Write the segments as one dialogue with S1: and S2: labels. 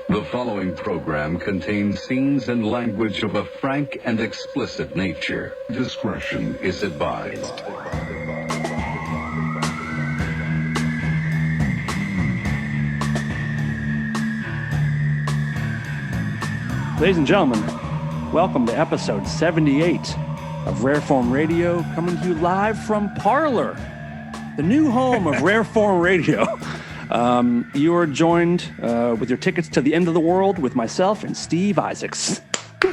S1: The following program contains scenes and language of a frank and explicit nature. Discretion is advised.
S2: Ladies and gentlemen, welcome to episode 78 of Rare Form Radio, coming to you live from Parlor, the new home of Rare Form Radio. You are joined with your tickets to the end of the world with myself and Steve Isaacs.
S3: All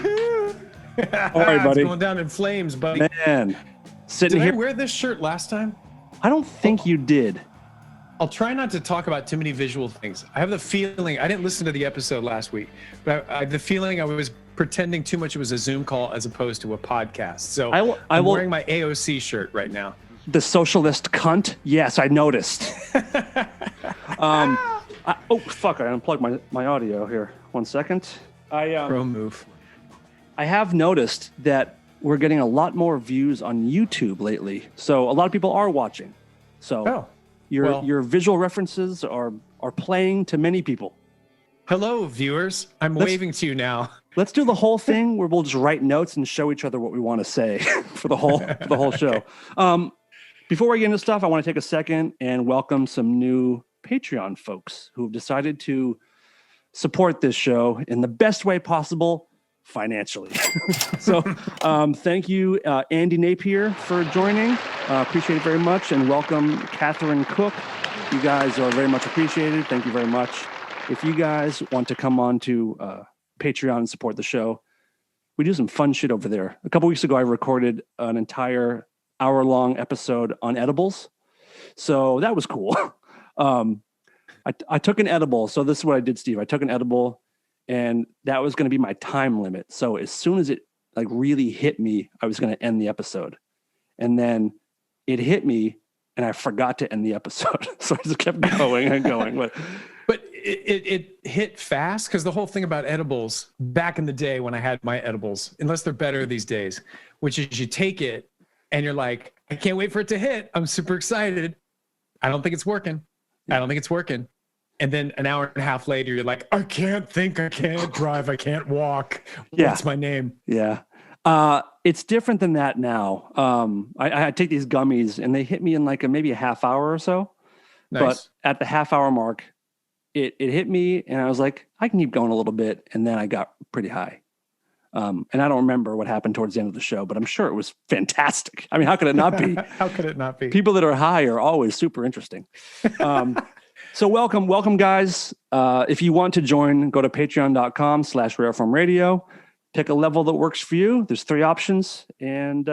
S3: right, buddy. It's going down in flames, buddy.
S2: Man, sitting here.
S3: Did I wear this shirt last time?
S2: I don't think you did.
S3: I'll try not to talk about too many visual things. I have the feeling, I didn't listen to the episode last week, but I have the feeling I was pretending too much it was a Zoom call as opposed to a podcast. So I'm wearing my AOC shirt right now.
S2: The socialist cunt? Yes, I noticed. Oh, fuck, I unplugged my audio here. 1 second.
S3: Pro move.
S2: I have noticed that we're getting a lot more views on YouTube lately. So a lot of people are watching. So your visual references are playing to many people.
S3: Hello, viewers. I'm waving to you now.
S2: Let's do the whole thing where we'll just write notes and show each other what we want to say for the whole show. Before we get into stuff, I want to take a second and welcome some new Patreon folks who have decided to support this show in the best way possible financially. So thank you, Andy Napier, for joining. Appreciate it very much. And welcome, Catherine Cook. You guys are very much appreciated. Thank you very much. If you guys want to come on to Patreon and support the show, we do some fun shit over there. A couple weeks ago, I recorded an entire hour-long episode on edibles. So that was cool. I took an edible. So this is what I did, Steve. I took an edible, and that was going to be my time limit. So as soon as it like really hit me, I was going to end the episode. And then it hit me, and I forgot to end the episode. So I just kept going and going.
S3: But it hit fast, because the whole thing about edibles, back in the day when I had my edibles, unless they're better these days, which is you take it, and you're like, I can't wait for it to hit. I'm super excited. I don't think it's working. And then an hour and a half later, you're like, I can't think, I can't drive, I can't walk. What's my name?
S2: Yeah. It's different than that now. I take these gummies, and they hit me in like maybe a half hour or so.
S3: Nice.
S2: But at the half hour mark, it hit me, and I was like, I can keep going a little bit. And then I got pretty high. And I don't remember what happened towards the end of the show, but I'm sure it was fantastic. I mean, how could it not be?
S3: How could it not be?
S2: People that are high are always super interesting. So welcome, guys. If you want to join, go to patreon.com/rareformradio. Pick a level that works for you. There's 3 options, and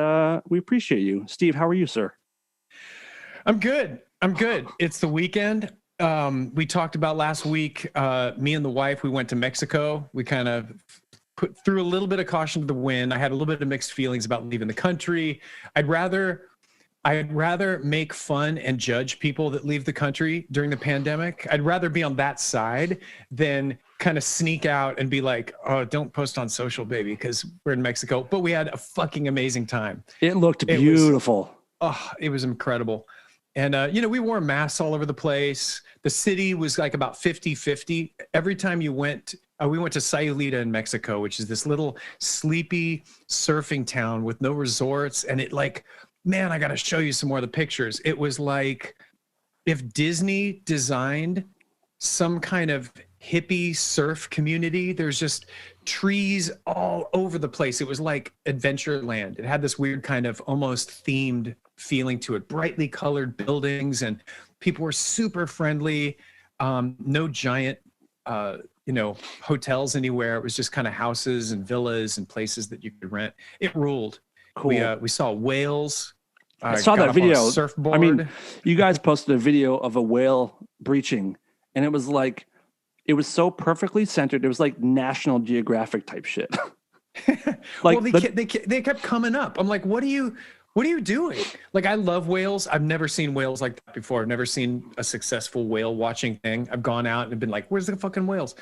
S2: we appreciate you. Steve, how are you, sir?
S3: I'm good. It's the weekend. We talked about last week, me and the wife, we went to Mexico. We kind of threw a little bit of caution to the wind. I had a little bit of mixed feelings about leaving the country. I'd rather make fun and judge people that leave the country during the pandemic. I'd rather be on that side than kind of sneak out and be like, oh, don't post on social, baby, because we're in Mexico. But we had a fucking amazing time.
S2: It looked beautiful.
S3: It was incredible. And, we wore masks all over the place. The city was like about 50-50. Every time you went, we went to Sayulita in Mexico, which is this little sleepy surfing town with no resorts. And it like, man, I got to show you some more of the pictures. It was like if Disney designed some kind of hippie surf community. There's just trees all over the place. It was like Adventureland. It had this weird kind of almost themed feeling to it, brightly colored buildings, and people were super friendly. No giant, hotels anywhere. It was just kind of houses and villas and places that you could rent. It ruled. Cool. We saw whales.
S2: I saw that video.
S3: Surfboard.
S2: I mean, you guys posted a video of a whale breaching, and it was like, it was so perfectly centered. It was like National Geographic type shit.
S3: They kept coming up. I'm like, what are you doing? Like, I love whales. I've never seen whales like that before. I've never seen a successful whale watching thing. I've gone out and been like, where's the fucking whales?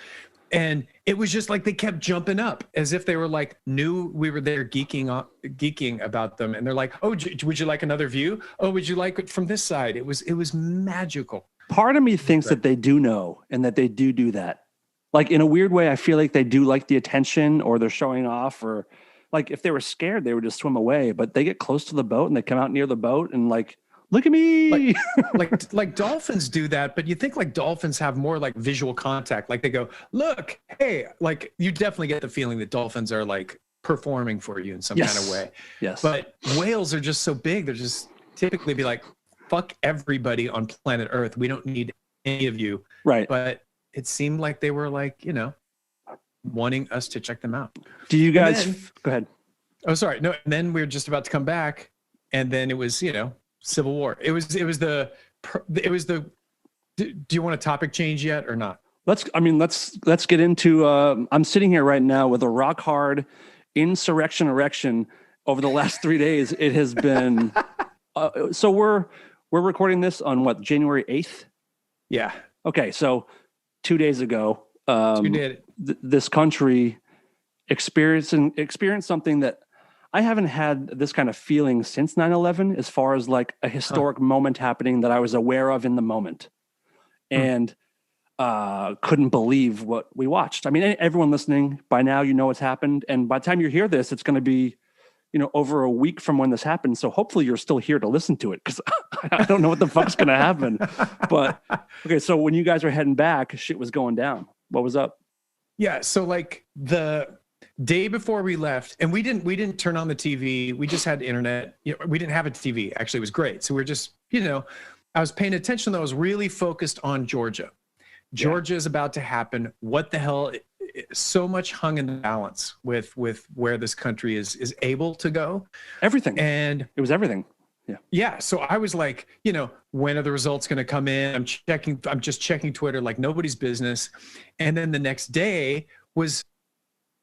S3: And it was just like they kept jumping up as if they were like knew we were there geeking about them. And they're like, oh, would you like another view? Oh, would you like it from this side? It was magical.
S2: Part of me thinks that they do know and that they do that. Like in a weird way, I feel like they do like the attention, or they're showing off, or like if they were scared, they would just swim away. But they get close to the boat and they come out near the boat and like, look at me.
S3: Like dolphins do that, but you think like dolphins have more like visual contact. Like they go, look, hey, like you definitely get the feeling that dolphins are like performing for you in some kind of way.
S2: Yes.
S3: But whales are just so big. They're just typically be like, fuck everybody on planet Earth. We don't need any of you.
S2: Right.
S3: But it seemed like they were like, you know, wanting us to check them out.
S2: Do you guys go ahead?
S3: Oh, sorry. No, and then we were just about to come back, and then it was, you know, Civil War. It was the do you want a topic change yet or not?
S2: Let's get into I'm sitting here right now with a rock hard insurrection erection over the last 3 days. It has been so we're recording this on what, January 8th?
S3: Yeah.
S2: Okay, so 2 days ago,
S3: did.
S2: This country experienced something that I haven't had this kind of feeling since 9/11, as far as like a historic moment happening that I was aware of in the moment, and couldn't believe what we watched. I mean, everyone listening by now, you know what's happened, and by the time you hear this, it's going to be, you know, over a week from when this happened. So hopefully you're still here to listen to it, because I don't know what the fuck's going to happen. But okay, so when you guys were heading back, shit was going down. What was up?
S3: Yeah, so like the day before we left, and we didn't turn on the TV. We just had internet. You know, we didn't have a TV. Actually, it was great. So we're just, you know, I was paying attention. I was really focused on Georgia. Georgia is about to happen. What the hell? So much hung in the balance with where this country is able to go.
S2: Everything.
S3: And
S2: it was everything. Yeah.
S3: Yeah. So I was like, you know, when are the results going to come in? I'm just checking Twitter like nobody's business. And then the next day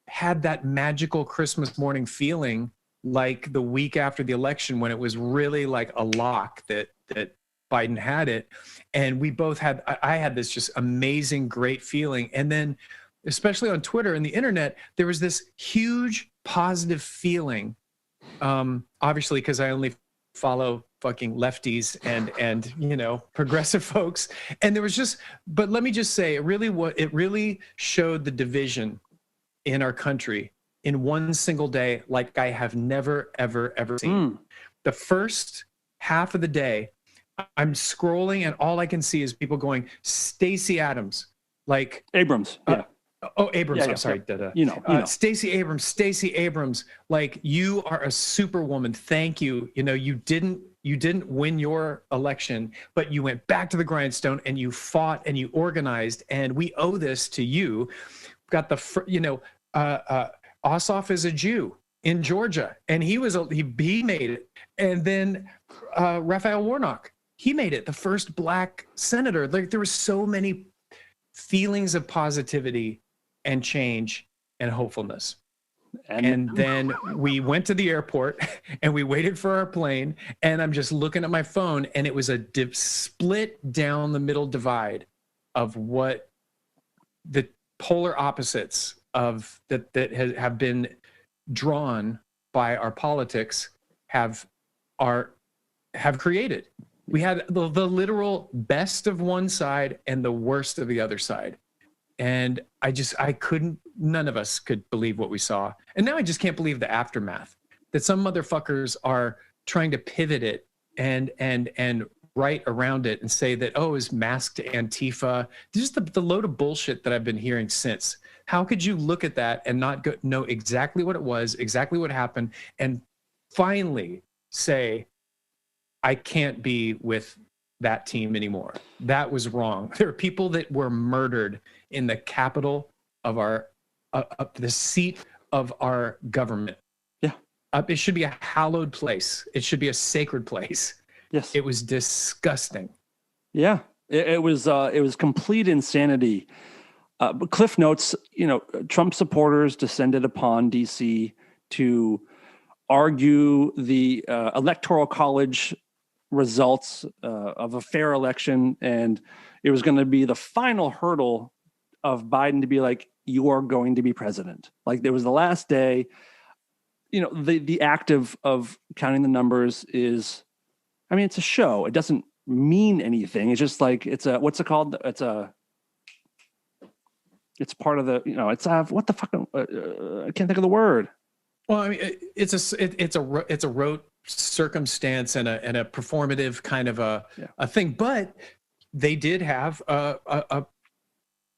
S3: had that magical Christmas morning feeling, like the week after the election, when it was really like a lock that Biden had it. And we both I had this just amazing, great feeling. And then especially on Twitter and the internet, there was this huge positive feeling. Obviously, because I only follow fucking lefties and you know, progressive folks. And there was just, but let me just say, it really showed the division in our country in one single day, like I have never, ever seen. The first half of the day, I'm scrolling and all I can see is people going, Stacey Abrams, like
S2: Abrams. Yeah.
S3: Abrams.
S2: Yeah,
S3: I'm sorry.
S2: Yeah. You know.
S3: Stacey Abrams, like, you are a superwoman. Thank you. You know, you didn't win your election, but you went back to the grindstone and you fought and you organized, and we owe this to you. Got Ossoff is a Jew in Georgia, and he made it. And then Raphael Warnock, he made it, the first black senator. Like, there were so many feelings of positivity and change and hopefulness. And then we went to the airport and we waited for our plane, and I'm just looking at my phone, and it was a split down the middle divide of what the polar opposites of that have been drawn by our politics have created. We had the literal best of one side and the worst of the other side. And none of us could believe what we saw. And now I just can't believe the aftermath, that some motherfuckers are trying to pivot it and write around it and say that, oh, is masked Antifa. Just the load of bullshit that I've been hearing since. How could you look at that and not know exactly what it was, exactly what happened, and finally say, I can't be with that team anymore. That was wrong. There are people that were murdered in the capital of the seat of our government.
S2: Yeah.
S3: It should be a hallowed place. It should be a sacred place.
S2: Yes.
S3: It was disgusting.
S2: Yeah. It was complete insanity. But Cliff Notes, you know, Trump supporters descended upon DC to argue the electoral college results of a fair election, and it was going to be the final hurdle of Biden to be like, you are going to be president. Like, there was the last day. You know, the act of counting the numbers is, I mean, it's a show. It doesn't mean anything. It's just like, what's it called? It's a It's part of the, it's what the fuck? I can't think of the word.
S3: Well, I mean, it's a rote circumstance and a performative kind of a thing, but they did have a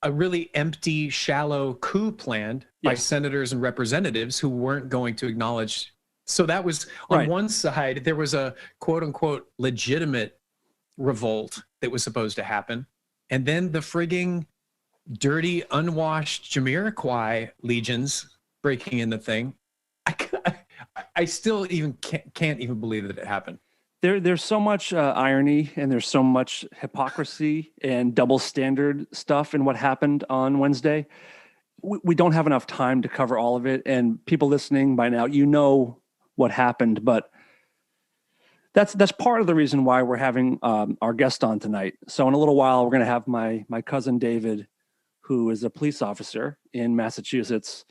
S3: really empty, shallow coup planned by senators and representatives who weren't going to acknowledge. So that was on one side, there was a quote unquote legitimate revolt that was supposed to happen. And then the frigging dirty, unwashed Jamiroquai legions breaking in the thing. I still even can't even believe that it happened.
S2: There's so much irony and there's so much hypocrisy and double standard stuff in what happened on Wednesday. We don't have enough time to cover all of it. And people listening by now, what happened, but that's part of the reason why we're having our guest on tonight. So in a little while, we're going to have my cousin David, who is a police officer in Massachusetts,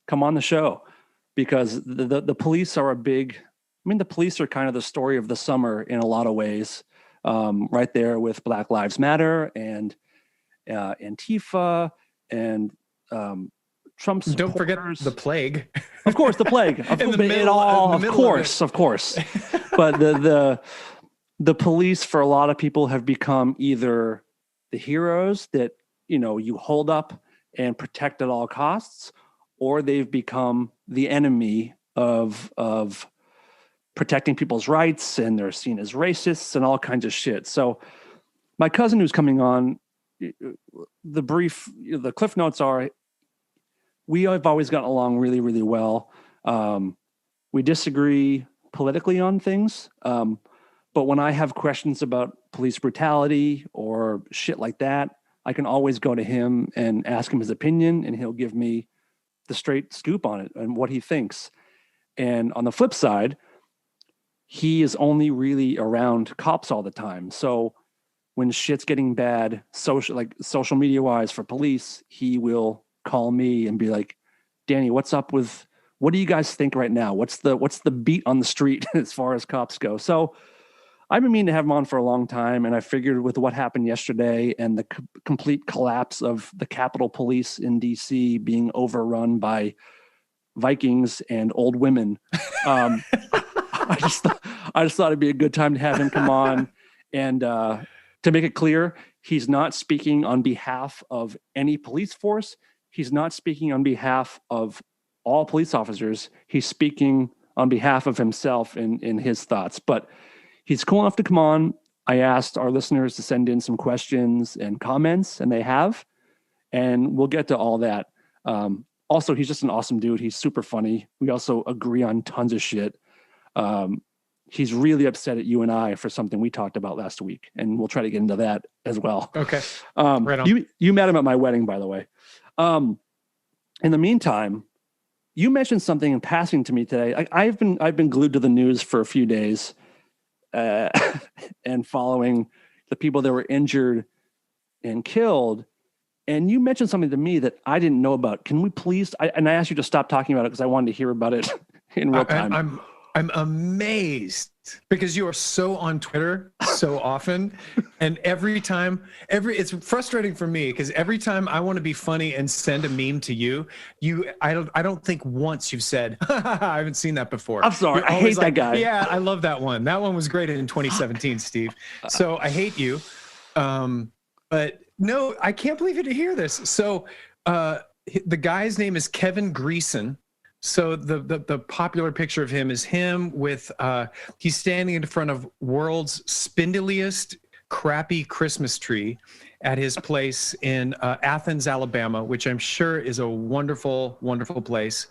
S2: come on the show, because the police are the police are kind of the story of the summer in a lot of ways, right there with Black Lives Matter and Antifa and Trump supporters.
S3: Don't forget the plague.
S2: Of course, the plague. Of course. But the police, for a lot of people, have become either the heroes that you hold up and protect at all costs, or they've become the enemy of protecting people's rights, and they're seen as racists and all kinds of shit. So my cousin who's coming on, the cliff notes are, we have always gotten along really, really well. We disagree politically on things. But when I have questions about police brutality or shit like that, I can always go to him and ask him his opinion, and he'll give me the straight scoop on it and what he thinks. And on the flip side, he is only really around cops all the time. So when shit's getting bad, social media wise for police, he will call me and be like, Danny, what's up with, what do you guys think right now? What's the beat on the street as far as cops go? So I've been meaning to have him on for a long time. And I figured with what happened yesterday and the complete collapse of the Capitol Police in DC being overrun by Vikings and old women, I just thought it'd be a good time to have him come on. And to make it clear, he's not speaking on behalf of any police force. He's not speaking on behalf of all police officers. He's speaking on behalf of himself in his thoughts. But he's cool enough to come on. I asked our listeners to send in some questions and comments, and they have. And we'll get to all that. Also, he's just an awesome dude. He's super funny. We also agree on tons of shit. He's really upset at you and I for something we talked about last week, and we'll try to get into that as well.
S3: Okay. Right on.
S2: You met him at my wedding, by the way. In the meantime, you mentioned something in passing to me today. I've been glued to the news for a few days, and following the people that were injured and killed. And you mentioned something to me that I didn't know about. Can we please? I asked you to stop talking about it because I wanted to hear about it in real time.
S3: I'm amazed because you are so on Twitter so often, and every time it's frustrating for me because every time I want to be funny and send a meme to you, I don't think once you've said I haven't seen that before.
S2: I'm sorry, I hate that guy.
S3: Yeah, I love that one. That one was great in 2017, Steve. So I hate you, but no, I can't believe you to hear this. So the guy's name is Kevin Greason. So the popular picture of him is him with he's standing in front of world's spindliest crappy Christmas tree at his place in Athens, Alabama, which I'm sure is a wonderful, wonderful place,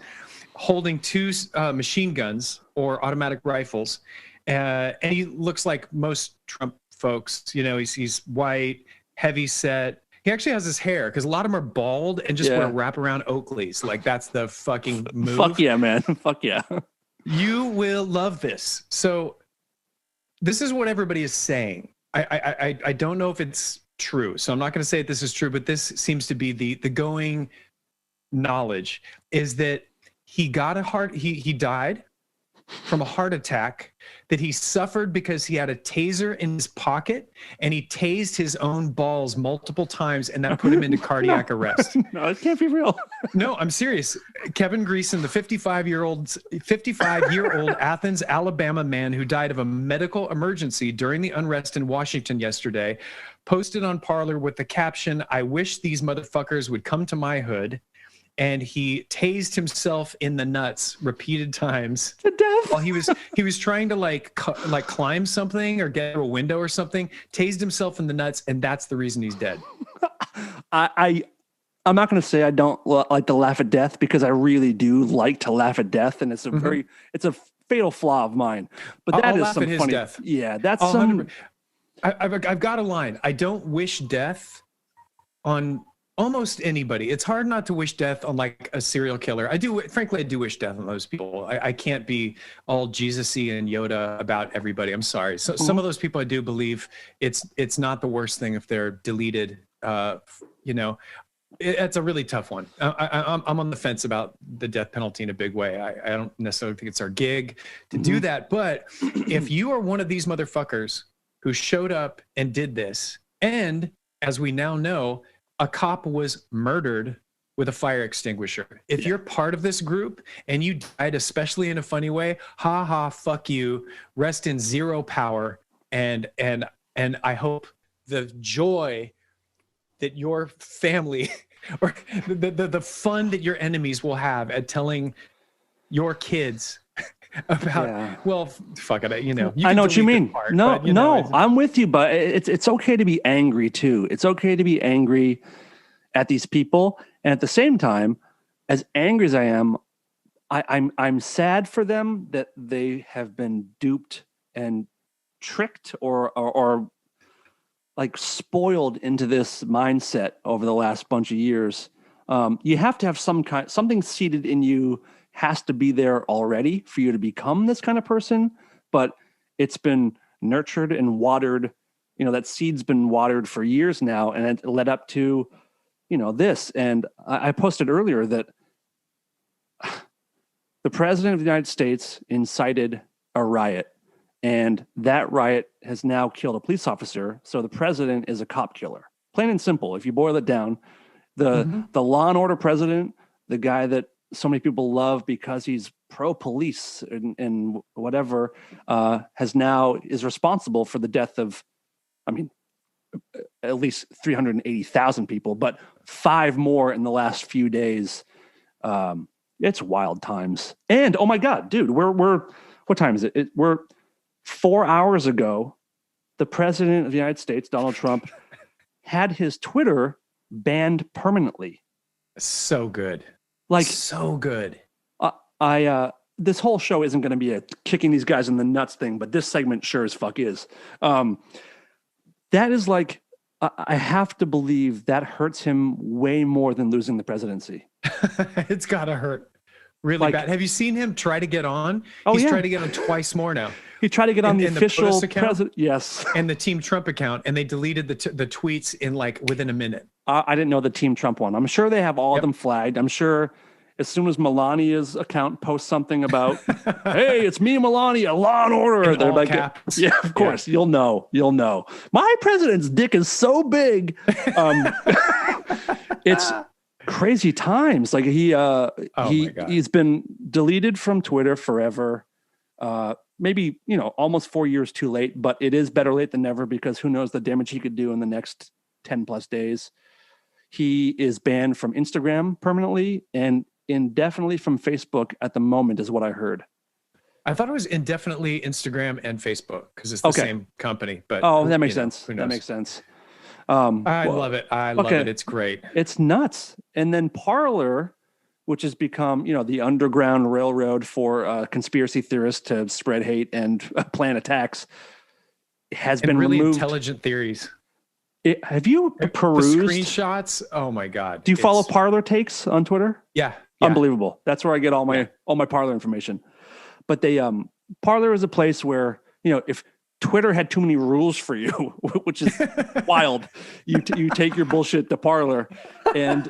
S3: holding two machine guns or automatic rifles. And he looks like most Trump folks, he's white, heavy set. He actually has his hair because a lot of them are bald and just wear wraparound Oakleys. Like that's the fucking move.
S2: Fuck yeah, man. Fuck yeah.
S3: You will love this. So this is what everybody is saying. I don't know if it's true. So I'm not going to say this is true, but this seems to be the going knowledge is that he got he died from a heart attack that he suffered because he had a taser in his pocket and he tased his own balls multiple times, and that put him into cardiac arrest.
S2: No, it can't be real.
S3: No, I'm serious. Kevin Greason, the 55-year-old Athens, Alabama man who died of a medical emergency during the unrest in Washington yesterday, posted on Parler with the caption, "I wish these motherfuckers would come to my hood." And he tased himself in the nuts repeated times
S2: To death.
S3: while he was trying to like climb something or get through a window or something. Tased himself in the nuts, and that's the reason he's dead.
S2: I'm not going to say I don't like to laugh at death, because I really do like to laugh at death, and it's a it's a fatal flaw of mine. But that
S3: I'll
S2: is
S3: laugh
S2: some
S3: at his
S2: funny
S3: death.
S2: Yeah, that's
S3: I'll
S2: some.
S3: I've got a line. I don't wish death on almost anybody. It's hard not to wish death on like a serial killer. Frankly, I do wish death on those people. I can't be all Jesus-y and Yoda about everybody. I'm sorry. So some of those people, I do believe it's not the worst thing if they're deleted. It's a really tough one. I'm on the fence about the death penalty in a big way. I don't necessarily think it's our gig to do that. But if you are one of these motherfuckers who showed up and did this, and as we now know, a cop was murdered with a fire extinguisher. If you're part of this group and you died, especially in a funny way, ha ha, fuck you, rest in zero power. And I hope the joy that your family or the fun that your enemies will have at telling your kids about, well, fuck it, you know.
S2: I know what you mean.
S3: Part,
S2: no,
S3: but, you know,
S2: I'm with you, but it's okay to be angry too. It's okay to be angry at these people, and at the same time, as angry as I am, I'm sad for them that they have been duped and tricked or like spoiled into this mindset over the last bunch of years. You have to have something seeded in you has to be there already for you to become this kind of person, but it's been nurtured and watered. You know, that seed's been watered for years now, and it led up to, you know, this. And I posted earlier that the president of the United States incited a riot, and that riot has now killed a police officer. So the president is a cop killer, plain and simple. If you boil it down, the law and order president, the guy that so many people love because he's pro-police and whatever, is responsible for the death of, I mean, at least 380,000 people, but 5 more in the last few days. It's wild times. And oh my God, dude, we're what time is it? We're 4 hours ago, the president of the United States, Donald Trump, had his Twitter banned permanently.
S3: So good.
S2: Like,
S3: so good.
S2: This whole show isn't going to be a kicking these guys in the nuts thing, but this segment sure as fuck is. That is like, I have to believe that hurts him way more than losing the presidency.
S3: It's gotta hurt really bad. Have you seen him try to get on?
S2: Oh,
S3: He's
S2: yeah.
S3: tried to get on twice more now.
S2: He tried to get on the
S3: in
S2: official
S3: the POTUS account?
S2: president. Yes.
S3: And the Team Trump account, and they deleted the tweets in like within a minute.
S2: I didn't know the Team Trump one. I'm sure they have all of them flagged. I'm sure as soon as Melania's account posts something about, hey, it's me, Melania, Law and Order. They're like,
S3: caps.
S2: yeah, of course. Yeah. You'll know. My president's dick is so big. It's crazy times. Like he's been deleted from Twitter forever. Maybe, almost 4 years too late, but it is better late than never, because who knows the damage he could do in the next 10 plus days. He is banned from Instagram permanently and indefinitely from Facebook at the moment, is what I heard.
S3: I thought it was indefinitely Instagram and Facebook because it's the same company. But
S2: that makes sense. That makes sense.
S3: I love it. I love it. It's great.
S2: It's nuts. And then Parler, which has become, the underground railroad for conspiracy theorists to spread hate and plan attacks, has been
S3: really
S2: removed.
S3: Intelligent theories.
S2: Have you perused
S3: the screenshots? Oh my God!
S2: Do you follow Parler Takes on Twitter?
S3: Yeah.
S2: Unbelievable. That's where I get all my Parler information. But Parler is a place where, if Twitter had too many rules for you, which is wild, you take your bullshit to Parler, and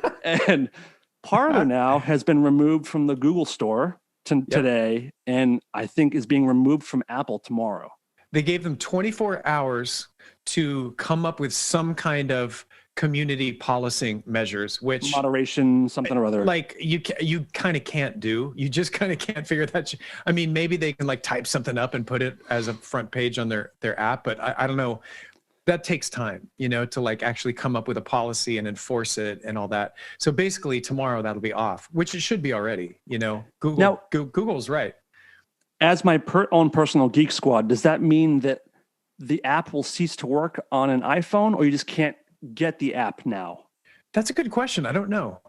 S2: Parler now has been removed from the Google store today, and I think is being removed from Apple tomorrow.
S3: They gave them 24 hours to come up with some kind of community policing measures, which
S2: moderation, something or other.
S3: Like you kind of can't do. You just kind of can't figure that. I mean, maybe they can like type something up and put it as a front page on their app, but I don't know. That takes time, to like actually come up with a policy and enforce it and all that. So basically tomorrow that'll be off, which it should be already, Google's right.
S2: As my own personal Geek Squad, does that mean that the app will cease to work on an iPhone, or you just can't get the app now?
S3: That's a good question. I don't know.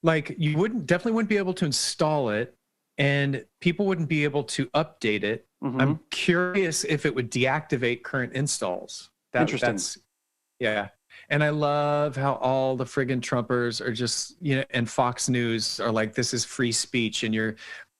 S3: Like you definitely wouldn't be able to install it, and people wouldn't be able to update it. Mm-hmm. I'm curious if it would deactivate current installs.
S2: Interesting.
S3: Yeah. And I love how all the friggin' Trumpers are just, and Fox News are like, this is free speech, and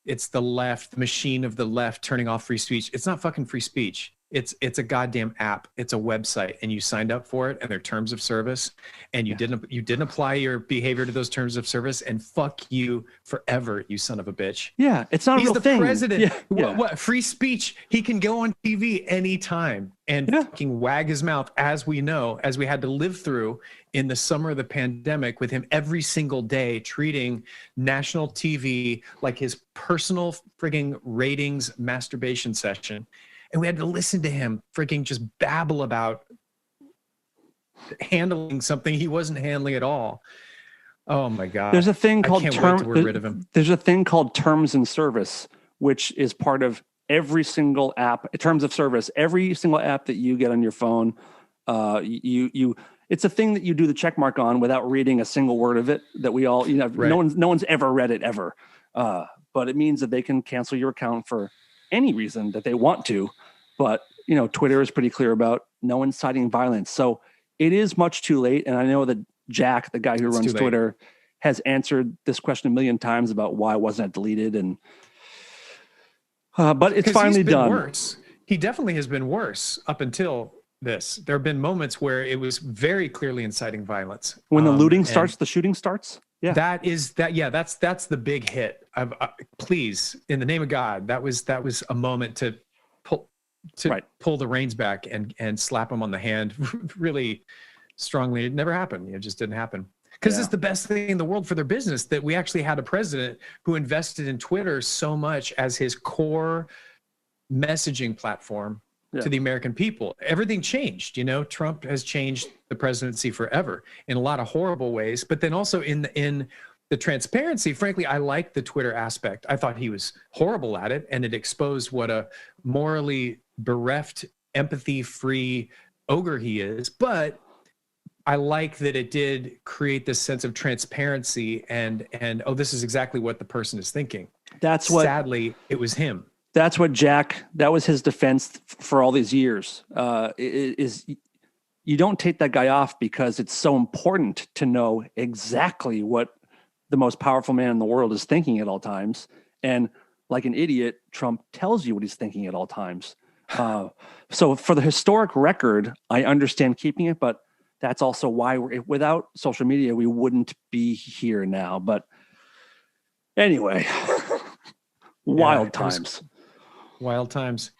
S3: it's the left, the machine of the left turning off free speech. It's not fucking free speech. It's a goddamn app. It's a website, and you signed up for it, and their terms of service, and you didn't apply your behavior to those terms of service, and fuck you forever, you son of a bitch.
S2: Yeah, it's not a real thing.
S3: He's the president.
S2: Yeah.
S3: What free speech? He can go on TV anytime and fucking wag his mouth, as we know, as we had to live through in the summer of the pandemic with him every single day, treating national TV like his personal frigging ratings masturbation session. And we had to listen to him freaking just babble about handling something he wasn't handling at all. Oh my God.
S2: There's a thing called
S3: wait till we're rid of him.
S2: There's a thing called terms and service, which is part of every single app. Terms of service, every single app that you get on your phone, it's a thing that you do the check mark on without reading a single word of it. That we all,
S3: right.
S2: No one's ever read it ever. But it means that they can cancel your account for any reason that they want to. But Twitter is pretty clear about no inciting violence. So it is much too late. And I know that Jack, the guy who runs Twitter, has answered this question a million times about why wasn't it deleted. And but it's finally done.
S3: Worse. He definitely has been worse up until this. There have been moments where it was very clearly inciting violence.
S2: When the looting starts, the shooting starts. Yeah,
S3: that's the big hit. Please, in the name of God, that was a moment to pull the reins back and slap him on the hand really strongly. It never happened. It just didn't happen. Because it's the best thing in the world for their business that we actually had a president who invested in Twitter so much as his core messaging platform to the American people. Everything changed. Trump has changed the presidency forever in a lot of horrible ways, but then also in the transparency. Frankly, I like the Twitter aspect. I thought he was horrible at it, and it exposed what a morally bereft, empathy-free ogre he is. But I like that it did create this sense of transparency and this is exactly what the person is thinking. Sadly, it was him.
S2: That's what that was his defense for all these years. You don't take that guy off because it's so important to know exactly what the most powerful man in the world is thinking at all times. And like an idiot, Trump tells you what he's thinking at all times. So for the historic record, I understand keeping it, but that's also why without social media, we wouldn't be here now. But anyway, wild times.
S3: Wild times.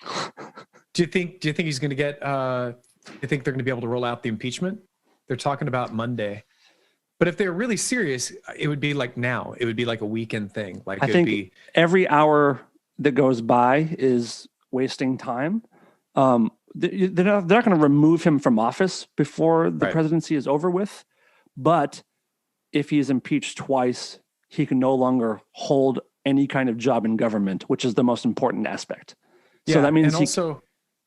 S3: Do you think he's going to get? Do you think they're going to be able to roll out the impeachment? They're talking about Monday, but if they're really serious, it would be like now. It would be like a weekend thing. Like
S2: I think every hour that goes by is wasting time. They're not going to remove him from office before the presidency is over with. But if he is impeached twice, he can no longer hold any kind of job in government, which is the most important aspect.
S3: Yeah,
S2: so that means
S3: and also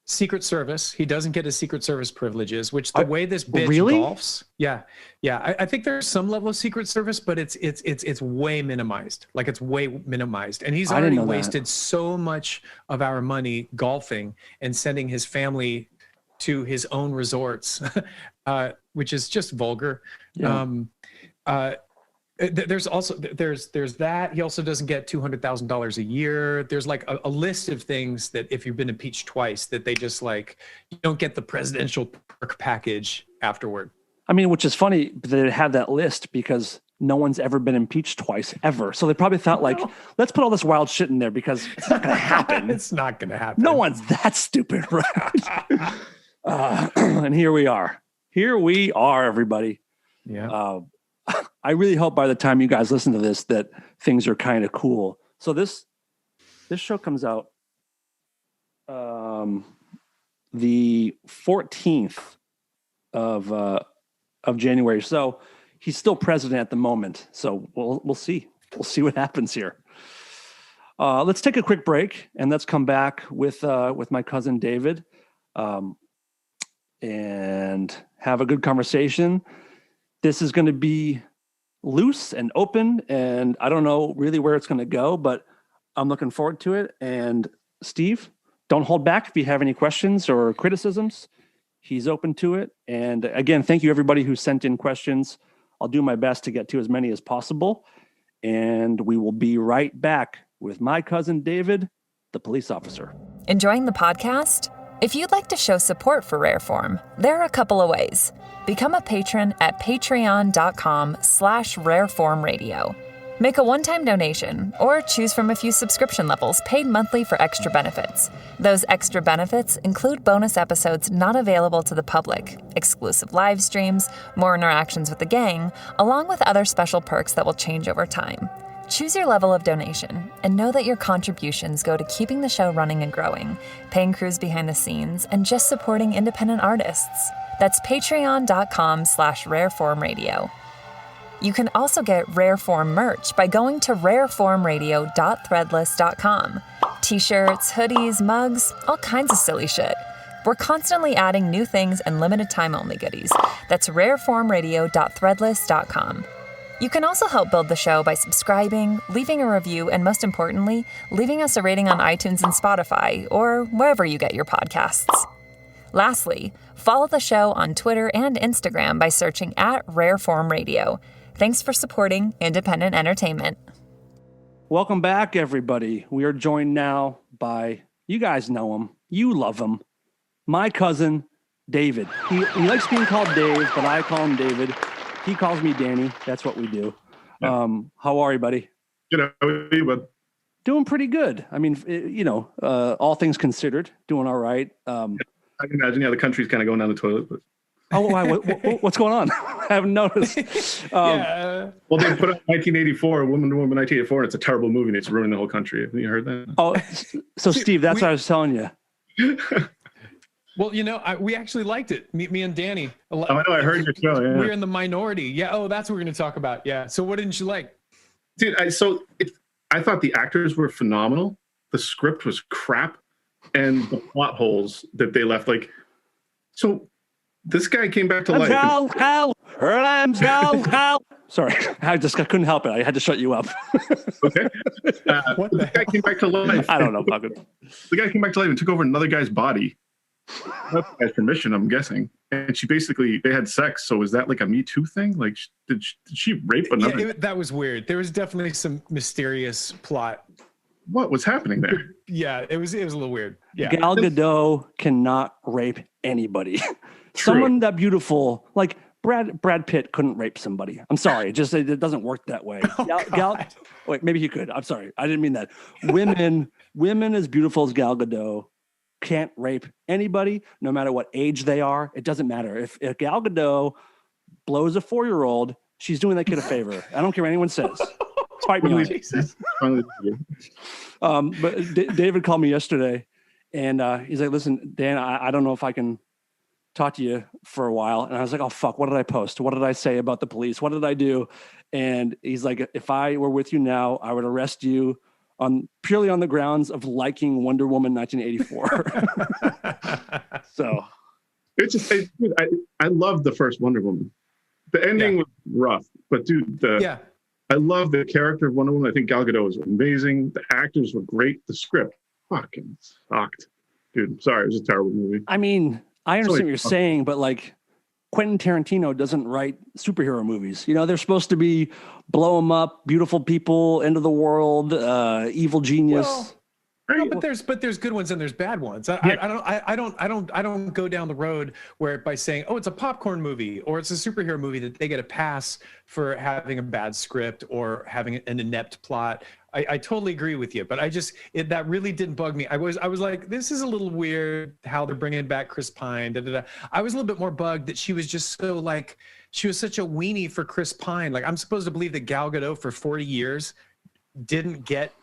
S3: Secret Service. He doesn't get his Secret Service privileges, which the way this bitch golfs. Yeah. I think there's some level of Secret Service, but it's way minimized. Like it's way minimized, and he's already wasted so much of our money golfing and sending his family to his own resorts, which is just vulgar.
S2: Yeah.
S3: There's that. He also doesn't get $200,000 a year. There's like a list of things that if you've been impeached twice, that they just like, you don't get the presidential perk package afterward.
S2: I mean, which is funny that they have that list because no one's ever been impeached twice ever. So they probably thought like, let's put all this wild shit in there because it's not going to happen.
S3: It's not going to happen.
S2: No one's that stupid, right? And here we are. Here we are, everybody.
S3: Yeah.
S2: I really hope by the time you guys listen to this that things are kind of cool. So this show comes out the 14th of January. So he's still president at the moment. So we'll see. We'll see what happens here. Let's take a quick break and let's come back with my cousin David, and have a good conversation. This is going to be loose and open, and I don't know really where it's going to go, but I'm looking forward to it. And Steve, don't hold back if you have any questions or criticisms. He's open to it. And again, thank you everybody who sent in questions. I'll do my best to get to as many as possible. And we will be right back with my cousin David, the police officer.
S4: Enjoying the podcast? If you'd like to show support for Rareform, there are a couple of ways. Become a patron at patreon.com/rareformradio. Make a one-time donation or choose from a few subscription levels paid monthly for extra benefits. Those extra benefits include bonus episodes not available to the public, exclusive live streams, more interactions with the gang, along with other special perks that will change over time. Choose your level of donation and know that your contributions go to keeping the show running and growing, paying crews behind the scenes, and just supporting independent artists. That's patreon.com/rareformradio. You can also get Rareform merch by going to rareformradio.threadless.com. T-shirts, hoodies, mugs, all kinds of silly shit. We're constantly adding new things and limited time only goodies. That's rareformradio.threadless.com. You can also help build the show by subscribing, leaving a review, and most importantly, leaving us a rating on iTunes and Spotify, or wherever you get your podcasts. Lastly, follow the show on Twitter and Instagram by searching @RareformRadio. Thanks for supporting independent entertainment.
S2: Welcome back, everybody. We are joined now by, you guys know him, you love him, my cousin, David. He likes being called Dave, but I call him David. He calls me Danny. That's what we do. Yeah. How are you, buddy?
S5: Good. How are you, bud?
S2: Doing pretty good. I mean, all things considered, doing all right.
S5: I can imagine, the country's kind of going down the toilet. But...
S2: Oh, why? What's going on? I haven't noticed.
S5: Well, they put out 1984, Wonder Woman 1984, and it's a terrible movie, and it's ruining the whole country. Have you heard that?
S2: Oh, so Steve, that's what I was telling you.
S3: Well, we actually liked it. Me and Danny.
S5: Oh, I know. I heard your show. Yeah.
S3: We're in the minority. Yeah. Oh, that's what we're going to talk about. Yeah. So what didn't you like?
S5: Dude, I thought the actors were phenomenal. The script was crap. And the plot holes that they left, so this guy came back to life.
S2: Sorry, I couldn't help it. I had to shut you up.
S5: Okay. The guy came back to life.
S2: I don't know.
S5: The guy came back to life and took over another guy's body. Not the guy's permission, I'm guessing. And they had sex. So was that like a Me Too thing? Like, did she rape another?
S3: Yeah, that was weird. There was definitely some mysterious plot.
S5: What was happening there?
S3: Yeah, it was a little weird. Yeah.
S2: Gal Gadot cannot rape anybody. Someone that beautiful, like Brad Pitt couldn't rape somebody. I'm sorry. It doesn't work that way. Wait, maybe he could. I'm sorry. I didn't mean that. Women as beautiful as Gal Gadot can't rape anybody, no matter what age they are. It doesn't matter. If Gal Gadot blows a 4-year-old, she's doing that kid a favor. I don't care what anyone says. Fight me on it. But David called me yesterday, and he's like, "Listen, Dan, I don't know if I can talk to you for a while." And I was like, "Oh fuck, what did I post? What did I say about the police? What did I do?" And he's like, "If I were with you now, I would arrest you purely on the grounds of liking Wonder Woman 1984." So
S5: it's just I love the first Wonder Woman. The ending was rough, but dude, I love the character of Wonder Woman. I think Gal Gadot was amazing. The actors were great. The script fucking sucked. Dude, sorry. It was a terrible movie.
S2: I mean, I understand what you're saying, but Quentin Tarantino doesn't write superhero movies. They're supposed to be blow them up, beautiful people, end of the world, evil genius.
S5: Well,
S3: No, but there's good ones and there's bad ones. I don't go down the road where by saying, oh, it's a popcorn movie or it's a superhero movie that they get a pass for having a bad script or having an inept plot. I totally agree with you, but that really didn't bug me. I was like, this is a little weird how they're bringing back Chris Pine. I was a little bit more bugged that she was just so like, she was such a weenie for Chris Pine. Like, I'm supposed to believe that Gal Gadot for 40 years didn't get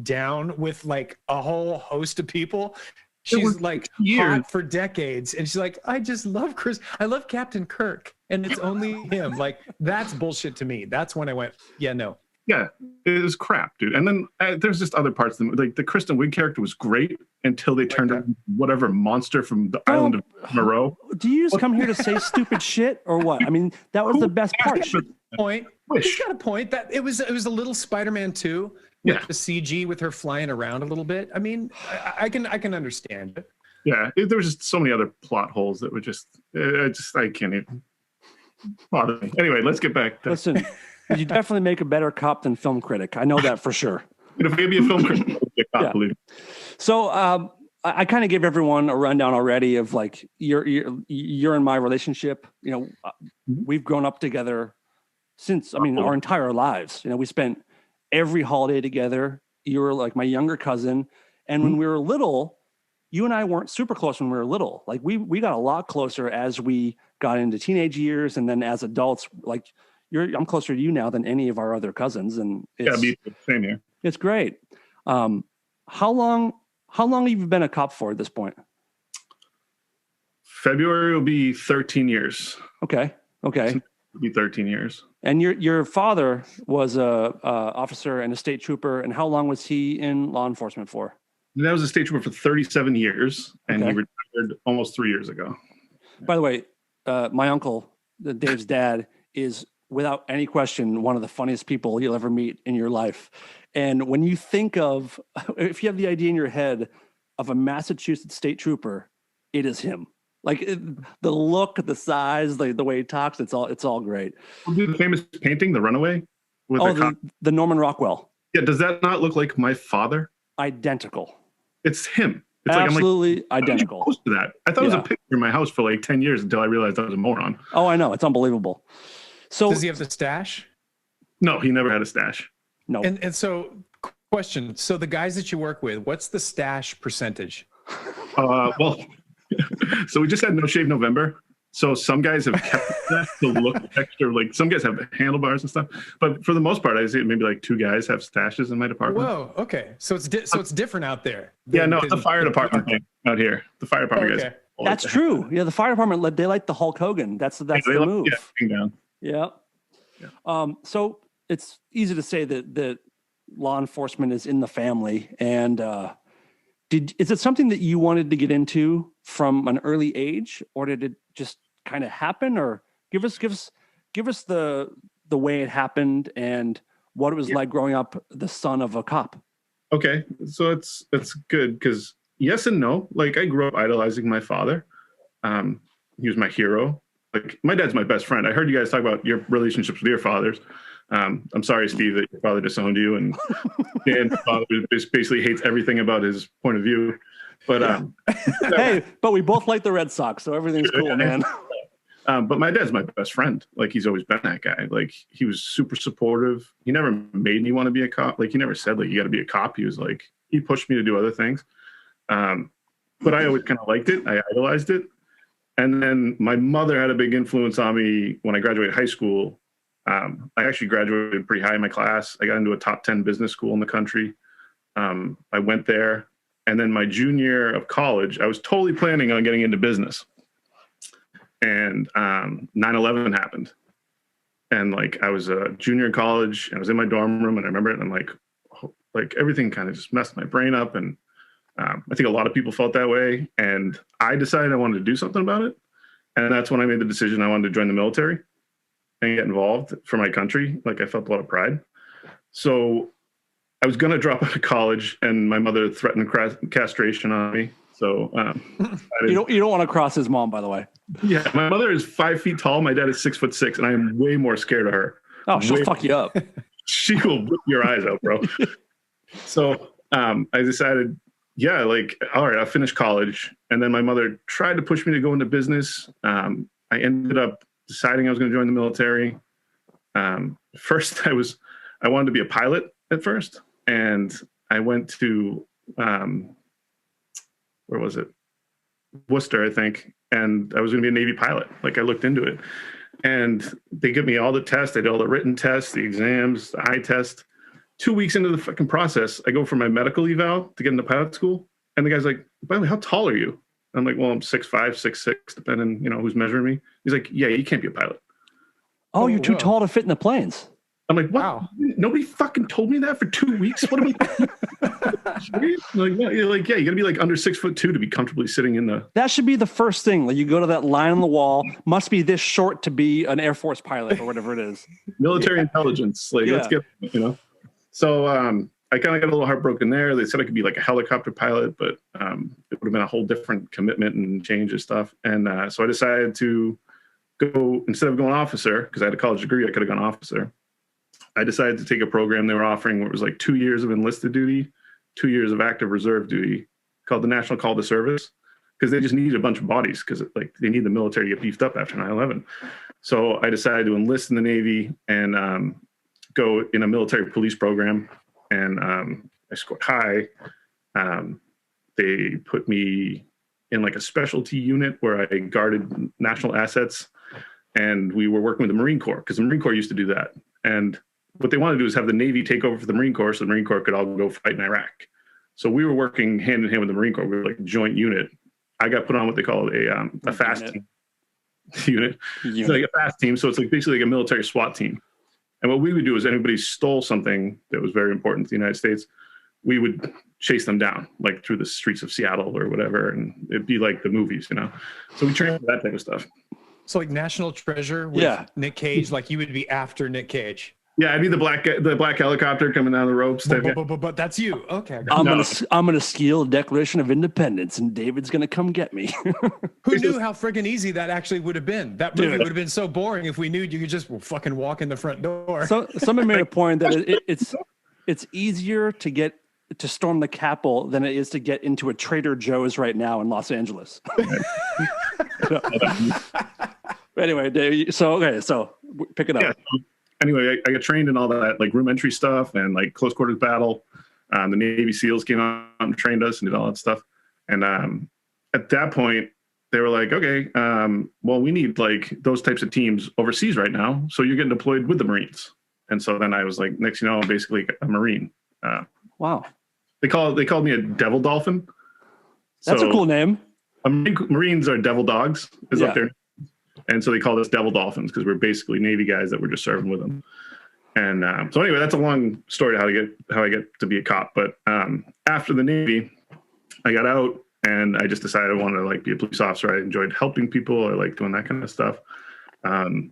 S3: down with like a whole host of people. She's like hot for decades, and she's like, I just love Chris. I love Captain Kirk, and it's only him. Like, that's bullshit to me. That's when I went, yeah, no.
S5: Yeah, it was crap, dude. And then there's just other parts of them. Like the Kristen Wiig character was great until they turned her into whatever monster from the island of Moreau.
S2: Do you just come here to say stupid shit or what? I mean, that was the best part.
S3: Point. She's got a point. That it was a little Spider-Man 2 with the CG with her flying around a little bit. I mean, I can understand it.
S5: Yeah, there was just so many other plot holes that were I can't even bother me. Anyway, let's get back to...
S2: Listen, you definitely make a better cop than film critic. I know that for sure.
S5: If we be a film critic, I'll be a cop, believe me.
S2: So I kind of gave everyone a rundown already of like your and my relationship. You know, we've grown up together since, our entire lives. You know, we spent every holiday together. You were like my younger cousin. And when we were little, you and I weren't super close when we were little. Like we got a lot closer as we got into teenage years. And then as adults, like I'm closer to you now than any of our other cousins. And
S5: me too. Same here.
S2: It's great. How long have you been a cop for at this point?
S5: February will be 13 years.
S2: Okay.
S5: It'll be 13 years.
S2: And your father was a officer and a state trooper. And how long was he in law enforcement for?
S5: That was a state trooper for 37 years, and he retired almost 3 years ago.
S2: By the way, my uncle, Dave's dad, is without any question one of the funniest people you'll ever meet in your life. And when you think of, if you have the idea in your head of a Massachusetts state trooper, it is him. Like the look, the size, the way he talks, it's all great.
S5: The famous painting, The Runaway?
S2: The Norman Rockwell.
S5: Yeah, does that not look like my father?
S2: Identical.
S5: It's him. It's
S2: absolutely identical.
S5: Close to that. I thought it was a picture in my house for like 10 years until I realized I was a moron.
S2: Oh, I know. It's unbelievable. So
S3: does he have the stash?
S5: No, he never had a stash.
S2: No.
S3: And so, question. So the guys that you work with, what's the stash percentage?
S5: Well, so we just had No Shave November. So some guys have kept that to look extra, like some guys have handlebars and stuff. But for the most part, I see maybe like 2 guys have stashes in my department.
S3: Whoa, okay. So it's different out there.
S5: It's the fire department thing out here. The fire department guys.
S2: That's true. Yeah, the fire department, they like the Hulk Hogan. That's the move.
S5: Down.
S2: Yeah. So it's easy to say that law enforcement is in the family. And is it something that you wanted to get into from an early age, or did it just kind of happen? Or give us the way it happened and what it was like growing up the son of a cop.
S5: Okay, so it's good because yes and no. Like I grew up idolizing my father. He was my hero. Like my dad's my best friend. I heard you guys talk about your relationships with your fathers. I'm sorry, Steve, that your father disowned you, and Dan's father basically hates everything about his point of view. But
S2: hey, but we both like the Red Sox, so everything's cool, man.
S5: But my dad's my best friend. Like he's always been that guy. Like he was super supportive. He never made me want to be a cop. Like he never said like you got to be a cop. He was like he pushed me to do other things. But I always kind of liked it. I idolized it. And then my mother had a big influence on me when I graduated high school. I actually graduated pretty high in my class. I got into a top 10 business school in the country. I went there. And then my junior year of college, I was totally planning on getting into business. And 9/11 happened. And like I was a junior in college and I was in my dorm room and I remember it and I'm like everything kind of just messed my brain up. And I think a lot of people felt that way. And I decided I wanted to do something about it. And that's when I made the decision I wanted to join the military and get involved for my country. Like I felt a lot of pride. So I was going to drop out of college and my mother threatened castration on me. So
S2: you don't want to cross his mom, by the way.
S5: Yeah. My mother is 5 feet tall. My dad is 6'6", and I am way more scared of her.
S2: Oh, she'll fuck you up.
S5: She will rip your eyes out, bro. So I decided yeah, like, all right, I finished college. And then my mother tried to push me to go into business. I ended up deciding I was going to join the military. First, I wanted to be a pilot at first. And I went to, where was it? Worcester, I think. And I was going to be a Navy pilot. Like, I looked into it. And they give me all the tests. I did all the written tests, the exams, the eye test. 2 weeks into the fucking process, I go for my medical eval to get into pilot school. And the guy's like, by the way, how tall are you? I'm like, well, I'm 6'5", 6'6", depending, who's measuring me. He's like, yeah, you can't be a pilot.
S2: Oh, you're too tall to fit in the planes.
S5: I'm like, what? Wow. Nobody fucking told me that for 2 weeks. What am I? Like, yeah, you gotta be like under 6'2" to be comfortably sitting in the.
S2: That should be the first thing. Like, you go to that line on the wall. Must be this short to be an Air Force pilot or whatever it is.
S5: Military intelligence. Like, let's get. So I kind of got a little heartbroken there. They said I could be like a helicopter pilot, but it would have been a whole different commitment and change of stuff. And so I decided to go, instead of going officer, because I had a college degree, I could have gone officer. I decided to take a program they were offering where it was like 2 years of enlisted duty, 2 years of active reserve duty, called the National Call to Service, because they just needed a bunch of bodies, because like they need the military to get beefed up after 9/11. So I decided to enlist in the Navy and go in a military police program, and I scored high. They put me in like a specialty unit where I guarded national assets, and we were working with the Marine Corps, because the Marine Corps used to do that. And what they wanted to do is have the Navy take over for the Marine Corps, so the Marine Corps could all go fight in Iraq. So we were working hand in hand with the Marine Corps. We were like a joint unit. I got put on what they call a fast team unit. It's like a fast team. So it's like basically like a military SWAT team. And what we would do is anybody stole something that was very important to the United States, we would chase them down, like through the streets of Seattle or whatever. And it'd be like the movies, So we trained for that type of stuff.
S3: So like National Treasure with Nick Cage, like you would be after Nick Cage.
S5: Yeah, I'd be the black helicopter coming down the ropes.
S3: But that's you. Okay.
S2: I'm gonna steal a Declaration of Independence, and David's gonna come get me.
S3: Who knew how friggin' easy that actually would have been? That movie would have been so boring if we knew you could just fucking walk in the front door.
S2: So someone made a point that it's easier to get to storm the Capitol than it is to get into a Trader Joe's right now in Los Angeles. Anyway, Dave, so pick it up. Yeah.
S5: Anyway, I got trained in all that, like room entry stuff and like close quarters battle. The Navy SEALs came out and trained us and did all that stuff. And at that point, they were like, okay, well, we need like those types of teams overseas right now. So you're getting deployed with the Marines. And so then I was like, next, I'm basically a Marine.
S2: Wow.
S5: They called me a devil dolphin.
S2: That's a cool name.
S5: Marines are devil dogs. Is what they're. And so they called us devil dolphins because we're basically Navy guys that were just serving with them. And so anyway, that's a long story how I get to be a cop. But after the Navy, I got out and I just decided I wanted to like be a police officer. I enjoyed helping people. I like doing that kind of stuff. And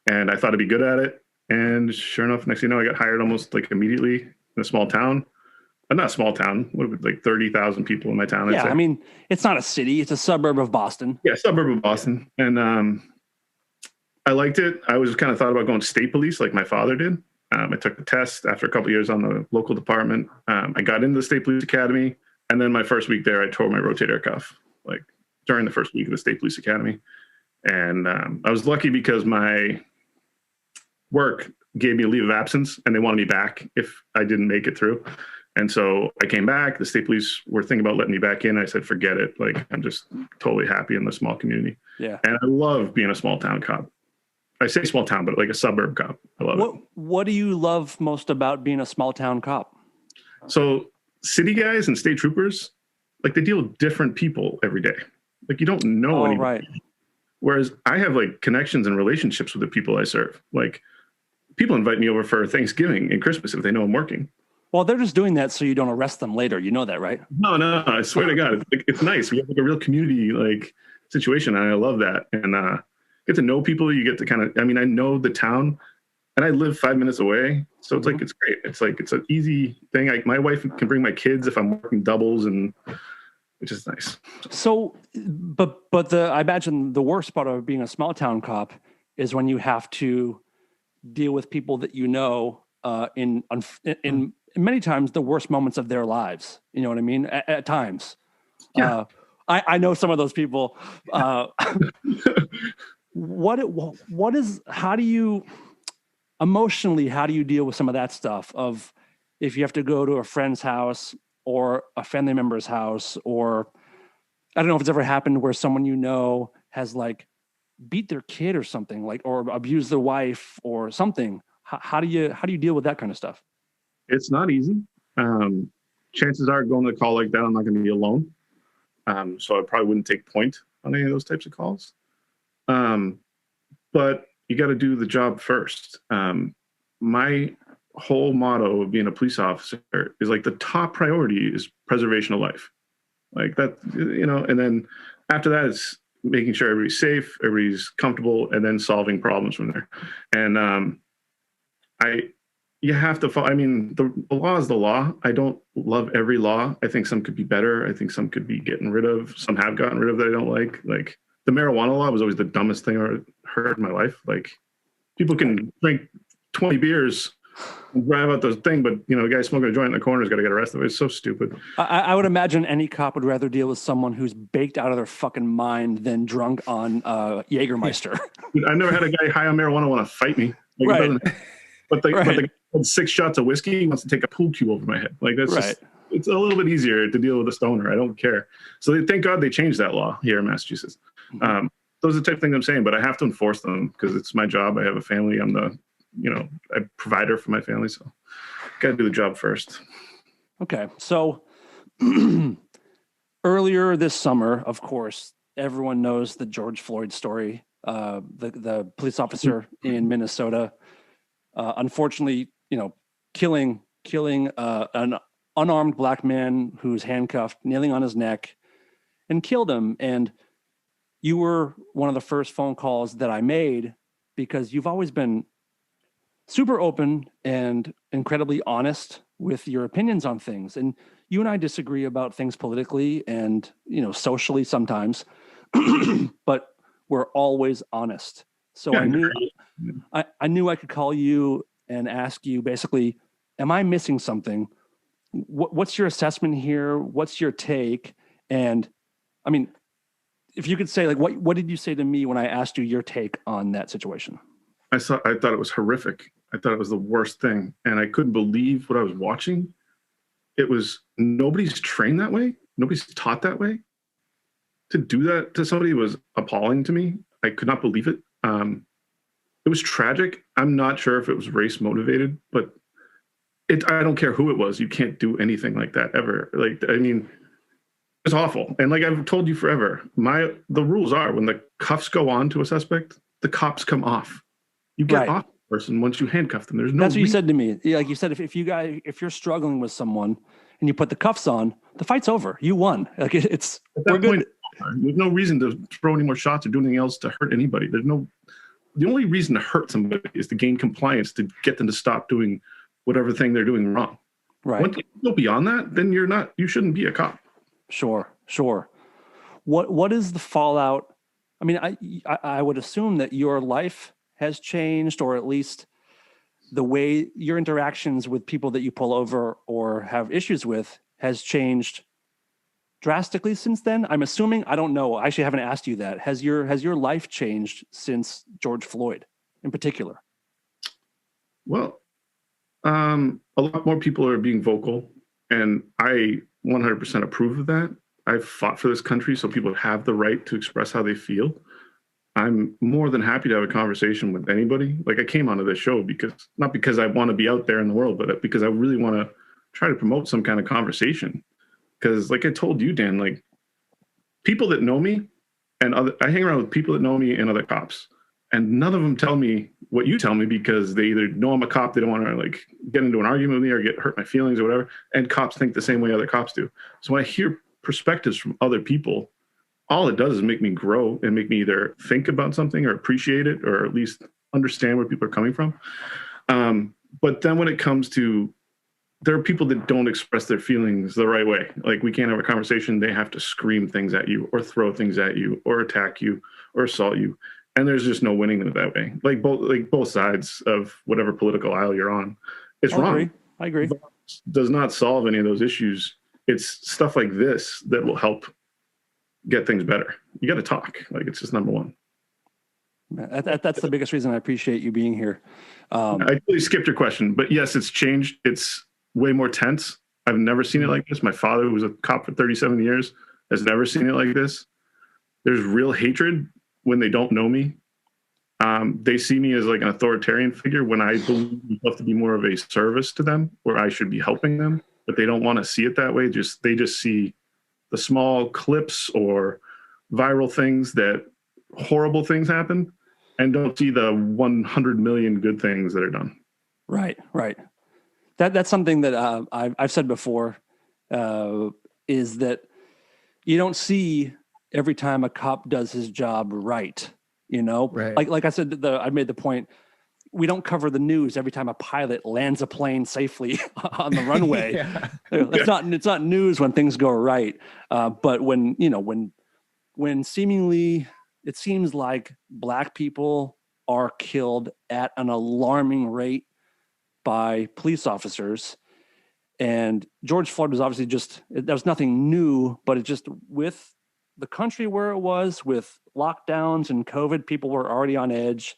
S5: I thought I'd be good at it. And sure enough, next thing you know, I got hired almost like immediately in a small town. Not a small town. What would like 30,000 people in my town?
S2: Yeah, I mean, it's not a city; it's a suburb of Boston.
S5: Yeah, suburb of Boston, and I liked it. I was kind of thought about going to state police, like my father did. I took the test after a couple of years on the local department. I got into the state police academy, and then my first week there, I tore my rotator cuff, like during the first week of the state police academy. And I was lucky because my work gave me a leave of absence, and they wanted me back if I didn't make it through. And so I came back. The state police were thinking about letting me back in. I said, forget it. Like, I'm just totally happy in the small community.
S2: Yeah.
S5: And I love being a small town cop. I say small town, but like a suburb cop. I love it.
S2: What do you love most about being a small town cop?
S5: So city guys and state troopers, like they deal with different people every day. Like you don't know anybody.
S2: Right.
S5: Whereas I have like connections and relationships with the people I serve. Like people invite me over for Thanksgiving and Christmas if they know I'm working.
S2: Well, they're just doing that so you don't arrest them later. You know that, right?
S5: No. I swear to God, it's nice. We have like a real community like situation, and I love that. And get to know people. You get to kind of. I mean, I know the town, and I live 5 minutes away, so it's like it's great. It's like it's an easy thing. My wife can bring my kids if I'm working doubles, and which is nice.
S2: So, but I imagine the worst part of being a small town cop is when you have to deal with people that you know in many times the worst moments of their lives. You know what I mean? At times.
S5: Yeah.
S2: I know some of those people. How do you emotionally, how do you deal with some of that stuff of if you have to go to a friend's house or a family member's house, or I don't know if it's ever happened where someone you know has like beat their kid or something, like, or abused their wife or something. How do you deal with that kind of stuff?
S5: It's not easy. Chances are going to a call like that, I'm not going to be alone. So I probably wouldn't take point on any of those types of calls. But you got to do the job first. My whole motto of being a police officer is like the top priority is preservation of life. Like that, and then after that, it's making sure everybody's safe, everybody's comfortable, and then solving problems from there. And you have to follow. I mean, the law is the law. I don't love every law. I think some could be better. I think some could be getting rid of. Some have gotten rid of that I don't like. Like the marijuana law was always the dumbest thing I heard in my life. Like people can drink 20 beers and drive out the thing, but a guy smoking a joint in the corner has got to get arrested. It's so stupid.
S2: I would imagine any cop would rather deal with someone who's baked out of their fucking mind than drunk on Jägermeister.
S5: Dude, I've never had a guy high on marijuana want to fight me. Like,
S2: right.
S5: But the guy with 6 shots of whiskey, he wants to take a pool cue over my head. Like that's
S2: right.
S5: Just, it's a little bit easier to deal with a stoner. I don't care. So thank God they changed that law here in Massachusetts. Mm-hmm. Those are the type of things I'm saying, but I have to enforce them because it's my job. I have a family. I'm the a provider for my family. So got to do the job first.
S2: Okay. So earlier this summer, of course, everyone knows the George Floyd story, the police officer in Minnesota, unfortunately, killing an unarmed black man who's handcuffed, kneeling on his neck, and killed him. And you were one of the first phone calls that I made because you've always been super open and incredibly honest with your opinions on things. And you and I disagree about things politically and, socially sometimes, but we're always honest. So yeah, I knew I could call you and ask you basically, am I missing something? What's your assessment here? What's your take? And I mean, if you could say, like, what did you say to me when I asked you your take on that situation?
S5: I thought it was horrific. I thought it was the worst thing. And I couldn't believe what I was watching. Nobody's trained that way. Nobody's taught that way. To do that to somebody was appalling to me. I could not believe it. It was tragic. I'm not sure if it was race motivated, but I don't care who it was. You can't do anything like that ever. It's awful. And like I've told you forever, the rules are when the cuffs go on to a suspect, the cops come off. You get off the person once you handcuff them. There's no.
S2: That's what you said to me. Like you said, if you're struggling with someone and you put the cuffs on, the fight's over. You won. Like we're good.
S5: There's no reason to throw any more shots or do anything else to hurt anybody. The only reason to hurt somebody is to gain compliance, to get them to stop doing whatever thing they're doing wrong.
S2: Right.
S5: Once you go beyond that, then you shouldn't be a cop.
S2: Sure. What is the fallout? I mean, I would assume that your life has changed, or at least the way your interactions with people that you pull over or have issues with has changed drastically since then. I'm assuming, I don't know. I actually haven't asked you that. Has your life changed since George Floyd in particular?
S5: Well, a lot more people are being vocal, and I 100% approve of that. I've fought for this country so people have the right to express how they feel. I'm more than happy to have a conversation with anybody. Like I came onto this show not because I want to be out there in the world, but because I really want to try to promote some kind of conversation. Because like I told you, Dan, like people that know me I hang around with people that know me and other cops, and none of them tell me what you tell me because they either know I'm a cop, they don't want to like get into an argument with me or hurt my feelings or whatever. And cops think the same way other cops do. So when I hear perspectives from other people, all it does is make me grow and make me either think about something or appreciate it, or at least understand where people are coming from. But then when it comes to, there are people that don't express their feelings the right way. Like we can't have a conversation. They have to scream things at you or throw things at you or attack you or assault you. And there's just no winning it that way. Like both sides of whatever political aisle you're on. It's wrong.
S2: I agree.
S5: does not solve any of those issues. It's stuff like this that will help get things better. You got to talk. Like, it's just number one.
S2: That's the biggest reason I appreciate you being here.
S5: I really skipped your question, but yes, it's changed. It's way more tense. I've never seen it like this. My father, who was a cop for 37 years, has never seen it like this. There's real hatred when they don't know me. They see me as like an authoritarian figure when I believe you have to be more of a service to them, where I should be helping them, but they don't want to see it that way. They just see the small clips or viral things that horrible things happen, and don't see the 100 million good things that are done.
S2: Right. That's something that I've said before, is that you don't see every time a cop does his job right.
S3: Right.
S2: Like I said, I made the point, we don't cover the news every time a pilot lands a plane safely on the runway.
S3: Yeah.
S2: It's not news when things go right. But when seemingly it seems like Black people are killed at an alarming rate by police officers. And George Floyd was obviously there was nothing new, but it just, with the country where it was, with lockdowns and COVID, people were already on edge.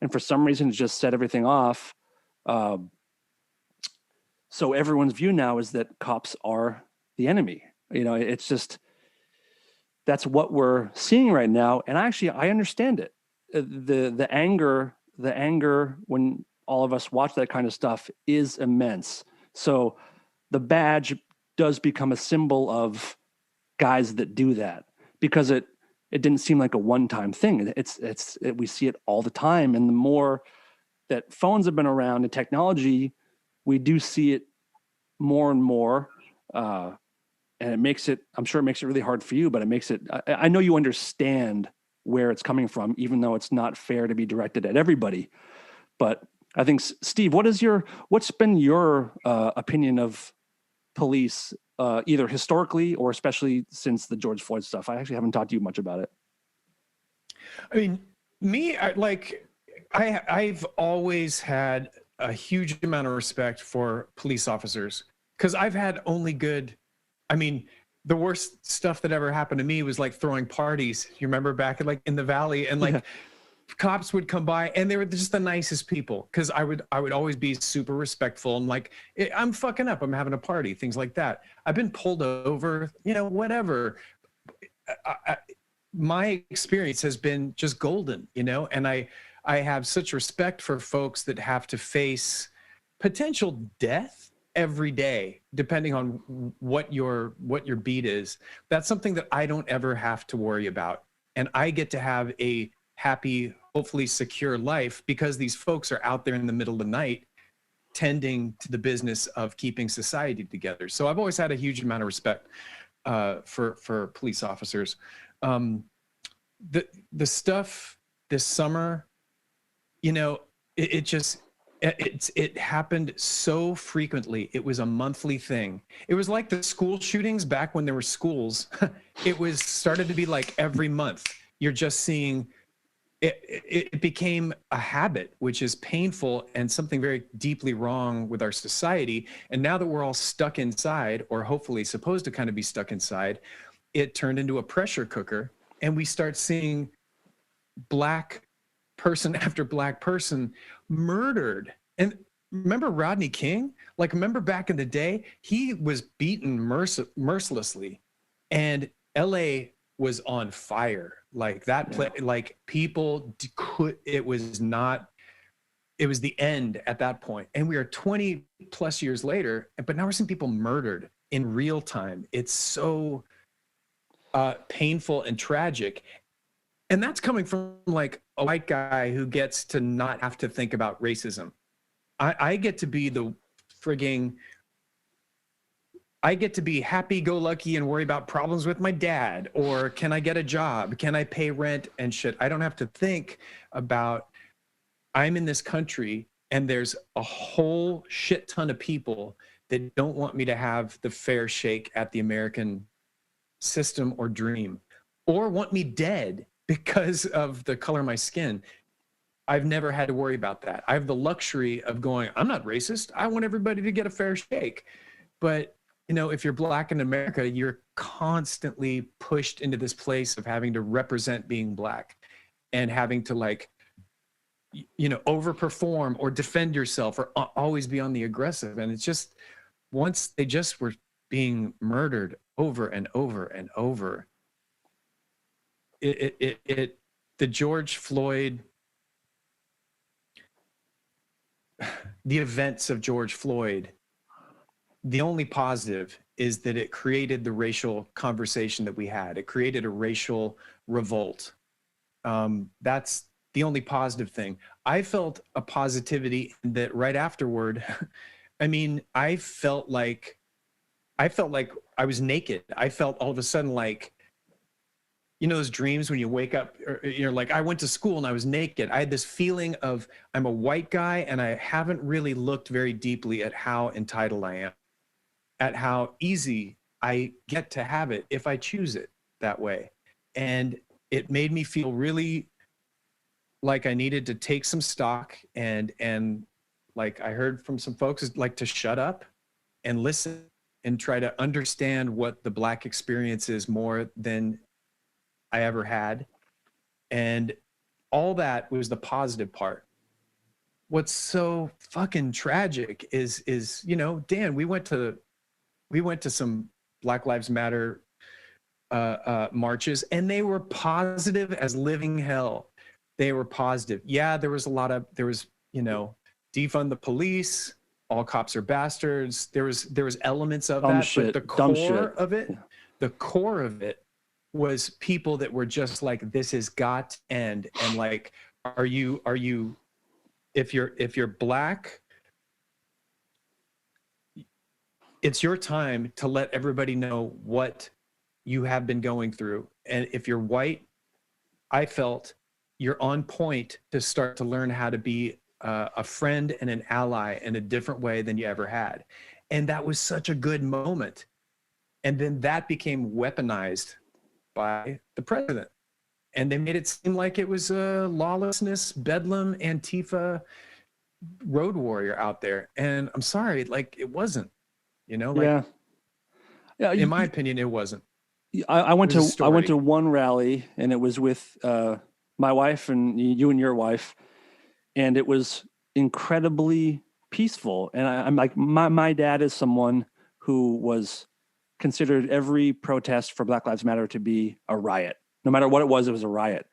S2: And for some reason, it just set everything off. So everyone's view now is that cops are the enemy. It's just, that's what we're seeing right now. And actually, I understand it. The anger when all of us watch that kind of stuff is immense. So the badge does become a symbol of guys that do that, because it didn't seem like a one-time thing. We see it all the time. And the more that phones have been around and technology, we do see it more and more. And I'm sure it makes it really hard for you, but I know you understand where it's coming from, even though it's not fair to be directed at everybody. But I think, Steve, what's been your opinion of police, either historically or especially since the George Floyd stuff? I actually haven't talked to you much about it.
S3: I mean, I've always had a huge amount of respect for police officers, because I've had only good. I mean, the worst stuff that ever happened to me was like throwing parties. You remember back in the Valley, and like cops would come by, and they were just the nicest people, because I would always be super respectful and like, I'm fucking up, I'm having a party, things like that. I've been pulled over, whatever. My experience has been just golden, and I have such respect for folks that have to face potential death every day, depending on what your beat is. That's something that I don't ever have to worry about. And I get to have a happy, hopefully secure life, because these folks are out there in the middle of the night tending to the business of keeping society together. So I've always had a huge amount of respect for police officers. The stuff this summer, it happened so frequently. It was a monthly thing. It was like the school shootings back when there were schools. It started to be like every month. You're just seeing it became a habit, which is painful and something very deeply wrong with our society. And now that we're all stuck inside, or hopefully supposed to kind of be stuck inside, it turned into a pressure cooker, and we start seeing Black person after Black person murdered. And remember Rodney King? Like, remember back in the day, he was beaten mercilessly, and LA was on fire. Like that play, like people it was the end at that point. And we are 20 plus years later, but now we're seeing people murdered in real time. It's so painful and tragic. And that's coming from like a white guy who gets to not have to think about racism. I get to be I get to be happy-go-lucky and worry about problems with my dad, or can I get a job? Can I pay rent and shit? I don't have to think about, I'm in this country and there's a whole shit ton of people that don't want me to have the fair shake at the American system or dream, or want me dead because of the color of my skin. I've never had to worry about that. I have the luxury of going, I'm not racist. I want everybody to get a fair shake. But, you know, if you're Black in America, you're constantly pushed into this place of having to represent being Black and having to, like, you know, overperform or defend yourself or always be on the aggressive. And it's just, once they just were being murdered over and over and over, the George Floyd, the events of George Floyd, the only positive is that it created the racial conversation that we had. It created a racial revolt. That's the only positive thing. I felt a positivity that right afterward, I mean, I felt like I was naked. I felt all of a sudden like, you know, those dreams when you wake up, or, you're like, I went to school and I was naked. I had this feeling of, I'm a white guy and I haven't really looked very deeply at how entitled I am, at how easy I get to have it if I choose it that way. And it made me feel really like I needed to take some stock, and like I heard from some folks, like, to shut up and listen and try to understand what the Black experience is more than I ever had. And all that was the positive part. What's so fucking tragic is, you know, Dan, we went to some Black Lives Matter marches, and they were positive as living hell. They were positive. Yeah, there was, you know, defund the police, all cops are bastards. There was elements of that, but the core of it, the core of it was people that were just like, this has got to end. And like, are you, if you're Black, it's your time to let everybody know what you have been going through. And if you're white, I felt you're on point to start to learn how to be a friend and an ally in a different way than you ever had. And that was such a good moment. And then that became weaponized by the president. And they made it seem like it was a lawlessness, bedlam, Antifa road warrior out there. And I'm sorry, like, it wasn't, you know, like, yeah, in my opinion, it wasn't.
S2: I went to one rally, and it was with my wife and you and your wife, and it was incredibly peaceful. And I'm like, my dad is someone who was considered every protest for Black Lives Matter to be a riot. No matter what it was a riot.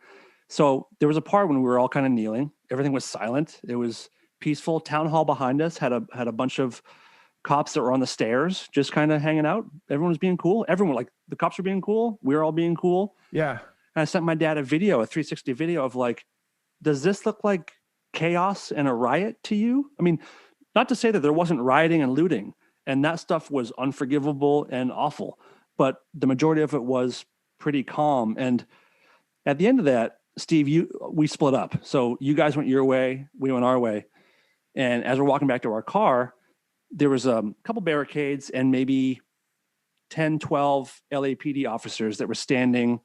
S2: So there was a part when we were all kind of kneeling. Everything was silent. It was peaceful. Town hall behind us had a bunch of cops that were on the stairs, just kind of hanging out. Everyone was being cool. Everyone, like, the cops were being cool. We were all being cool.
S3: Yeah.
S2: And I sent my dad a 360 video of, like, does this look like chaos and a riot to you? I mean, not to say that there wasn't rioting and looting, and that stuff was unforgivable and awful, but the majority of it was pretty calm. And at the end of that, Steve, we split up. So you guys went your way, we went our way. And as we're walking back to our car, there was a couple barricades and maybe 10, 12 LAPD officers that were standing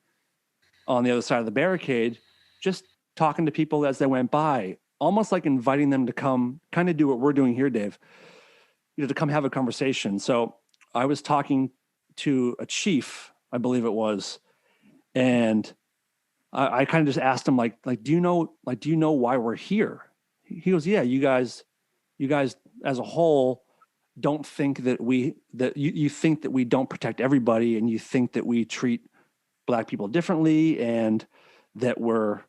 S2: on the other side of the barricade, just talking to people as they went by, almost like inviting them to come kind of do what we're doing here, Dave, you know, to come have a conversation. So I was talking to a chief, I believe it was, and I kind of just asked him, like, do you know why we're here? He goes, yeah, you guys as a whole don't think that you think that we don't protect everybody, and you think that we treat Black people differently, and that we're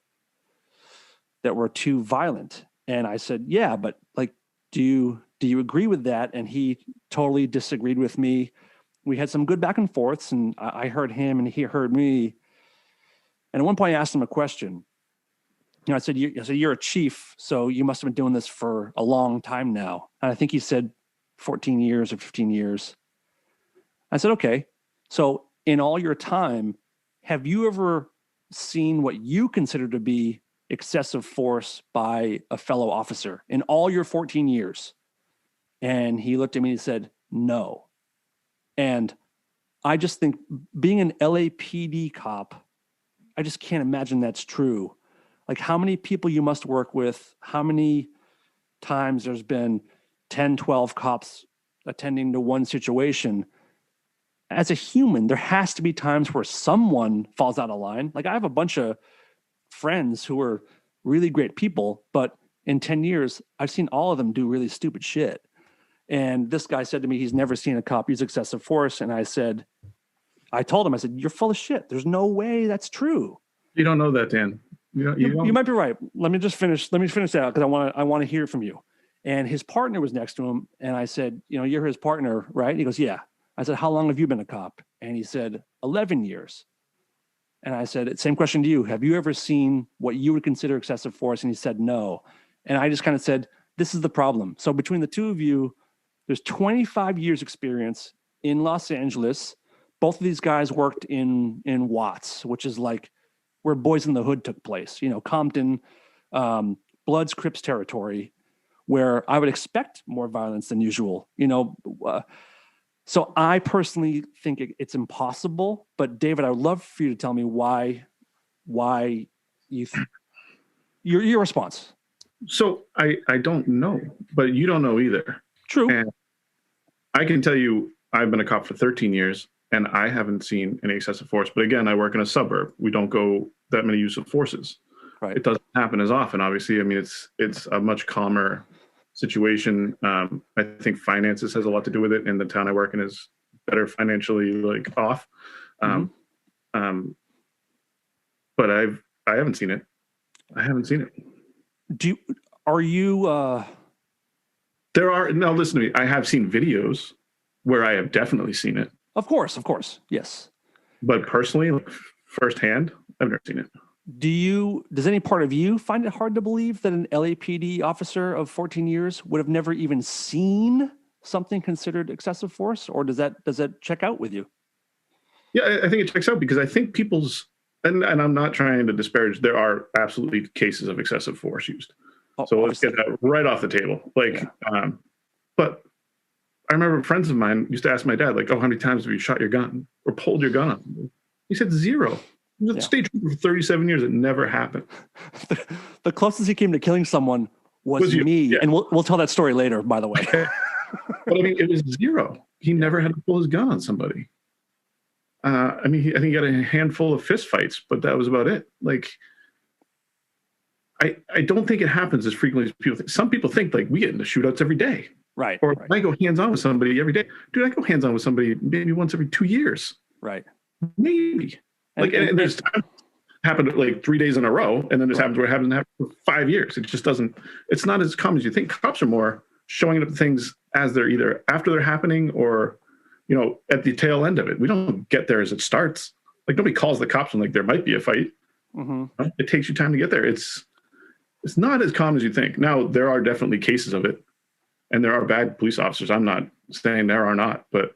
S2: too violent. And I said, yeah, but, like, do you agree with that? And he totally disagreed with me. We had some good back and forths, and I heard him and he heard me. And at one point I asked him a question. You know, I said, you're a chief, so you must have been doing this for a long time now. And I think he said 14 years or 15 years. I said, okay. So in all your time, have you ever seen what you consider to be excessive force by a fellow officer in all your 14 years? And he looked at me and said, no. And I just think, being an LAPD cop, I just can't imagine that's true. like how many people you must work with, how many times there's been 10, 12 cops attending to one situation. As a human, there has to be times where someone falls out of line. Like I have a bunch of friends who are really great people, but in 10 years, I've seen all of them do really stupid shit. And this guy said to me, he's never seen a cop use excessive force. And I told him, you're full of shit. There's no way that's true.
S5: You don't know that, Dan.
S2: You might be right. Let me finish that because I want to hear from you. And his partner was next to him. And I said, you're his partner, right? He goes, yeah. I said, how long have you been a cop? And he said, 11 years. And I said, same question to you. Have you ever seen what you would consider excessive force? And he said, no. And I just kind of said, this is the problem. So between the two of you, there's 25 years experience in Los Angeles. Both of these guys worked in Watts, which is like where Boys in the Hood took place, Compton, Bloods, Crips territory, where I would expect more violence than usual, So I personally think it's impossible. But David, I would love for you to tell me why you your response.
S5: So I don't know, but you don't know either.
S2: True.
S5: And I can tell you, I've been a cop for 13 years and I haven't seen any excessive force. But again, I work in a suburb. We don't go that many use of forces.
S2: Right.
S5: It doesn't happen as often, obviously. I mean, it's a much calmer situation. I think finances has a lot to do with it, and the town I work in is better financially off. But I haven't seen it. Now listen to me. I have seen videos where I have definitely seen it.
S2: Of course, yes.
S5: But personally, firsthand, I've never seen it.
S2: Does any part of you find it hard to believe that an LAPD officer of 14 years would have never even seen something considered excessive force, or does that check out with you?
S5: Yeah, I think it checks out because I think and I'm not trying to disparage, there are absolutely cases of excessive force used. So let's get that right off the table. But I remember friends of mine used to ask my dad, how many times have you shot your gun or pulled your gun on? He said 0. He was a state trooper for 37 years. It never happened.
S2: The closest he came to killing someone was me. Yeah. And we'll tell that story later, by the way.
S5: But I mean, it was 0. He never had to pull his gun on somebody. I think he got a handful of fist fights, but that was about it. I don't think it happens as frequently as people think. Some people think we get into shootouts every day.
S2: Right.
S5: Or I go hands-on with somebody every day. Dude, I go hands-on with somebody maybe once every 2 years.
S2: Right.
S5: Maybe. And there's time happened 3 days in a row, and then there's happens where it happens for 5 years. It just doesn't. It's not as common as you think. Cops are more showing up things as they're either after they're happening or, at the tail end of it. We don't get there as it starts. Nobody calls the cops when there might be a fight.
S2: Mm-hmm.
S5: It takes you time to get there. It's not as common as you think. Now there are definitely cases of it, and there are bad police officers. I'm not saying there are not, but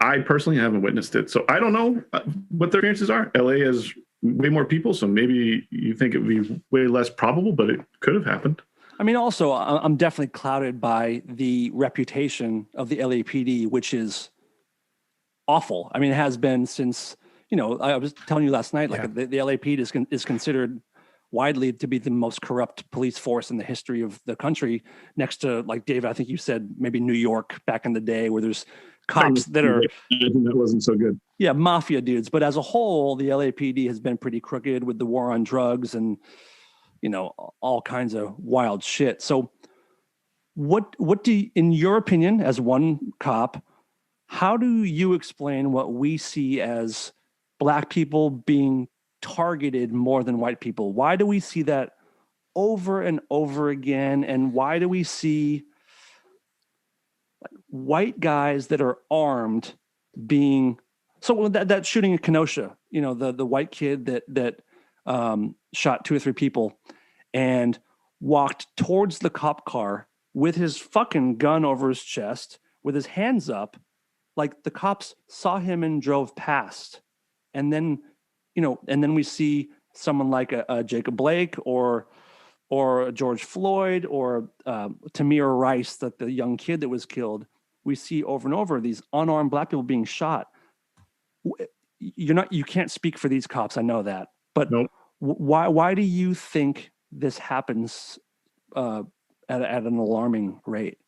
S5: I personally haven't witnessed it. So I don't know what their experiences are. LA has way more people, so maybe you think it would be way less probable, but it could have happened.
S2: I mean, also, I'm definitely clouded by the reputation of the LAPD, which is awful. I mean, it has been since, I was telling you last night, the LAPD is considered widely to be the most corrupt police force in the history of the country, next to, David, I think you said maybe New York back in the day, where there's cops that are
S5: that wasn't so good.
S2: Yeah, mafia dudes. But as a whole, the LAPD has been pretty crooked with the war on drugs and all kinds of wild shit. So what do you, in your opinion, as one cop, how do you explain what we see as Black people being targeted more than white people? Why do we see that over and over again? And why do we see white guys that are armed being, so that shooting in Kenosha, the white kid that shot 2 or 3 people and walked towards the cop car with his fucking gun over his chest with his hands up, the cops saw him and drove past. And then we see someone like a Jacob Blake or George Floyd or Tamir Rice, that the young kid that was killed. We see over and over these unarmed Black people being shot. You can't speak for these cops. I know that, but
S5: nope.
S2: Why do you think this happens at an alarming rate?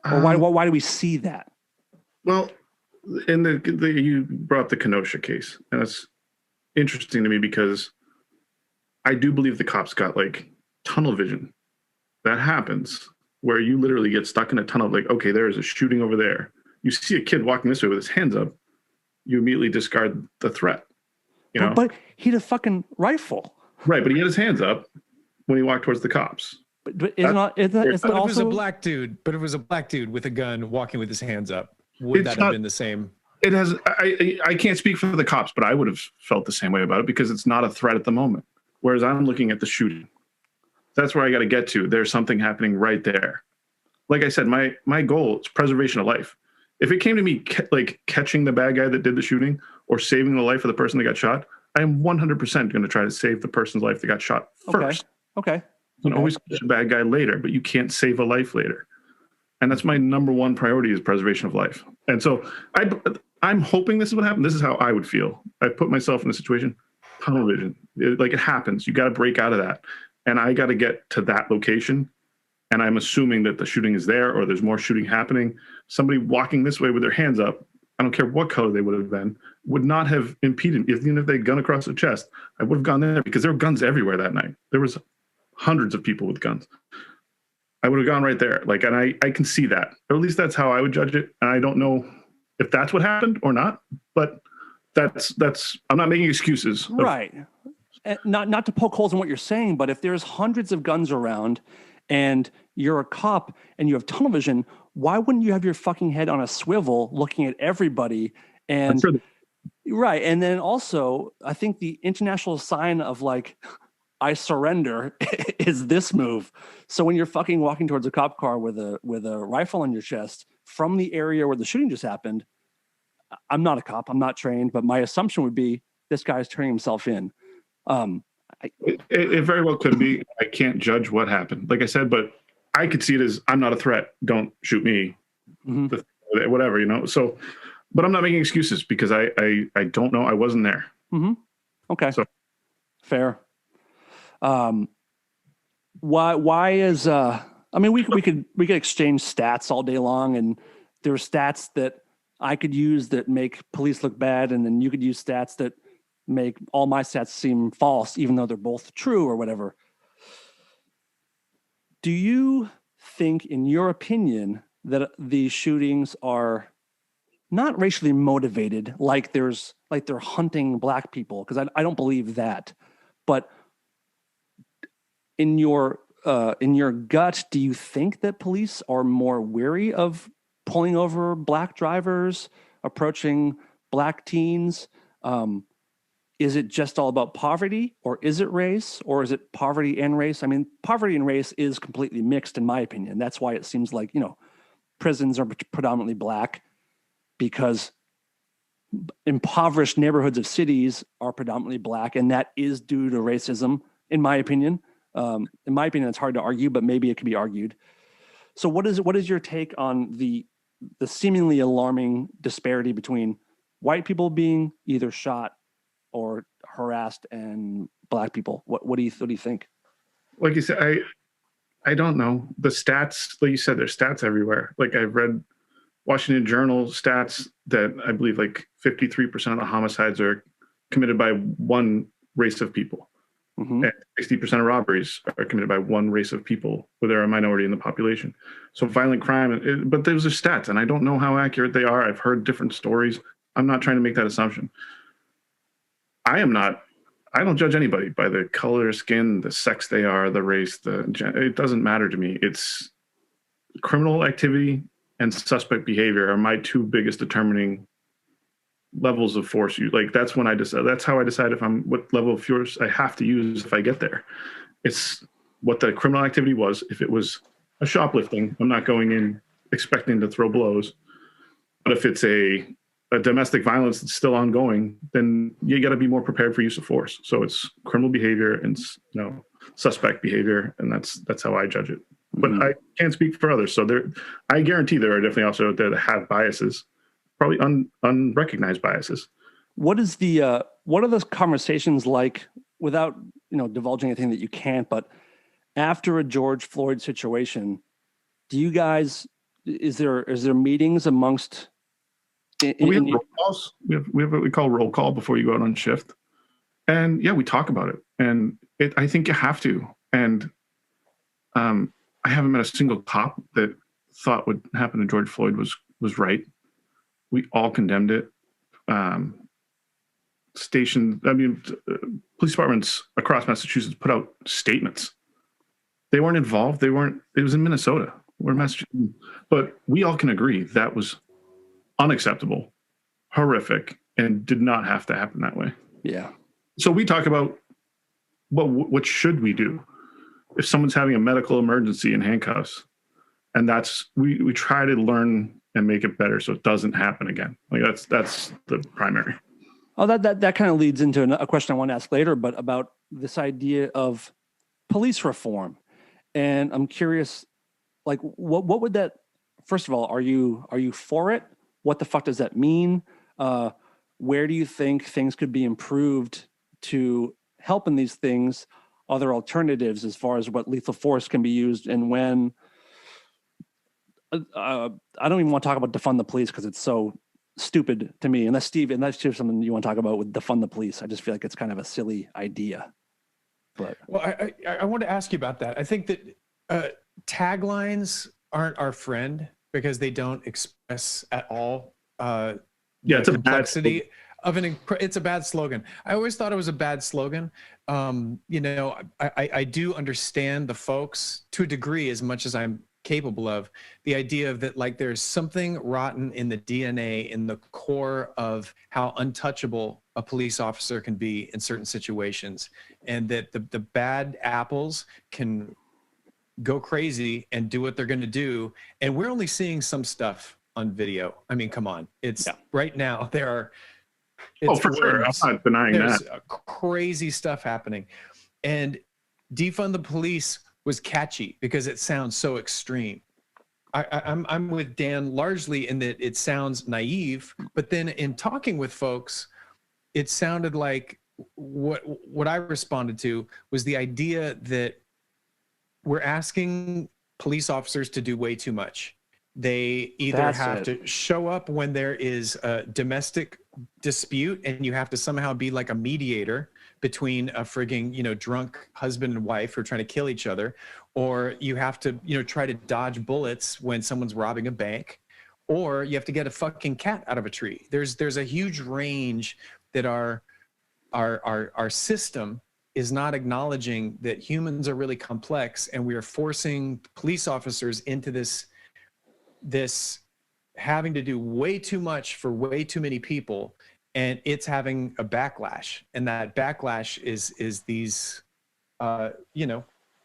S2: Or why do we see that?
S5: Well, in you brought up the Kenosha case, and it's interesting to me because I do believe the cops got like tunnel vision. That happens where you literally get stuck in a tunnel. Like, okay, there is a shooting over there. You see a kid walking this way with his hands up. You immediately discard the threat. You know,
S2: but he had a fucking rifle.
S5: Right, but he had his hands up when he walked towards the cops.
S2: But isn't it
S3: also,
S2: also
S3: it was a black dude? But it was a black dude with a gun walking with his hands up. Would that have been the same?
S5: It has. I can't speak for the cops, but I would have felt the same way about it because it's not a threat at the moment. Whereas I'm looking at the shooting. That's where I got to get to. There's something happening right there. Like I said, my goal is preservation of life. If it came to me like catching the bad guy that did the shooting or saving the life of the person that got shot, I am 100% going to try to save the person's life that got shot first.
S2: Okay.
S5: You can always catch a bad guy later, but you can't save a life later. And that's my number one priority is preservation of life. And so I'm hoping this is what happened. This is how I would feel. I put myself in a situation, tunnel vision. It happens. You got to break out of that. And I got to get to that location. And I'm assuming that the shooting is there or there's more shooting happening. Somebody walking this way with their hands up, I don't care what color they would have been, would not have impeded. Even if they'd gun across their chest, I would have gone there because there were guns everywhere that night. There was hundreds of people with guns. I would have gone right there. Like, and I can see that, or at least that's how I would judge it. And I don't know if that's what happened or not, but that's, I'm not making excuses.
S2: Right. Not to poke holes in what you're saying, but if there's hundreds of guns around and you're a cop and you have tunnel vision, why wouldn't you have your fucking head on a swivel looking at everybody? And right. And then also, I think the international sign of like, I surrender is this move. So when you're fucking walking towards a cop car with a rifle on your chest from the area where the shooting just happened, I'm not a cop, I'm not trained, but my assumption would be this guy's turning himself in.
S5: It very well could be. I can't judge what happened. Like I said, but I could see it as I'm not a threat. Don't shoot me. Mm-hmm. Whatever, you know. So, but I'm not making excuses because I don't know. I wasn't there.
S2: Mm-hmm. Okay. So fair. Why is I mean we could exchange stats all day long, and there are stats that I could use that make police look bad, and then you could use stats that make all my stats seem false, even though they're both true or whatever. Do you think, in your opinion, that these shootings are not racially motivated, like they're hunting black people? Because I don't believe that, but in your gut, do you think that police are more wary of pulling over black drivers, approaching black teens? Is it just all about poverty, or is it race, or is it poverty and race? I mean, poverty and race is completely mixed, in my opinion. That's why it seems like, prisons are predominantly black, because impoverished neighborhoods of cities are predominantly black, and that is due to racism, in my opinion. In my opinion, it's hard to argue, but maybe it can be argued. So what is your take on the seemingly alarming disparity between white people being either shot or harassed and black people? What do you think?
S5: Like you said, I don't know. The stats, like you said, there's stats everywhere. Like I've read Washington Journal stats that I believe like 53% of the homicides are committed by one race of people. Mm-hmm. And 60% of robberies are committed by one race of people, where they're a minority in the population. So violent crime, but those are stats, and I don't know how accurate they are. I've heard different stories. I'm not trying to make that assumption. I don't judge anybody by the color of skin, the sex they are, the race, it doesn't matter to me. It's criminal activity and suspect behavior are my two biggest determining levels of force. That's when I decide. That's how I decide what level of force I have to use if I get there. It's what the criminal activity was. If it was a shoplifting, I'm not going in expecting to throw blows. But if it's a domestic violence that's still ongoing, then you got to be more prepared for use of force. So it's criminal behavior and suspect behavior, and that's how I judge it. But I can't speak for others. So I guarantee there are definitely also out there that have biases, probably unrecognized biases.
S2: what are those conversations like, without divulging anything that you can't, but after a George Floyd situation, do you guys, is there meetings amongst
S5: we have roll calls. We have what we call roll call before you go out on shift, and yeah, we talk about it, and I think you have to. And I haven't met a single cop that thought what happened to George Floyd was right. We all condemned it. Police departments across Massachusetts put out statements. They weren't involved. It was in Minnesota. We're Massachusetts. But we all can agree that was unacceptable, horrific, and did not have to happen that way.
S2: Yeah.
S5: So we talk about what should we do if someone's having a medical emergency in handcuffs, and we try to learn and make it better so it doesn't happen again. Like that's the primary.
S2: Oh, that kind of leads into a question I want to ask later, but about this idea of police reform. And I'm curious, like, what would that? First of all, are you for it? What the fuck does that mean? Where do you think things could be improved to help in these things? Other alternatives as far as what lethal force can be used, and when? I don't even want to talk about defund the police because it's so stupid to me. Unless Steve, something you want to talk about with defund the police, I just feel like it's kind of a silly idea. But
S3: well, I want to ask you about that. I think that taglines aren't our friend because they don't express at all
S5: it's a complexity
S3: of it's a bad slogan. I always thought it was a bad slogan. I do understand the folks to a degree, as much as I'm capable of, the idea of that, like, there's something rotten in the DNA, in the core of how untouchable a police officer can be in certain situations, and that the bad apples can go crazy and do what they're going to do. And we're only seeing some stuff on video. I mean, come on. Right now there are,
S5: for sure. I'm not denying
S3: there's
S5: that.
S3: Crazy stuff happening. And defund the police was catchy because it sounds so extreme. I'm with Dan largely in that it sounds naive, but then in talking with folks, it sounded like what I responded to was the idea that we're asking police officers to do way too much. They either have to show up when there is a domestic dispute and you have to somehow be like a mediator between a frigging, drunk husband and wife who are trying to kill each other, or you have to, try to dodge bullets when someone's robbing a bank, or you have to get a fucking cat out of a tree. There's a huge range that our system is not acknowledging that humans are really complex, and we are forcing police officers into this having to do way too much for way too many people, and it's having a backlash. And that backlash is these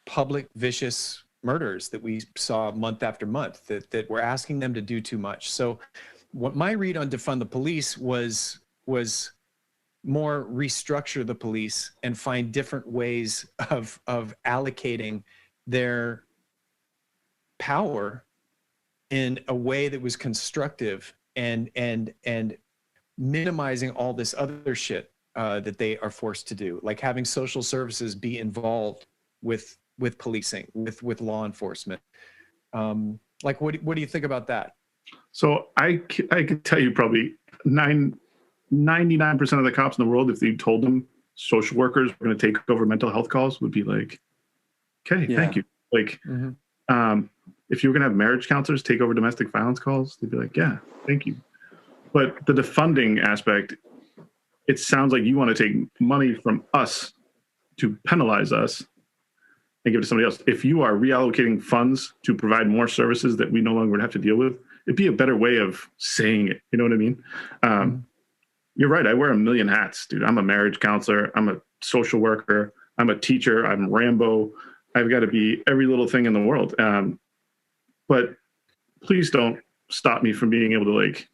S3: public vicious murders that we saw month after month, that we're asking them to do too much. So what my read on defund the police was more restructure the police and find different ways of allocating their power in a way that was constructive and minimizing all this other shit that they are forced to do, like having social services be involved with policing, with law enforcement. Like, what do you think about that?
S5: So I could tell you probably 99% of the cops in the world, if you told them social workers were going to take over mental health calls, would be like, okay, thank you. Like, if you were going to have marriage counselors take over domestic violence calls, they'd be like, yeah, thank you. But the defunding aspect, it sounds like you want to take money from us to penalize us and give it to somebody else. If you are reallocating funds to provide more services that we no longer would have to deal with, it'd be a better way of saying it. You know what I mean? You're right. I wear a million hats, dude. I'm a marriage counselor. I'm a social worker. I'm a teacher. I'm Rambo. I've got to be every little thing in the world. But please don't stop me from being able to, like,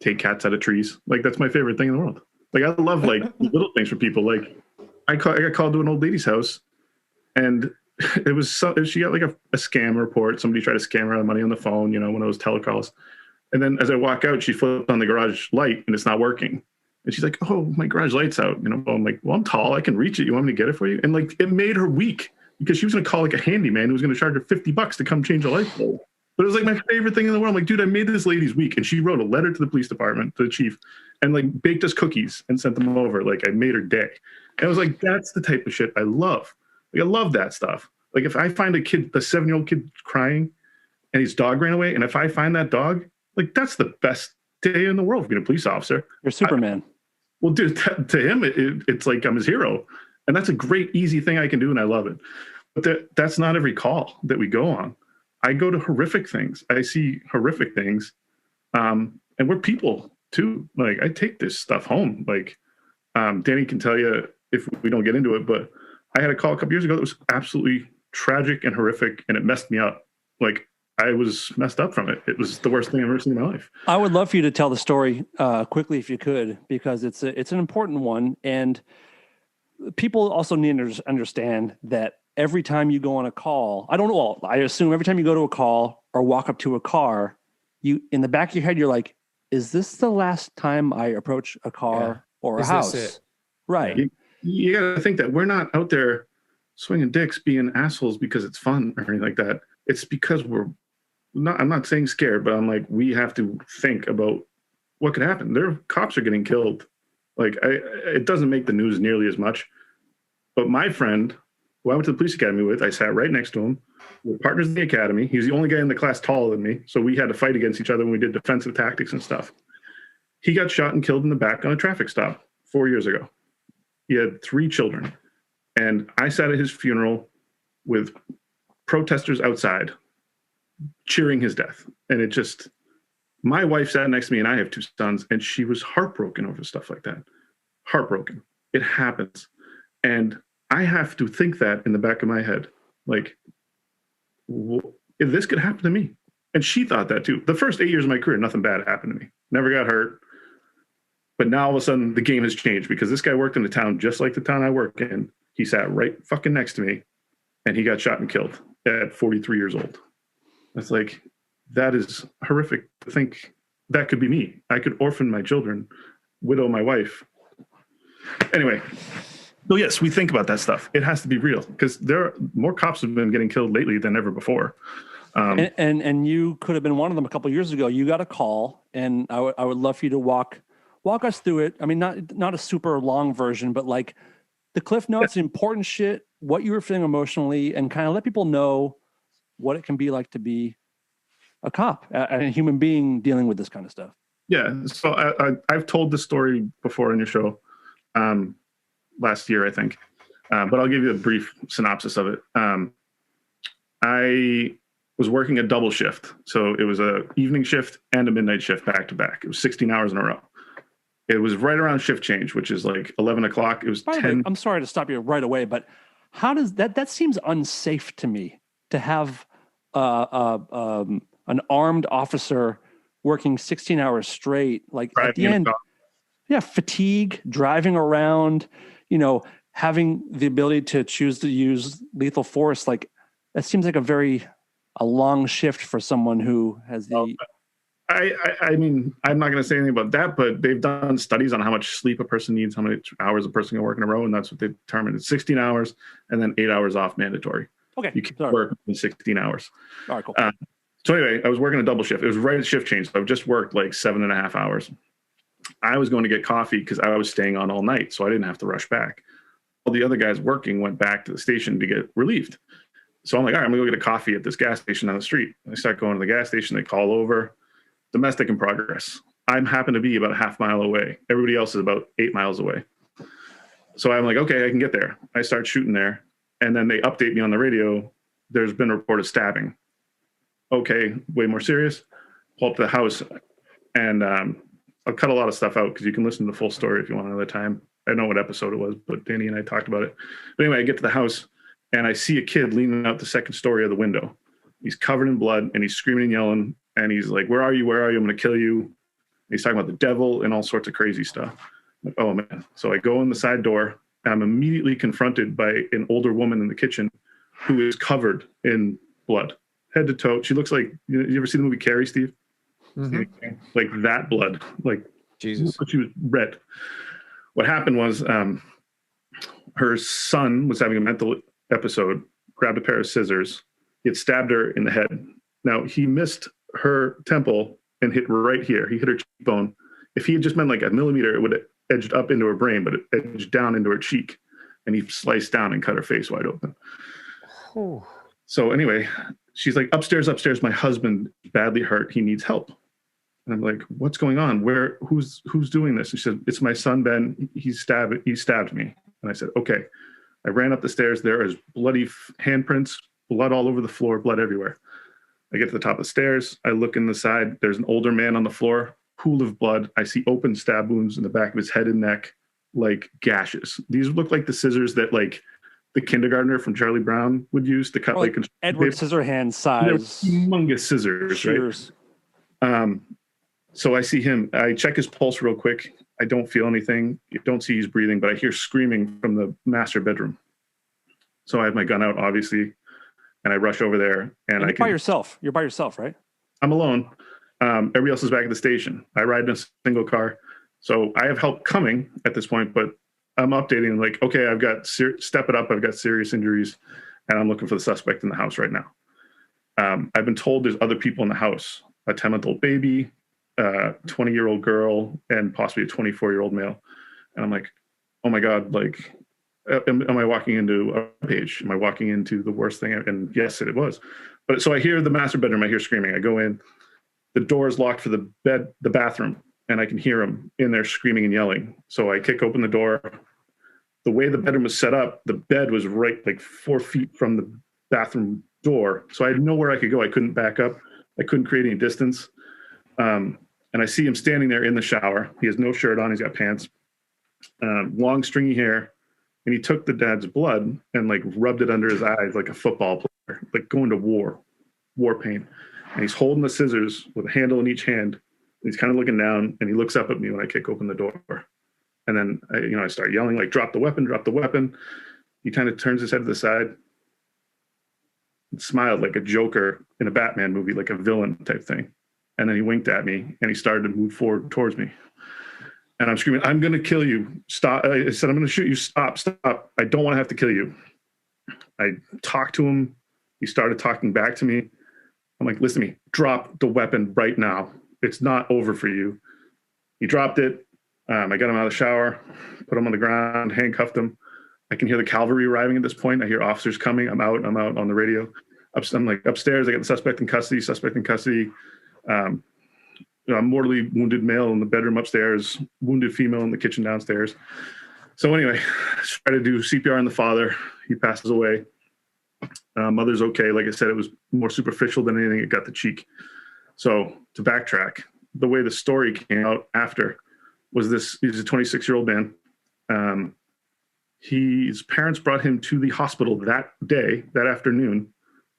S5: take cats out of trees. Like, that's my favorite thing in the world. Like, I love, like, little things for people. Like, I got called to an old lady's house, and it was she got like a scam report. Somebody tried to scam her out of money on the phone, one of those telecalls. And then as I walk out, she flipped on the garage light and it's not working. And she's like, oh, my garage light's out. You know, I'm like, well, I'm tall. I can reach it. You want me to get it for you? And like, it made her weak because she was going to call like a handyman who was going to charge her $50 to come change a light bulb. But it was like my favorite thing in the world. I'm like, dude, I made this lady's week. And she wrote a letter to the police department, to the chief, and like baked us cookies and sent them over. Like I made her day. And I was like, that's the type of shit I love. Like I love that stuff. Like if I find a 7-year-old kid crying and his dog ran away, and if I find that dog, like that's the best day in the world for being a police officer.
S2: You're Superman.
S5: Well, dude, to him, it's like I'm his hero. And that's a great, easy thing I can do, and I love it. But that's not every call that we go on. I go to horrific things. I see horrific things. And we're people, too. Like, I take this stuff home. Like, Danny can tell you if we don't get into it, but I had a call a couple years ago that was absolutely tragic and horrific, and it messed me up. Like, I was messed up from it. It was the worst thing I've ever seen in my life.
S2: I would love for you to tell the story quickly if you could, because it's an important one. And people also need to understand that every time you go on a call, I assume every time you go to a call or walk up to a car, you, in the back of your head, you're like, is this the last time I approach a car or a house? Right.
S5: You got to think that we're not out there swinging dicks, being assholes because it's fun or anything like that. It's because I'm not saying scared, but I'm like, we have to think about what could happen. Cops are getting killed. Like, it doesn't make the news nearly as much. But my friend, who I went to the police academy with, I sat right next to him. We're partners in the academy. He's the only guy in the class taller than me. So we had to fight against each other when we did defensive tactics and stuff. He got shot and killed in the back on a traffic stop 4 years ago. He had 3 children. And I sat at his funeral with protesters outside cheering his death. And my wife sat next to me, and I have 2 sons, and she was heartbroken over stuff like that. Heartbroken. It happens. And I have to think that in the back of my head, like, if this could happen to me. And she thought that too. The first 8 years of my career, nothing bad happened to me. Never got hurt. But now all of a sudden the game has changed because this guy worked in a town just like the town I work in. He sat right fucking next to me, and he got shot and killed at 43 years old. It's like, that is horrific to think that could be me. I could orphan my children, widow my wife. Anyway, so yes, we think about that stuff. It has to be real because more cops have been getting killed lately than ever before.
S2: And you could have been one of them a couple of years ago. You got a call, and I would love for you to walk us through it. I mean, not a super long version, but like the cliff notes, important shit, what you were feeling emotionally, and kind of let people know what it can be like to be a cop, a human being dealing with this kind of stuff. Yeah.
S5: So I've told this story before in your show last year, I think, but I'll give you a brief synopsis of it. I was working a double shift. So it was a evening shift and a midnight shift back to back. It was 16 hours in a row. It was right around shift change, which is like 11 o'clock. It was 10.
S2: I'm sorry to stop you right away, but how does that seems unsafe to me to have an armed officer working 16 hours straight, like at the end, fatigue, driving around, having the ability to choose to use lethal force. Like that seems like a long shift for someone who has the.
S5: I mean, I'm not going to say anything about that, but they've done studies on how much sleep a person needs, how many hours a person can work in a row, and that's what they determined. It's 16 hours and then 8 hours off mandatory.
S2: Okay.
S5: You can't work in 16 hours.
S2: All right, cool.
S5: So anyway, I was working a double shift. It was right at shift change. So I just worked like 7.5 hours. I was going to get coffee because I was staying on all night, so I didn't have to rush back. All the other guys working went back to the station to get relieved. So I'm like, all right, I'm going to go get a coffee at this gas station on the street. I start going to the gas station. They call over. Domestic in progress. I happen to be about a half mile away. Everybody else is about 8 miles away. So I'm like, okay, I can get there. I start shooting there. And then they update me on the radio. There's been a report of stabbing. Okay, way more serious. Pull up to the house. And I'll cut a lot of stuff out because you can listen to the full story if you want another time. I don't know what episode it was, but Danny and I talked about it. But anyway, I get to the house and I see a kid leaning out the second story of the window. He's covered in blood and he's screaming and yelling. And he's like, where are you? Where are you? I'm going to kill you. And he's talking about the devil and all sorts of crazy stuff. I'm like, oh, man. So I go in the side door and I'm immediately confronted by an older woman in the kitchen who is covered in blood, head to toe. She looks like, you ever see the movie Carrie, Steve? Mm-hmm. Like that blood, like
S3: Jesus.
S5: She was red. What happened was her son was having a mental episode, grabbed a pair of scissors. He had stabbed her in the head. Now, he missed her temple and hit right here. He hit her cheekbone. If he had just been like a millimeter, it would have edged up into her brain, but it edged down into her cheek. And he sliced down and cut her face wide open.
S3: Oh.
S5: So anyway, she's like, upstairs, my husband badly hurt. He needs help. And I'm like, what's going on? Who's doing this? And she said, it's my son, Ben. He stabbed me. And I said, okay. I ran up the stairs. There is bloody handprints, blood all over the floor, blood everywhere. I get to the top of the stairs. I look in the side. There's an older man on the floor, pool of blood. I see open stab wounds in the back of his head and neck, like gashes. These look like the scissors that like the kindergartner from Charlie Brown would use to cut like
S2: Edward Scissorhands size.
S5: They're humongous scissors,
S2: shears.
S5: Right? So I see him. I check his pulse real quick. I don't feel anything. You don't see he's breathing, but I hear screaming from the master bedroom. So I have my gun out, obviously, and I rush over there. And
S2: you're by yourself. You're by yourself, right?
S5: I'm alone. Everybody else is back at the station. I ride in a single car. So I have help coming at this point, but I'm updating like, okay, I've got step it up. I've got serious injuries and I'm looking for the suspect in the house right now. I've been told there's other people in the house, a 10-month-old baby, 20-year-old girl, and possibly a 24-year-old male. And I'm like, oh my God, like, am I walking into a page? Am I walking into the worst thing? And yes, it was. But so I hear the master bedroom, I hear screaming. I go in, the door is locked for the bathroom, and I can hear him in there screaming and yelling. So I kick open the door. The way the bedroom was set up, the bed was right like 4 feet from the bathroom door. So I had nowhere I could go. I couldn't back up. I couldn't create any distance. And I see him standing there in the shower. He has no shirt on. He's got pants, long stringy hair. And he took the dad's blood and like rubbed it under his eyes like a football player, like going to war paint. And he's holding the scissors with a handle in each hand. He's kind of looking down and he looks up at me when I kick open the door. And then I start yelling, like, drop the weapon, drop the weapon. He kind of turns his head to the side and smiled like a Joker in a Batman movie, like a villain type thing. And then he winked at me and he started to move forward towards me. And I'm screaming, I'm going to kill you. Stop. I said, I'm going to shoot you. Stop. I don't want to have to kill you. I talked to him. He started talking back to me. I'm like, listen to me, drop the weapon right now. It's not over for you. He dropped it. I got him out of the shower, put him on the ground, handcuffed him. I can hear the cavalry arriving at this point. I hear officers coming. I'm out on the radio. I'm like upstairs. I got the suspect in custody. Mortally wounded male in the bedroom upstairs, wounded female in the kitchen downstairs. So anyway, try to do CPR on the father. He passes away. Mother's okay. Like I said, it was more superficial than anything. It got the cheek. So to backtrack, the way the story came out after was this: he's a 26-year-old man. His parents brought him to the hospital that afternoon,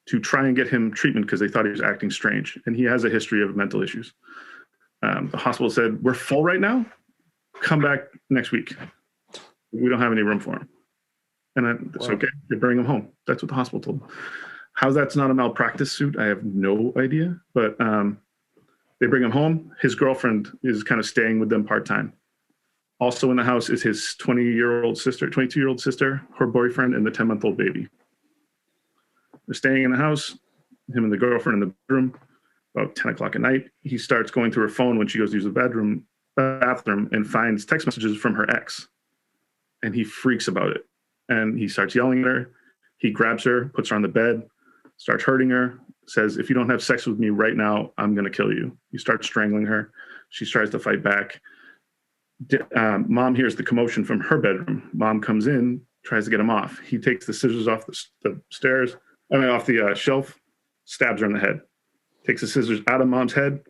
S5: to try and get him treatment because they thought he was acting strange. And he has a history of mental issues. The hospital said, we're full right now. Come back next week. We don't have any room for him. And it's okay. They bring him home. That's what the hospital told him. How that's not a malpractice suit, I have no idea. But they bring him home. His girlfriend is kind of staying with them part-time. Also in the house is his 22-year-old sister, her boyfriend, and the 10-month-old baby. They're staying in the house, him and the girlfriend in the bedroom. About 10 o'clock at night, he starts going through her phone when she goes to use the bathroom and finds text messages from her ex. And he freaks about it. And he starts yelling at her. He grabs her, puts her on the bed, starts hurting her, says, if you don't have sex with me right now, I'm going to kill you. He starts strangling her. She tries to fight back. Mom hears the commotion from her bedroom. Mom comes in, tries to get him off. He takes the scissors off off the shelf, stabs her in the head. Takes the scissors out of mom's head,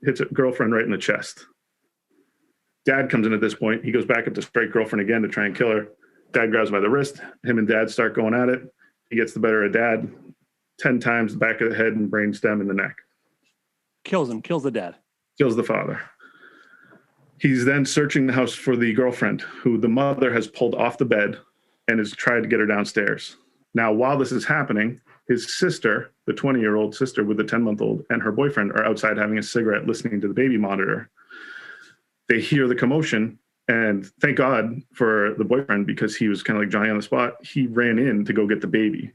S5: hits a girlfriend right in the chest. Dad comes in at this point. He goes back up to strike girlfriend again to try and kill her. Dad grabs her by the wrist. Him and Dad start going at it. He gets the better of Dad 10 times, the back of the head and brainstem in the neck.
S2: Kills him, kills the dad.
S5: Kills the father. He's then searching the house for the girlfriend, who the mother has pulled off the bed and has tried to get her downstairs. Now, while this is happening, his sister, the 20-year-old sister with the 10-month-old, and her boyfriend are outside having a cigarette, listening to the baby monitor. they hear the commotion, and thank God for the boyfriend, because he was kind of like Johnny on the spot. He ran in to go get the baby.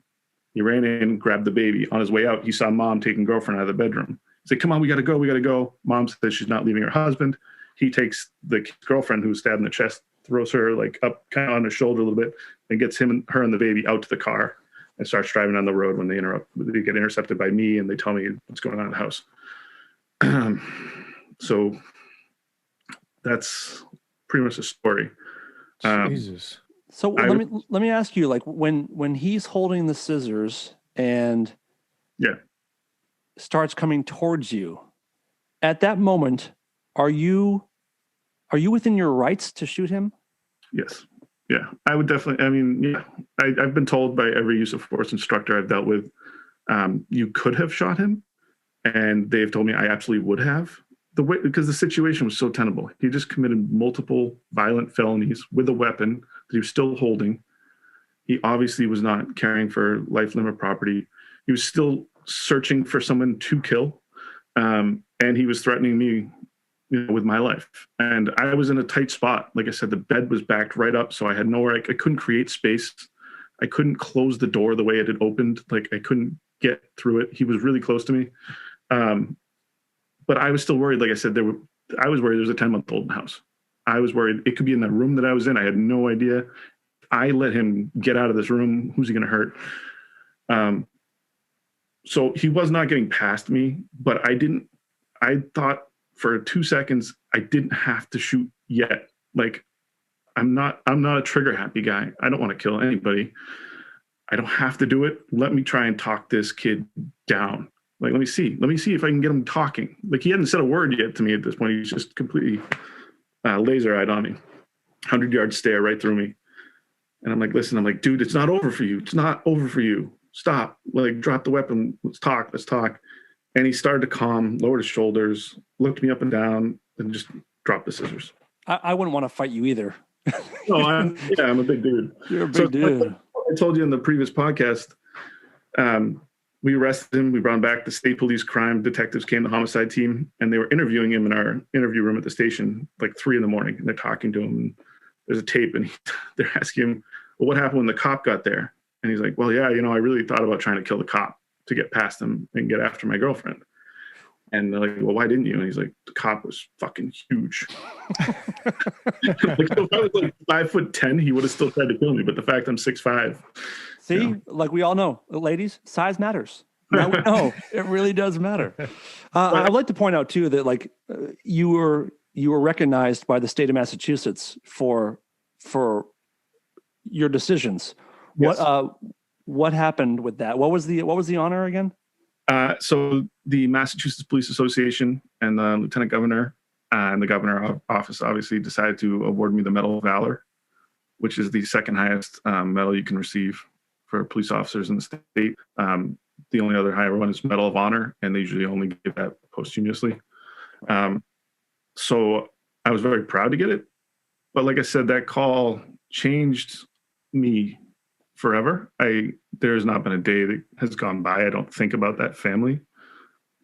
S5: He ran in, grabbed the baby. On his way out, he saw mom taking girlfriend out of the bedroom. He said, come on, we got to go. We got to go. Mom says she's not leaving her husband. He takes the girlfriend who was stabbed in the chest, throws her like up kind of on his shoulder a little bit, and gets her and the baby out to the car and starts driving on the road. When they get intercepted by me, and they tell me what's going on in the house. So that's pretty much the story.
S3: Jesus.
S2: So let me ask you, like when he's holding the scissors and starts coming towards you, at that moment, are you within your rights to shoot him?
S5: Yes. Yeah, I would definitely. I mean, yeah, I've been told by every use of force instructor I've dealt with, you could have shot him, and they've told me I absolutely would have. Because the situation was so tenable. He just committed multiple violent felonies with a weapon that he was still holding. He obviously was not caring for life, limb, or property. He was still searching for someone to kill, and he was threatening me, with my life. And I was in a tight spot. Like I said, the bed was backed right up, so I had nowhere. I couldn't create space. I couldn't close the door the way it had opened. Like I couldn't get through it. He was really close to me. But I was still worried. Like I said, I was worried there was a 10-month-old in the house. I was worried it could be in the room that I was in. I had no idea. If I let him get out of this room, who's he going to hurt? So he was not getting past me, but I thought for 2 seconds, I didn't have to shoot yet. Like I'm not a trigger happy guy. I don't want to kill anybody. I don't have to do it. Let me try and talk this kid down. Like, let me see if I can get him talking. Like he hadn't said a word yet to me at this point. He's just completely laser-eyed on me, 100-yard stare right through me. And I'm like, listen, dude, it's not over for you. It's not over for you. Stop. Like, drop the weapon. Let's talk. And he started to calm, lowered his shoulders, looked me up and down, and just dropped the scissors.
S2: I wouldn't want to fight you either.
S5: No, I'm a big dude.
S2: You're a big dude.
S5: I told you in the previous podcast, we arrested him. We brought him back. The state police crime detectives came, the homicide team, and they were interviewing him in our interview room at the station, like 3 a.m, and they're talking to him. And there's a tape, and they're asking him, well, what happened when the cop got there? And he's like, well, yeah, I really thought about trying to kill the cop to get past him and get after my girlfriend. And they're like, well, why didn't you? And he's like, the cop was fucking huge. Like, so if I was like 5'10", he would have still tried to kill me. But the fact I'm 6'5".
S2: See, like we all know, ladies, size matters. Now we know it really does matter. I'd like to point out too that like you were recognized by the state of Massachusetts for your decisions. Yes. What happened with that? What was the honor again?
S5: So the Massachusetts Police Association and the Lieutenant Governor and the Governor office obviously decided to award me the Medal of Valor, which is the second highest medal you can receive for police officers in the state. The only other higher one is Medal of Honor, and they usually only give that posthumously. So I was very proud to get it. But like I said, that call changed me forever. There's not been a day that has gone by I don't think about that family,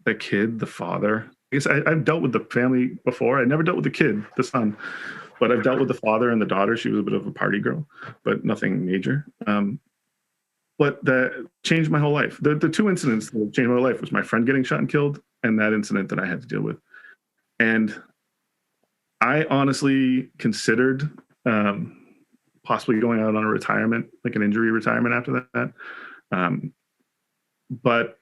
S5: the kid, the father. I guess I've dealt with the family before. I never dealt with the kid, the son, but I've dealt with the father and the daughter. She was a bit of a party girl, but nothing major. But that changed my whole life. The 2 incidents that changed my life was my friend getting shot and killed, and that incident that I had to deal with. And I honestly considered possibly going out on a retirement, like an injury retirement after that. But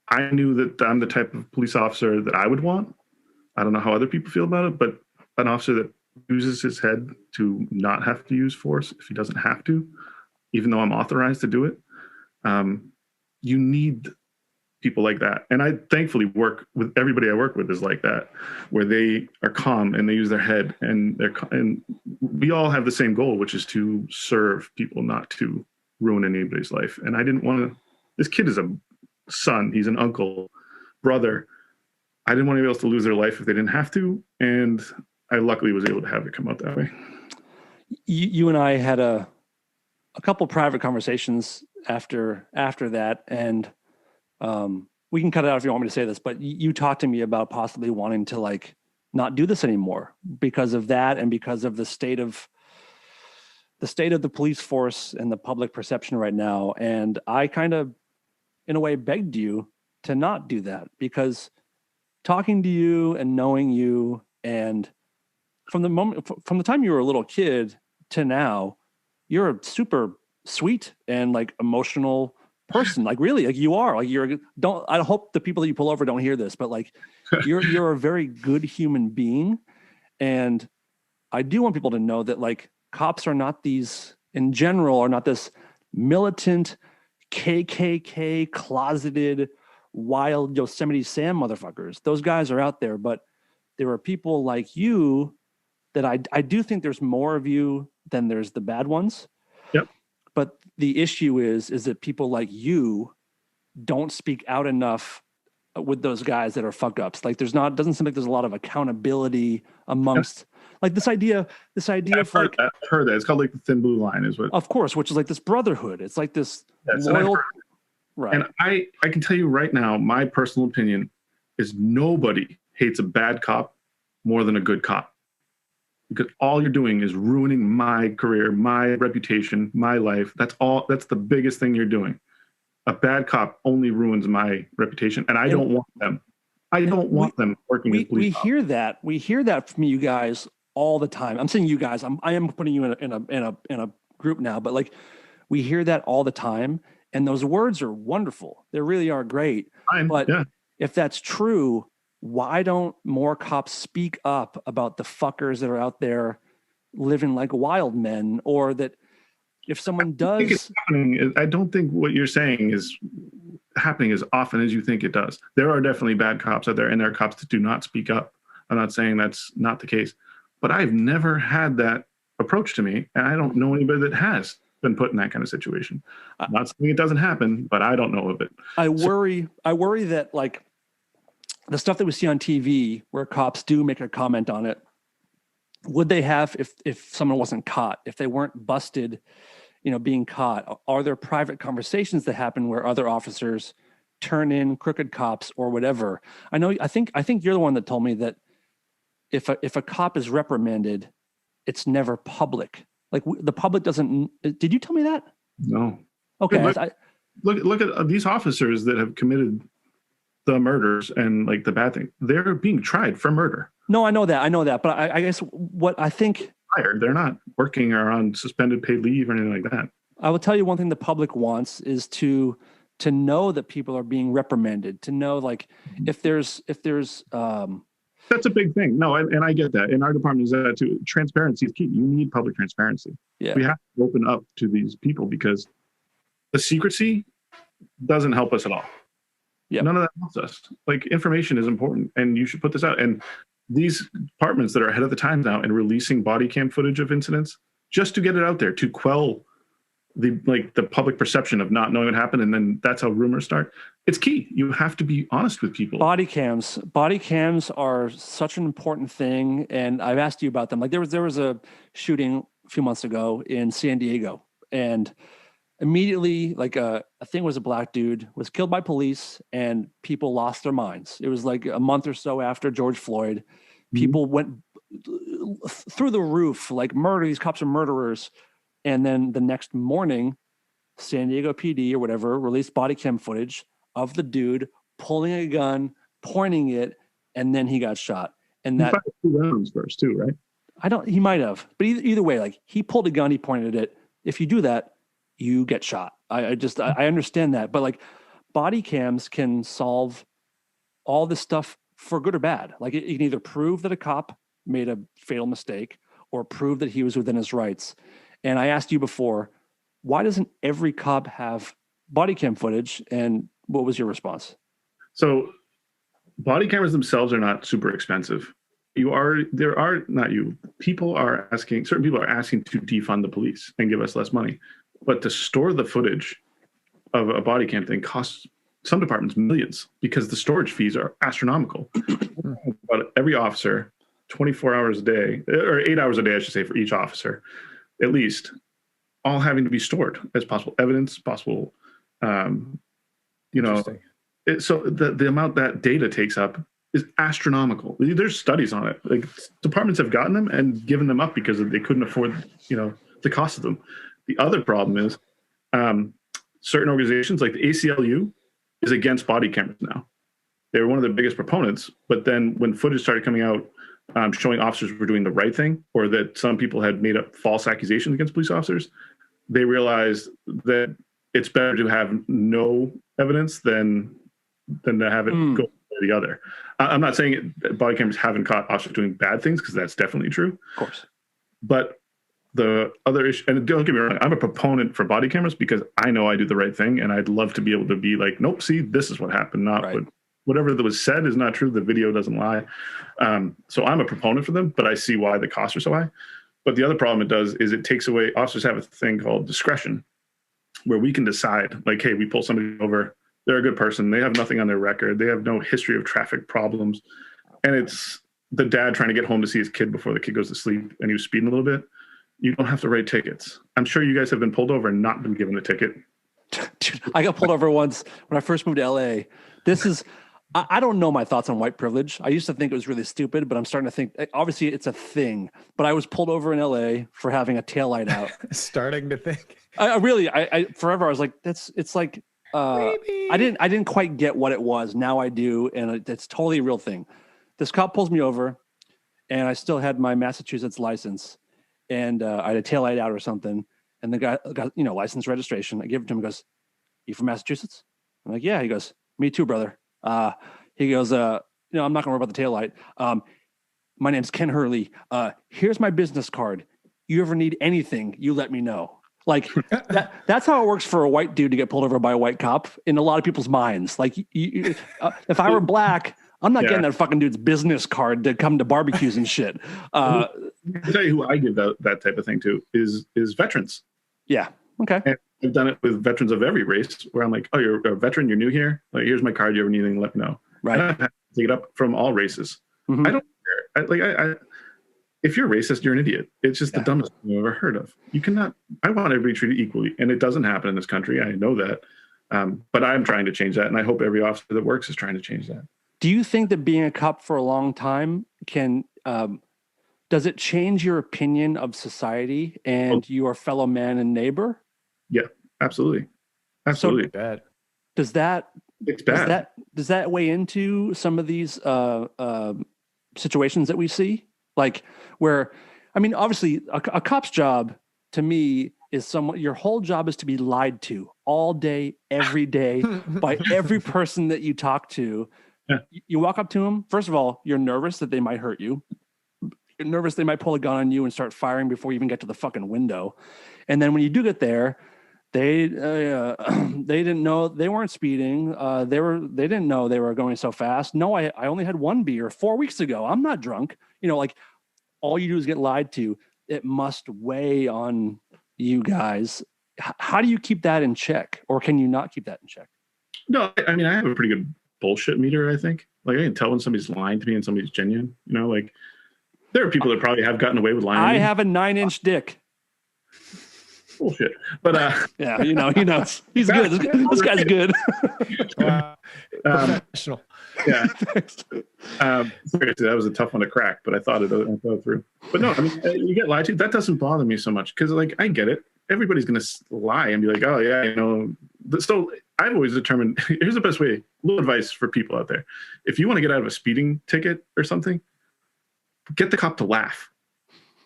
S5: I knew that I'm the type of police officer that I would want. I don't know how other people feel about it, but an officer that uses his head to not have to use force if he doesn't have to, even though I'm authorized to do it. You need people like that. And I thankfully work with everybody I work with is like that, where they are calm and they use their head and we all have the same goal, which is to serve people, not to ruin anybody's life. And I didn't want to, this kid is a son, he's an uncle, brother. I didn't want anybody else to lose their life if they didn't have to. And I luckily was able to have it come out that way.
S2: You and I had a couple private conversations after that. And we can cut it out if you want me to say this, but you talked to me about possibly wanting to like not do this anymore because of that and because of the state of the police force and the public perception right now. And I kind of, in a way, begged you to not do that, because talking to you and knowing you, and from the time you were a little kid to now, you're a super sweet and like emotional person. Like really, like you are. Like I hope the people that you pull over don't hear this, but like you're a very good human being. And I do want people to know that like cops are not these, in general, are not this militant KKK closeted wild Yosemite Sam motherfuckers. Those guys are out there, but there are people like you that I do think there's more of you than there's the bad ones.
S5: Yep. But
S2: the issue is that people like you don't speak out enough with those guys that are fuck ups. Like doesn't seem like there's a lot of accountability amongst like this idea of like,
S5: I've heard that. It's called like the thin blue line is what,
S2: of course, which is like this brotherhood. It's like this loyal, right.
S5: And I can tell you right now, my personal opinion is nobody hates a bad cop more than a good cop. Because all you're doing is ruining my career, my reputation, my life. That's the biggest thing you're doing. A bad cop only ruins my reputation, and I don't want them. I don't want them working with police.
S2: We hear that from you guys all the time. I'm saying you guys. I am putting you in a group now, but like we hear that all the time, and those words are wonderful. They really are great. If that's true, why don't more cops speak up about the fuckers that are out there living like wild men? Or that if someone does...
S5: I don't think what you're saying is happening as often as you think it does. There are definitely bad cops out there, and there are cops that do not speak up. I'm not saying that's not the case, but I've never had that approach to me, and I don't know anybody that has been put in that kind of situation. I'm not saying it doesn't happen, but I don't know of it.
S2: I worry that like the stuff that we see on TV where cops do make a comment on it, would they have if someone wasn't caught, if they weren't busted, being caught? Are there private conversations that happen where other officers turn in crooked cops or whatever? I think you're the one that told me that if a cop is reprimanded, it's never public. Like the public doesn't. Did you tell me that?
S5: No.
S2: Okay.
S5: Look at these officers that have committed the murders and like the bad thing. They're being tried for murder.
S2: No, I know that. But I guess what I think,
S5: they're not working or on suspended paid leave or anything like that.
S2: I will tell you one thing the public wants is to know that people are being reprimanded, to know like if there's
S5: that's a big thing. No, and I get that. In our department is that too. Transparency is key. You need public transparency.
S2: Yeah.
S5: We have to open up to these people because the secrecy doesn't help us at all.
S2: Yeah.
S5: None of that helps us. Like information is important, and you should put this out. And these departments that are ahead of the times now and releasing body cam footage of incidents just to get it out there to quell the public perception of not knowing what happened, and then that's how rumors start. It's key. You have to be honest with people.
S2: Body cams are such an important thing, and I've asked you about them. Like there was a shooting a few months ago in San Diego, and immediately I think it was a black dude was killed by police, and people lost their minds. It was like a month or so after George Floyd. People went through the roof, like murder. These cops are murderers. And then the next morning, San Diego PD or whatever released body cam footage of the dude pulling a gun, pointing it, and then he got shot. And that
S5: 2 rounds first too, right?
S2: He might have, but either way, like he pulled a gun, he pointed it. If you do that, you get shot. I understand that, but like body cams can solve all this stuff for good or bad. Like it can either prove that a cop made a fatal mistake or prove that he was within his rights. And I asked you before, why doesn't every cop have body cam footage? And what was your response?
S5: So body cameras themselves are not super expensive. Certain people are asking to defund the police and give us less money. But to store the footage of a body cam thing costs some departments millions because the storage fees are astronomical. But every officer, 24 hours a day, or 8 hours a day, I should say, for each officer, at least, all having to be stored as possible evidence, possible, so the amount that data takes up is astronomical. There's studies on it. Like departments have gotten them and given them up because they couldn't afford, the cost of them. The other problem is certain organizations like the ACLU is against body cameras now. They were one of the biggest proponents, but then when footage started coming out showing officers were doing the right thing, or that some people had made up false accusations against police officers, they realized that it's better to have no evidence than to have it go the other. I'm not saying body cameras haven't caught officers doing bad things, because that's definitely true.
S2: Of course.
S5: But the other issue, and don't get me wrong, I'm a proponent for body cameras because I know I do the right thing, and I'd love to be able to be like, nope, see, this is what happened, not right. Whatever that was said is not true. The video doesn't lie. So I'm a proponent for them, but I see why the costs are so high. But the other problem it does is it takes away, officers have a thing called discretion, where we can decide, like, hey, we pull somebody over, they're a good person, they have nothing on their record, they have no history of traffic problems, and it's the dad trying to get home to see his kid before the kid goes to sleep, and he was speeding a little bit. You don't have to write tickets. I'm sure you guys have been pulled over and not been given a ticket.
S2: Dude, I got pulled over once when I first moved to LA. I don't know my thoughts on white privilege. I used to think it was really stupid, but I'm starting to think, obviously it's a thing, but I was pulled over in LA for having a taillight out.
S3: Starting to think.
S2: I forever, I was like, it's like, I didn't quite get what it was. Now I do. And it's totally a real thing. This cop pulls me over and I still had my Massachusetts license, and I had a taillight out or something. And the guy got, license registration. I give it to him. He goes, "You from Massachusetts?" I'm like, "Yeah." He goes, "Me too, brother." He goes, I'm not gonna worry about the taillight. My name's Ken Hurley. Here's my business card. You ever need anything, you let me know. Like that's how it works for a white dude to get pulled over by a white cop in a lot of people's minds. Like if I were black, I'm not getting that fucking dude's business card to come to barbecues and shit.
S5: I'll tell you who I give that type of thing to is veterans.
S2: Yeah. Okay. And
S5: I've done it with veterans of every race, where I'm like, "Oh, you're a veteran, you're new here. Like, here's my card. You ever need anything, let me know."
S2: Right.
S5: And I've had to take it up from all races. Mm-hmm. I don't care. If you're racist, you're an idiot. It's just the dumbest thing I've ever heard of. You cannot. I want everybody treated equally, and it doesn't happen in this country. I know that, but I'm trying to change that, and I hope every officer that works is trying to change that.
S2: Do you think that being a cop for a long time can? Does it change your opinion of society and your fellow man and neighbor?
S5: Yeah, absolutely. Absolutely.
S3: So bad.
S2: Does that
S5: it's bad.
S2: Does that weigh into some of these situations that we see? Like where, I mean, obviously a cop's job to me is your whole job is to be lied to all day, every day by every person that you talk to. Yeah. You walk up to them. First of all, you're nervous that they might hurt you. You're nervous they might pull a gun on you and start firing before you even get to the fucking window. And then when you do get there, they didn't know, they weren't speeding. They didn't know they were going so fast. No, I only had one beer 4 weeks ago. I'm not drunk. Like all you do is get lied to. It must weigh on you guys. How do you keep that in check, or can you not keep that in check?
S5: No, I mean, I have a pretty good bullshit meter, I think. Like I can tell when somebody's lying to me and somebody's genuine. Like there are people that probably have gotten away with lying.
S2: I have a 9-inch dick.
S5: Bullshit. But
S2: yeah, he knows. He's good. This guy's good.
S3: Professional.
S5: Yeah. Seriously, that was a tough one to crack, but I thought it through. But no, I mean, you get lied to. That doesn't bother me so much because, like, I get it. Everybody's gonna lie and be like, "Oh yeah, So I've always determined. Here's the best way. A little advice for people out there: if you want to get out of a speeding ticket or something, get the cop to laugh.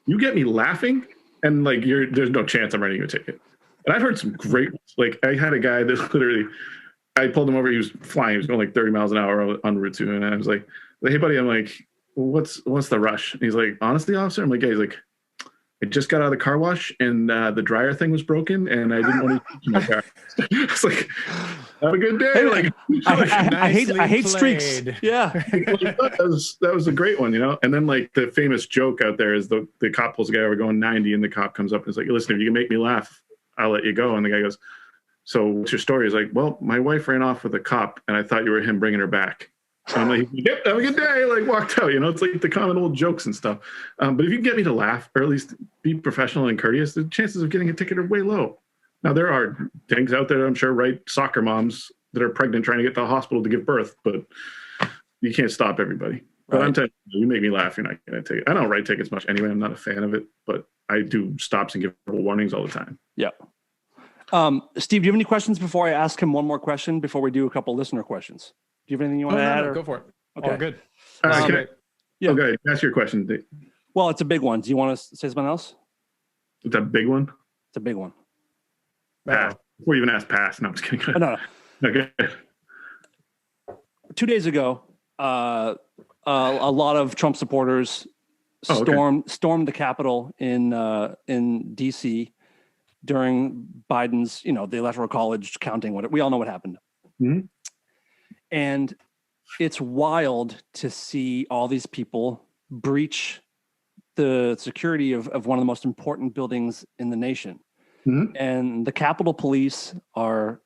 S5: You get me laughing, and like there's no chance I'm writing you a ticket. And I've heard some great ones. Like I had a guy that literally, I pulled him over. He was flying. He was going like 30 miles an hour on Route 2. And I was like, "Hey buddy," I'm like, what's the rush? And he's like, "Honestly, officer." I'm like, "Yeah." He's like, "I just got out of the car wash and the dryer thing was broken and I didn't want to use my car." It's like, "Have a good day."
S2: Hey,
S5: like
S2: I hate streaks. Yeah.
S5: that was a great one, And then like the famous joke out there is the cop pulls a guy over going 90 and the cop comes up and is like, "Listen, if you can make me laugh, I'll let you go." And the guy goes, "So what's your story?" He's like, "Well, my wife ran off with a cop and I thought you were him bringing her back." So I'm like, "Yep, have a good day." Like walked out, It's like the common old jokes and stuff. But if you can get me to laugh or at least be professional and courteous, the chances of getting a ticket are way low. Now there are things out there, I'm sure, right? Soccer moms that are pregnant trying to get to the hospital to give birth, but You can't stop everybody. But
S2: Right.
S5: I'm telling you, you make me laugh. You're not going to take it. I don't write tickets much anyway. I'm not a fan of it, but I do stops and give warnings all the time.
S2: Yeah. Steve, do you have any questions before I ask him one more question before we do a couple listener questions? Do you have anything you want to add?
S3: No, go for it.
S2: Okay.
S3: All good.
S2: Yeah.
S5: Okay, ask your question, Dave.
S2: Well, it's a big one. Do you want to say something else?
S5: It's a big one.
S2: It's a big one.
S5: Pass. Before you even ask, pass. No, I'm just kidding.
S2: Oh, no.
S5: Okay.
S2: 2 days ago, a lot of Trump supporters stormed the Capitol in D.C. during Biden's, the Electoral College counting. We all know what happened.
S5: Mm-hmm.
S2: And it's wild to see all these people breach the security of one of the most important buildings in the nation.
S5: Mm-hmm.
S2: And the Capitol Police are,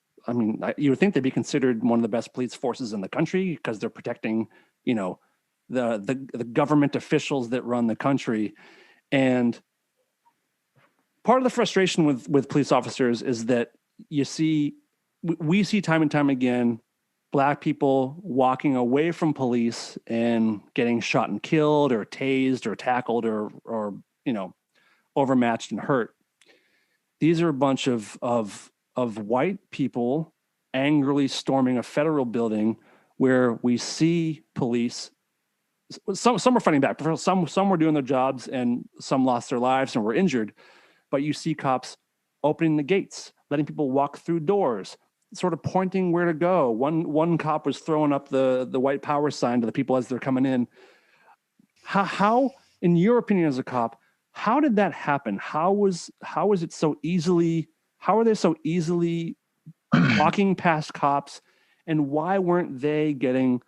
S2: you would think they'd be considered one of the best police forces in the country because they're protecting, the government officials that run the country. And part of the frustration with police officers is that we see time and time again, Black people walking away from police and getting shot and killed or tased or tackled or overmatched and hurt. These are a bunch of white people angrily storming a federal building where we see police. Some were fighting back. Some were doing their jobs and some lost their lives and were injured. But you see cops opening the gates, letting people walk through doors, sort of pointing where to go. One cop was throwing up the white power sign to the people as they're coming in. How, in your opinion as a cop, how did that happen? How are they so easily walking past cops, and why weren't they getting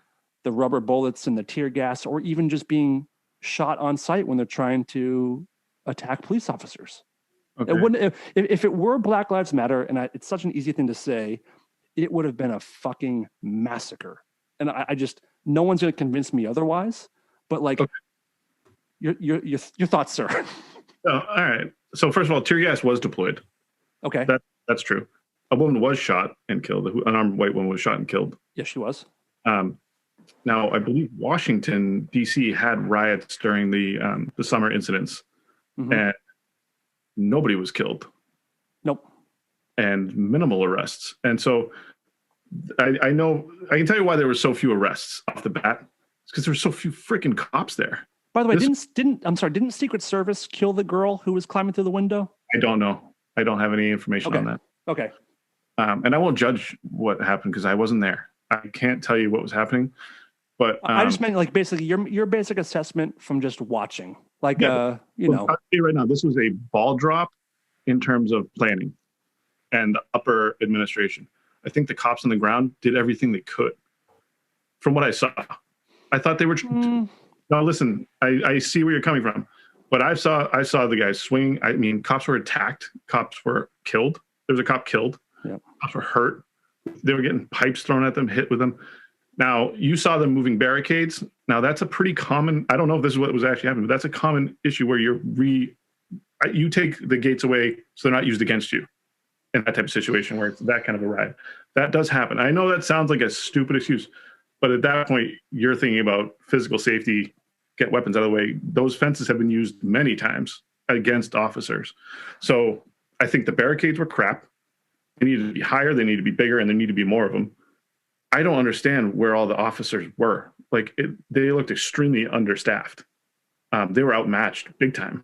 S2: the rubber bullets and the tear gas, or even just being shot on sight when they're trying to attack police officers?
S5: Okay.
S2: It wouldn't, if it were Black Lives Matter, and it's such an easy thing to say, it would have been a fucking massacre. And I just, no one's going to convince me otherwise. But your thoughts, sir?
S5: Oh, all right. So first of all, tear gas was deployed.
S2: Okay.
S5: That's true. A woman was shot and killed. An unarmed white woman was shot and killed.
S2: Yes, she was.
S5: Now, I believe Washington, D.C. had riots during the summer incidents, and nobody was killed.
S2: Nope.
S5: And minimal arrests. And so I know, I can tell you why there were so few arrests off the bat. It's because there were so few freaking cops there.
S2: By the way, didn't Secret Service kill the girl who was climbing through the window?
S5: I don't know. I don't have any information on that.
S2: Okay.
S5: And I won't judge what happened because I wasn't there. I can't tell you what was happening. But
S2: I just meant basically your basic assessment from just watching.
S5: I'll tell you right now, this was a ball drop in terms of planning and the upper administration. I think the cops on the ground did everything they could. From what I saw, I thought they were. Now listen, I see where you're coming from, but I saw the guys swing. I mean, cops were attacked. Cops were killed. There was a cop killed.
S2: Yep.
S5: Cops were hurt. They were getting pipes thrown at them, hit with them. Now, you saw them moving barricades. Now, that's a pretty common, I don't know if this is what was actually happening, but that's a common issue where you take the gates away so they're not used against you in that type of situation where it's that kind of a riot. That does happen. I know that sounds like a stupid excuse, but at that point, you're thinking about physical safety, get weapons out of the way. Those fences have been used many times against officers. So I think the barricades were crap. They need to be higher, they need to be bigger, and there need to be more of them. I don't understand where all the officers were. They looked extremely understaffed. They were outmatched big time.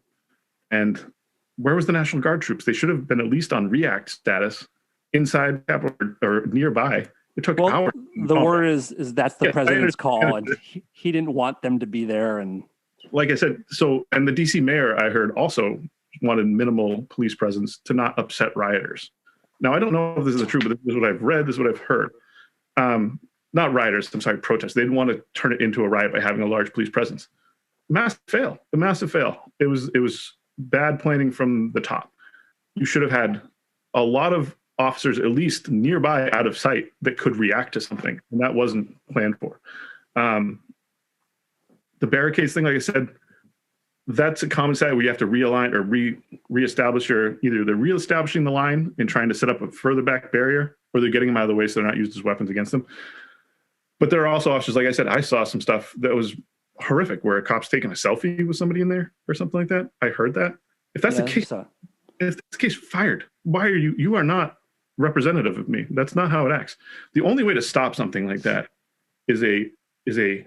S5: And where was the National Guard troops? They should have been at least on react status inside Capitol or nearby. It took hours.
S2: The word is that's the president's call, and he didn't want them to be there. And
S5: like I said, and the DC mayor, I heard, also wanted minimal police presence to not upset rioters. Now, I don't know if this is true, but this is what I've read. This is what I've heard. Not rioters, I'm sorry, protests. They didn't want to turn it into a riot by having a large police presence. Massive fail. It was bad planning from the top. You should have had a lot of officers at least nearby out of sight that could react to something, and that wasn't planned for. The barricades thing, like I said, that's a common side where you have to realign or reestablish either they're reestablishing the line and trying to set up a further back barrier, or they're getting them out of the way so they're not used as weapons against them. But there are also officers, like I said, I saw some stuff that was horrific where a cop's taking a selfie with somebody in there or something like that. I heard that. If that's the case, if that's the case, fired. Why are you are not representative of me. That's not how it acts. The only way to stop something like that is a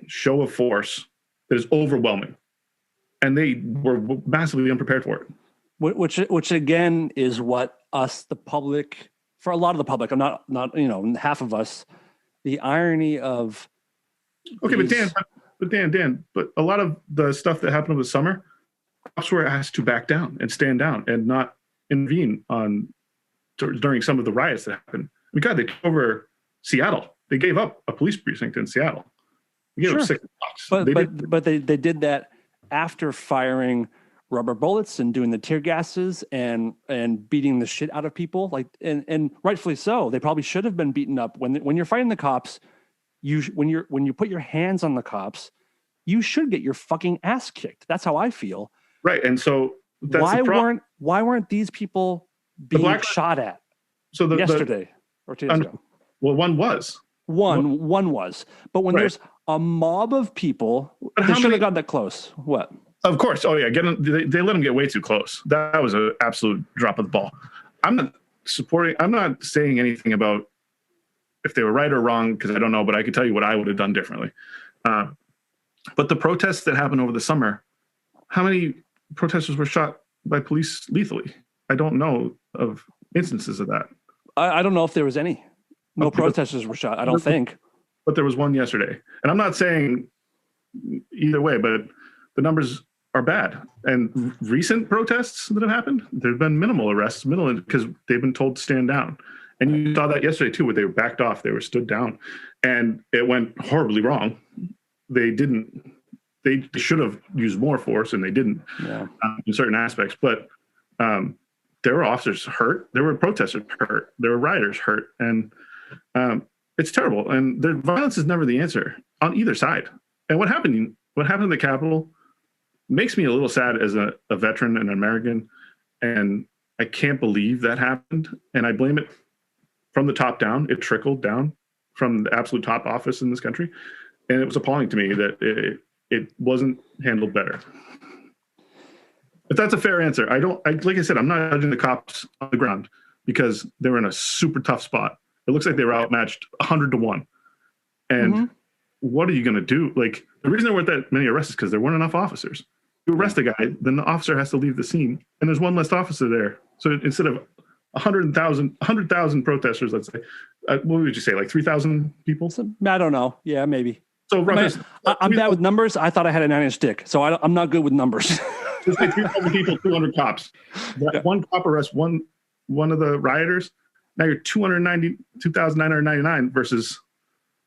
S5: show of force that is overwhelming. And they were massively unprepared for it.
S2: Which again is what us, the public, for a lot of the public, I'm not half of us, the irony of.
S5: Okay, Dan, but a lot of the stuff that happened over the summer, cops were asked to back down and stand down and not intervene during some of the riots that happened. I mean, God, they took over Seattle. They gave up a police precinct in Seattle. They gave up 6 blocks.
S2: But they did that after firing rubber bullets and doing the tear gases and beating the shit out of people, like and rightfully so. They probably should have been beaten up. When you're fighting the cops, when you put your hands on the cops, you should get your fucking ass kicked. That's how I feel.
S5: Right, and so that's
S2: why weren't these people being shot at?
S5: So
S2: yesterday or 2 days ago.
S5: Well, one was.
S2: One was, but when there's a mob of people, they should have got that close. What?
S5: Of course. Oh yeah, they let them get way too close. That was an absolute drop of the ball. I'm not saying anything about if they were right or wrong because I don't know, but I can tell you what I would have done differently. But the protests that happened over the summer, how many protesters were shot by police lethally? I don't know of instances of that.
S2: I don't know if there was any. No protesters were shot, I don't think.
S5: But there was one yesterday. And I'm not saying either way, but the numbers are bad. And recent protests that have happened, there have been minimal arrests, because they've been told to stand down. And you saw that yesterday too, where they were backed off, they were stood down. And it went horribly wrong. They should have used more force, and they didn't in certain aspects. But there were officers hurt. There were protesters hurt. There were rioters hurt. And it's terrible. And the violence is never the answer on either side. And what happened in the Capitol makes me a little sad as a veteran and an American. And I can't believe that happened. And I blame it from the top down. It trickled down from the absolute top office in this country. And it was appalling to me that it wasn't handled better. If that's a fair answer, like I said, I'm not judging the cops on the ground because they were in a super tough spot. It looks like they were outmatched 100-1. And what are you going to do? Like, the reason there weren't that many arrests is because there weren't enough officers. You arrest a guy, then the officer has to leave the scene, and there's one less officer there. So instead of 100,000 protesters, let's say, what would you say, like 3,000 people?
S2: I don't know. Yeah, maybe.
S5: So
S2: I'm bad with numbers. I thought I had a 9-inch dick, so I'm not good with numbers.
S5: It's like 3,000 people, 200 cops. One cop arrests one of the rioters. Now you're 2,999 versus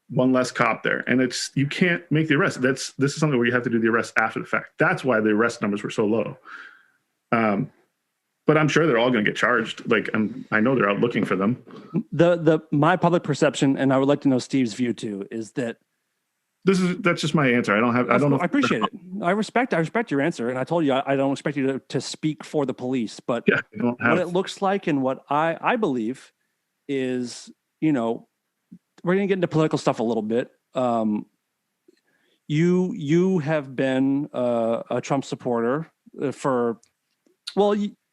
S5: one less cop there. And you can't make the arrest. This is something where you have to do the arrest after the fact. That's why the arrest numbers were so low. But I'm sure they're all going to get charged. Like I know they're out looking for them.
S2: My public perception, and I would like to know Steve's view too, is that
S5: that's just my answer. I don't know. I
S2: appreciate it. I respect your answer. And I told you, I don't expect you to speak for the police, but what it looks like and what I believe is, we're going to get into political stuff a little bit. You have been a Trump supporter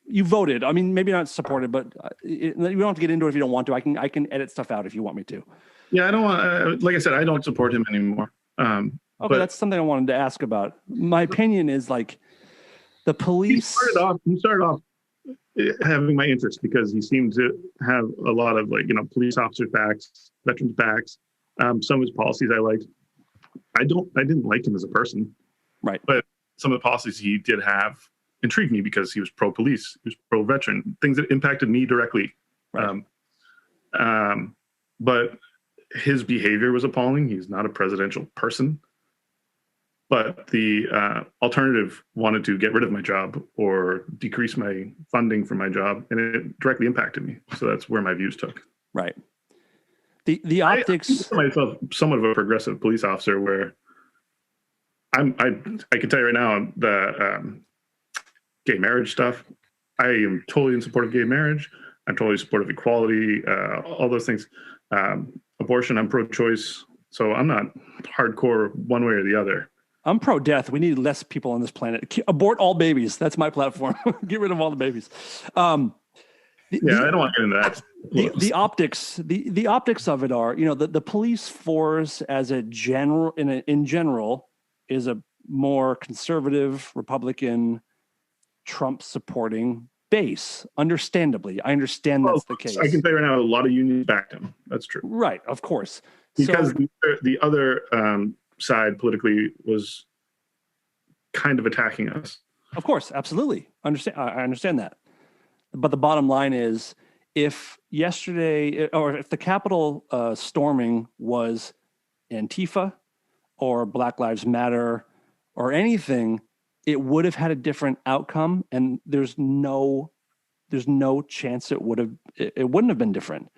S2: you voted. I mean, maybe not supported, but you don't have to get into it if you don't want to. I can edit stuff out if you want me to.
S5: Yeah, I don't want. Like I said, I don't support him anymore.
S2: Okay, that's something I wanted to ask about. My opinion is like the police.
S5: He started off having my interest because he seemed to have a lot of police officers' backs, veterans' backs. Some of his policies I liked. I didn't like him as a person,
S2: right?
S5: But some of the policies he did have intrigued me because he was pro-police, he was pro-veteran, things that impacted me directly.
S2: Right.
S5: But his behavior was appalling. He's not a presidential person. But the alternative wanted to get rid of my job or decrease my funding for my job, and it directly impacted me. So that's where my views took.
S2: Right. The optics. I
S5: consider myself somewhat of a progressive police officer, where I can tell you right now the gay marriage stuff. I am totally in support of gay marriage. I'm totally supportive of equality, all those things. Abortion, I'm pro-choice. So I'm not hardcore one way or the other.
S2: I'm pro-death. We need less people on this planet. Abort all babies. That's my platform. Get rid of all the babies.
S5: I don't want to get into that.
S2: The optics, the optics of it are, the police force as a general, in general, is a more conservative, Republican, Trump supporting base. Understandably, I understand that's the case.
S5: I can say right now, a lot of unions backed him. That's true.
S2: Right, of course.
S5: Because the other side politically was kind of attacking us.
S2: Of course, absolutely. I understand that. But the bottom line is, if yesterday, or if the Capitol storming was Antifa or Black Lives Matter or anything, it would have had a different outcome, and there's no chance it wouldn't have been different.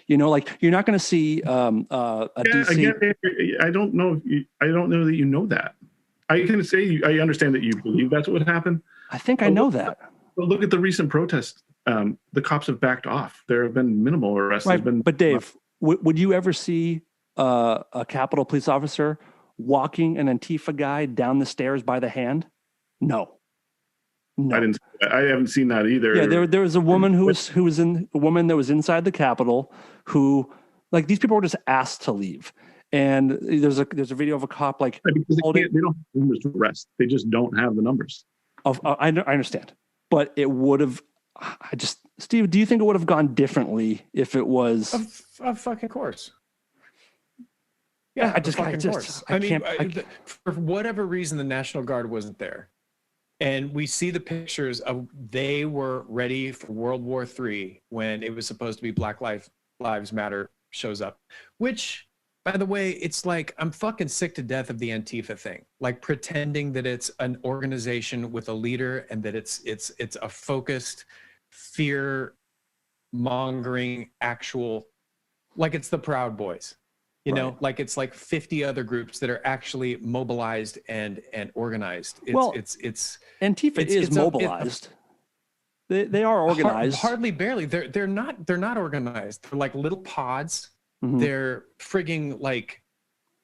S2: Like, you're not going to see a DC.
S5: Again, I don't know that you know that. I can say I understand that you believe that's what would happen.
S2: I think I know that.
S5: But look at the recent protests. The cops have backed off. There have been minimal arrests.
S2: Right, but Dave, would you ever see a Capitol police officer walking an Antifa guy down the stairs by the hand? No.
S5: I haven't seen that either.
S2: Yeah, there was a woman a woman that was inside the Capitol who, like, these people were just asked to leave. And there's a video of a cop like
S5: holding. They don't have numbers to arrest. They just don't have the numbers.
S2: I understand, but it would have. Steve, do you think it would have gone differently if it was
S3: a fucking course?
S2: Yeah,
S3: for whatever reason, the National Guard wasn't there, and we see the pictures of they were ready for World War III when it was supposed to be Black Lives Matter shows up, which. By the way, it's like, I'm fucking sick to death of the Antifa thing, like pretending that it's an organization with a leader and that it's a focused, fear mongering actual, like it's the Proud Boys, like it's like 50 other groups that are actually mobilized and organized. It's
S2: Antifa is mobilized. They are organized.
S3: Hardly, barely. They're not organized. They're like little pods.
S2: Mm-hmm.
S3: They're frigging like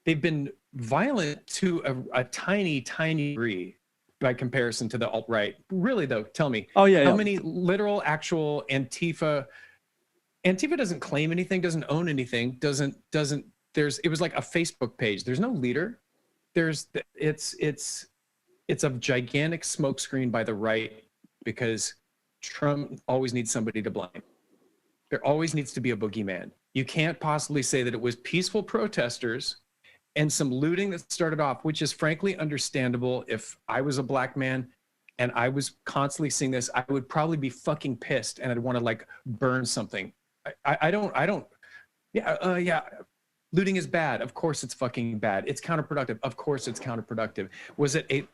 S3: they've been violent to a tiny degree by comparison to the alt-right. Really though, tell me.
S2: How
S3: many literal actual Antifa doesn't claim anything, doesn't own anything, doesn't it was like a Facebook page. There's no leader. It's a gigantic smokescreen by the right because Trump always needs somebody to blame. There always needs to be a boogeyman. You can't possibly say that it was peaceful protesters and some looting that started off, which is frankly understandable. If I was a black man and I was constantly seeing this, I would probably be fucking pissed and I'd want to like burn something. I don't. Yeah. Looting is bad. Of course it's fucking bad. It's counterproductive. Of course it's counterproductive. Was it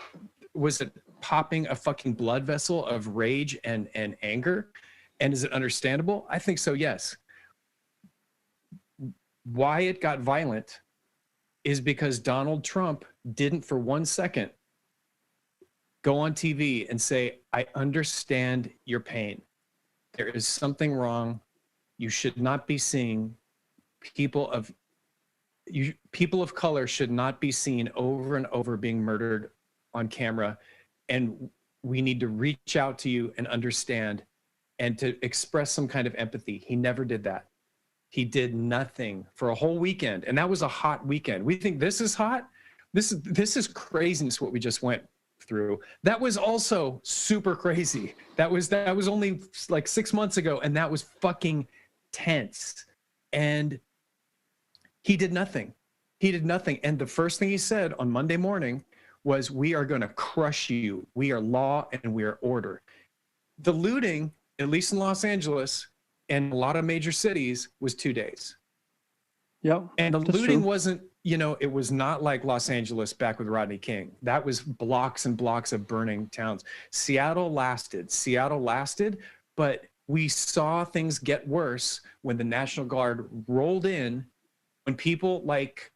S3: popping a fucking blood vessel of rage and anger? And is it understandable? I think so, yes. Why it got violent is because Donald Trump didn't for 1 second go on TV and say, I understand your pain. There is something wrong. You should not be seeing people of color should not be seen over and over being murdered on camera. And we need to reach out to you and understand and to express some kind of empathy. He never did that. He did nothing for a whole weekend. And that was a hot weekend. We think this is hot. This is craziness what we just went through. That was also super crazy. That was only like 6 months ago, and that was fucking tense. And he did nothing. And the first thing he said on Monday morning was, we are going to crush you. We are law and we are order. The looting, at least in Los Angeles and a lot of major cities, was 2 days.
S2: Yep.
S3: And the looting wasn't, it was not like Los Angeles back with Rodney King. That was blocks and blocks of burning towns. Seattle lasted, but we saw things get worse when the National Guard rolled in, when people like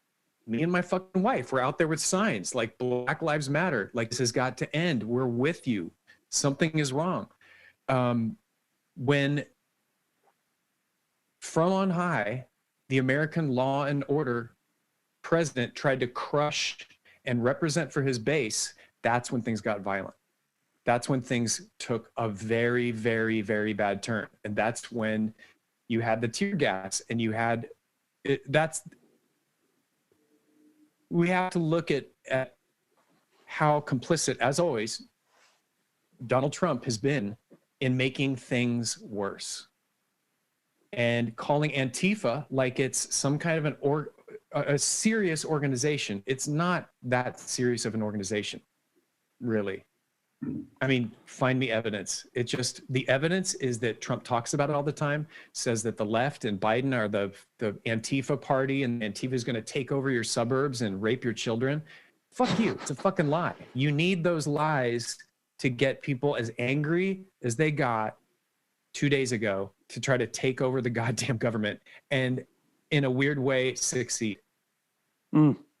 S3: me and my fucking wife were out there with signs like Black Lives Matter, like this has got to end. We're with you. Something is wrong. When from on high, the American law and order president tried to crush and represent for his base, that's when things got violent. That's when things took a very, very, very bad turn. And that's when you had the tear gas and you had we have to look at how complicit, as always, Donald Trump has been in making things worse and calling Antifa like it's some kind of a serious organization. It's not that serious of an organization, really. I mean, find me evidence. The evidence is that Trump talks about it all the time, says that the left and Biden are the Antifa party, and Antifa is going to take over your suburbs and rape your children. Fuck you. It's a fucking lie. You need those lies to get people as angry as they got 2 days ago to try to take over the goddamn government and, in a weird way, succeed.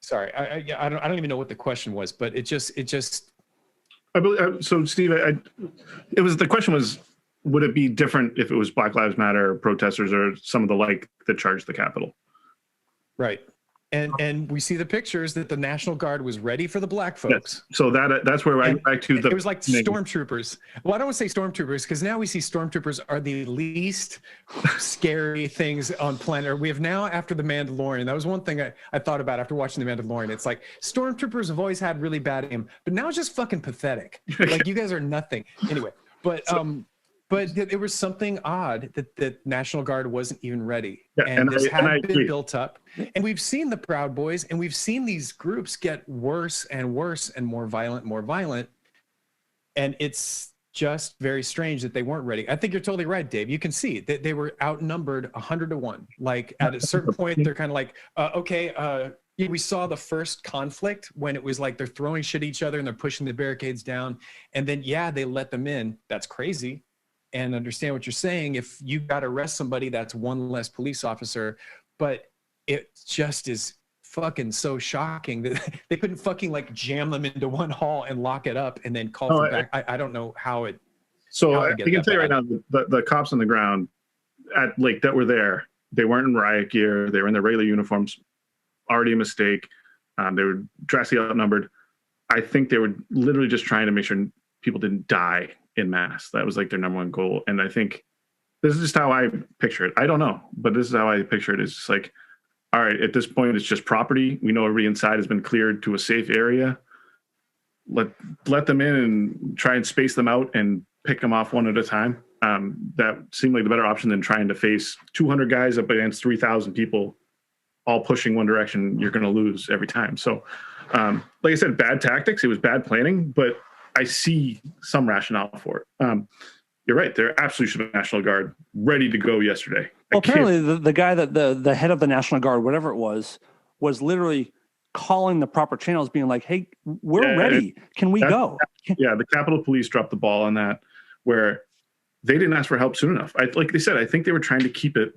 S3: Sorry, I don't even know what the question was, but it just.
S5: I believe, so, Steve, it was, the question was, would it be different if it was Black Lives Matter protesters or some of the like that charged the Capitol?
S3: Right. And we see the pictures that the National Guard was ready for the black folks.
S5: Yes. So that's where I go back to the.
S3: It was like stormtroopers. Well, I don't want to say stormtroopers because now we see stormtroopers are the least scary things on planet Earth. We have now, after the Mandalorian, that was one thing I thought about after watching the Mandalorian. It's like stormtroopers have always had really bad aim, but now it's just fucking pathetic. Like, you guys are nothing. Anyway, but there was something odd that the National Guard wasn't even ready. Yeah, and this had been built up. And we've seen the Proud Boys, and we've seen these groups get worse and worse and more violent. And it's just very strange that they weren't ready. I think you're totally right, Dave. You can see that they were outnumbered 100-1. Like, at a certain point, they're kind of like, we saw the first conflict when it was like they're throwing shit at each other and they're pushing the barricades down. And then, they let them in. That's crazy. And understand what you're saying. If you got to arrest somebody, that's one less police officer. But it just is fucking so shocking that they couldn't fucking like jam them into one hall and lock it up and then call them back. I don't know how it.
S5: So I can tell you right now, the cops on the ground at like that were there, they weren't in riot gear. They were in their regular uniforms. Already a mistake. They were drastically outnumbered. I think they were literally just trying to make sure people didn't die in mass. That was like their number one goal. And I think this is just how I picture it. I don't know, but this is how I picture it. It's just like, all right, at this point, it's just property. We know everybody inside has been cleared to a safe area. Let them in and try and space them out and pick them off one at a time. That seemed like the better option than trying to face 200 guys up against 3,000 people all pushing one direction. You're going to lose every time. So, like I said, bad tactics. It was bad planning, but I see some rationale for it. You're right. There absolutely should be a National Guard ready to go yesterday.
S2: Well, apparently the guy that the head of the National Guard, whatever it was literally calling the proper channels, being like, "Hey, we're ready. Can we go?"
S5: Yeah, the Capitol Police dropped the ball on that, where they didn't ask for help soon enough. Like they said, I think they were trying to keep it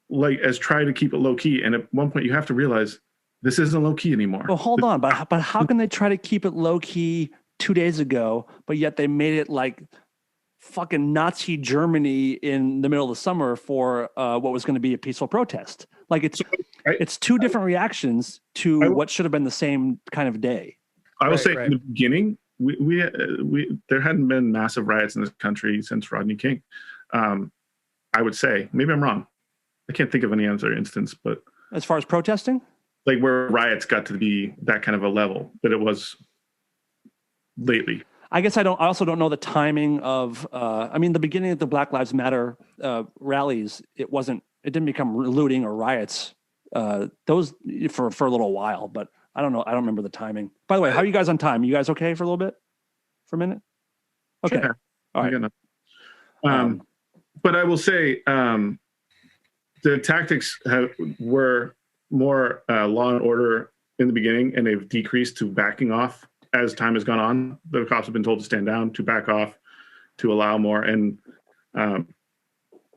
S5: low key. And at one point, you have to realize this isn't low key anymore.
S2: Well, hold on, but how can they try to keep it low key 2 days ago, but yet they made it like fucking Nazi Germany in the middle of the summer for what was going to be a peaceful protest? Like, it's two different reactions to what should have been the same kind of day.
S5: I will say in the beginning, we there hadn't been massive riots in this country since Rodney King. I would say, maybe I'm wrong. I can't think of any other instance, but
S2: as far as protesting,
S5: like where riots got to be that kind of a level that it was lately.
S2: I guess I also don't know the timing of. The beginning of the Black Lives Matter rallies, it didn't become looting or riots. Those for a little while, but I don't know. I don't remember the timing. By the way, how are you guys on time? You guys okay for a little bit? For a minute? Okay.
S5: Sure.
S2: All right.
S5: But I will say the tactics were more law and order in the beginning, and they've decreased to backing off as time has gone on. The cops have been told to stand down, to back off, to allow more. And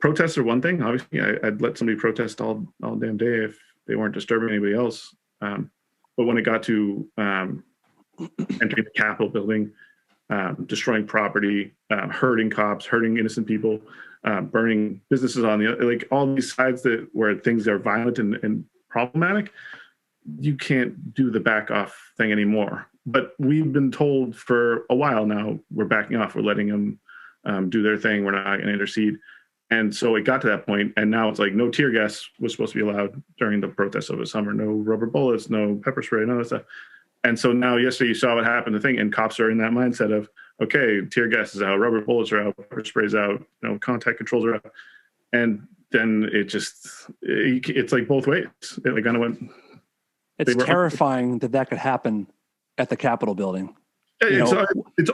S5: protests are one thing. Obviously, I'd let somebody protest all damn day if they weren't disturbing anybody else. But when it got to entering the Capitol building, destroying property, hurting cops, hurting innocent people, burning businesses on the like all these sides where things are violent and problematic, you can't do the back off thing anymore. But we've been told for a while now, we're backing off. We're letting them do their thing. We're not going to intercede. And so it got to that point, and now it's like no tear gas was supposed to be allowed during the protests over the summer. No rubber bullets, no pepper spray, none of that stuff. And so now yesterday you saw what happened, the thing, and cops are in that mindset of, okay, tear gas is out, rubber bullets are out, pepper spray's out, contact controls are out. And then it's like both ways. It kind of went.
S2: It's terrifying that could happen at the Capitol building.
S5: It's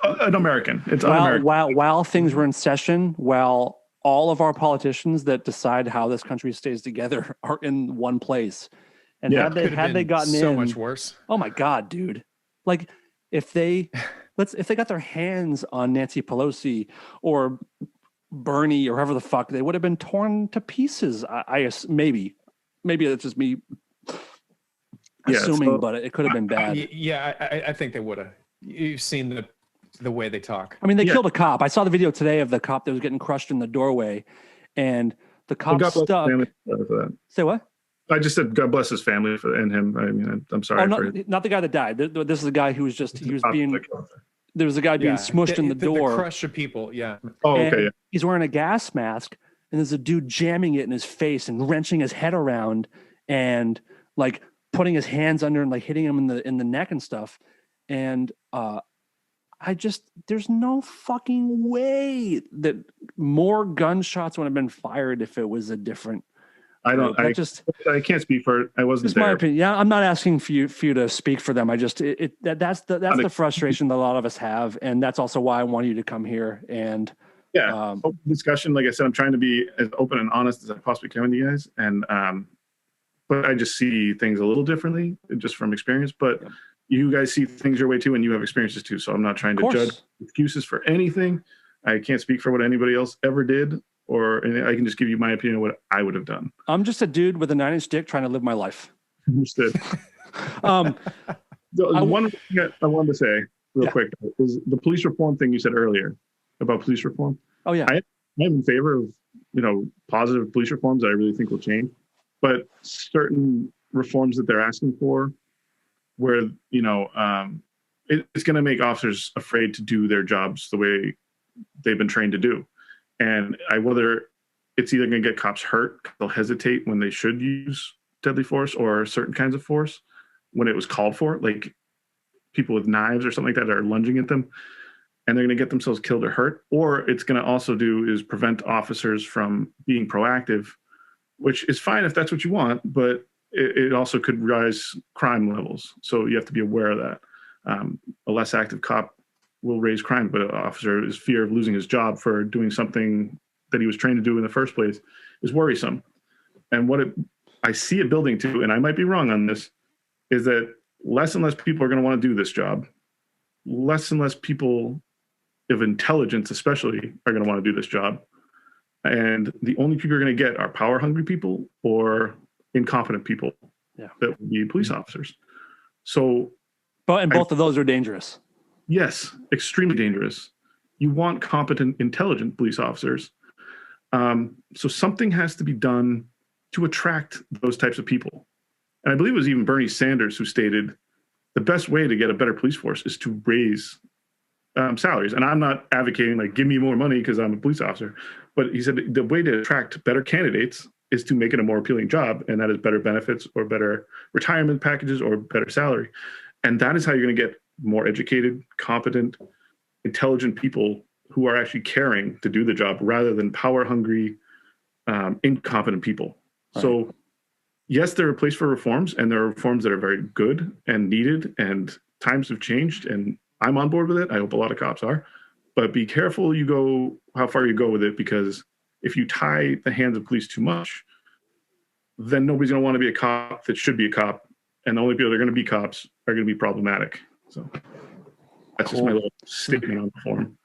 S5: un-American. It's un-American.
S2: While things were in session, while all of our politicians that decide how this country stays together are in one place. And had they gotten
S3: so
S2: in,
S3: much worse.
S2: Oh my God, dude. Like if they got their hands on Nancy Pelosi or Bernie or whoever the fuck, they would have been torn to pieces. Maybe it's just me assuming, but it could have been bad.
S3: Yeah, I think they would have. You've seen the way they talk.
S2: I mean, they killed a cop. I saw the video today of the cop that was getting crushed in the doorway, and the cop stuck. Say what?
S5: I just said God bless his family and him. I mean, I'm sorry.
S2: Not the guy that died. This is the guy who was being. There was a guy being smushed in the door.
S3: The crush of people, yeah.
S5: Oh, okay. Yeah.
S2: He's wearing a gas mask, and there's a dude jamming it in his face and wrenching his head around, and like putting his hands under and like hitting him in the neck and stuff. And there's no fucking way that more gunshots would have been fired if it was a different.
S5: I can't speak for it. I wasn't
S2: just
S5: there.
S2: My opinion. Yeah, I'm not asking for you to speak for them. That's the frustration that a lot of us have, and that's also why I want you to come here and
S5: open discussion. Like I said, I'm trying to be as open and honest as I possibly can with you guys, and but I just see things a little differently just from experience. But you guys see things your way too, and you have experiences too. So I'm not trying to judge excuses for anything. I can't speak for what anybody else ever did. And I can just give you my opinion of what I would have done.
S2: I'm just a dude with a 9-inch dick trying to live my life.
S5: Understood. One thing I wanted to say real quick is the police reform thing you said earlier about police reform.
S2: Oh yeah,
S5: I'm in favor of positive police reforms that I really think will change, but certain reforms that they're asking for, where it's going to make officers afraid to do their jobs the way they've been trained to do. And whether it's either going to get cops hurt, they'll hesitate when they should use deadly force or certain kinds of force when it was called for, like people with knives or something like that are lunging at them, and they're going to get themselves killed or hurt. Or it's going to also prevent officers from being proactive, which is fine if that's what you want, but it also could rise crime levels. So you have to be aware of that. A less active cop will raise crime, but an officer's fear of losing his job for doing something that he was trained to do in the first place is worrisome. And I see it building to, and I might be wrong on this, is that less and less people are going to want to do this job. Less and less people of intelligence, especially, are going to want to do this job. And the only people you're going to get are power-hungry people or incompetent people that will be police officers. So,
S2: both of those are dangerous.
S5: Yes, extremely dangerous. You want competent, intelligent police officers. So something has to be done to attract those types of people. And I believe it was even Bernie Sanders who stated the best way to get a better police force is to raise salaries. And I'm not advocating like, give me more money because I'm a police officer. But he said the way to attract better candidates is to make it a more appealing job. And that is better benefits or better retirement packages or better salary. And that is how you're going to get more educated, competent, intelligent people who are actually caring to do the job rather than power-hungry, incompetent people. Right. So, yes, there are places for reforms, and there are reforms that are very good and needed, and times have changed, and I'm on board with it. I hope a lot of cops are. But be careful how far you go with it, because if you tie the hands of police too much, then nobody's going to want to be a cop that should be a cop, and the only people that are going to be cops are going to be problematic. So that's just my little statement on reform.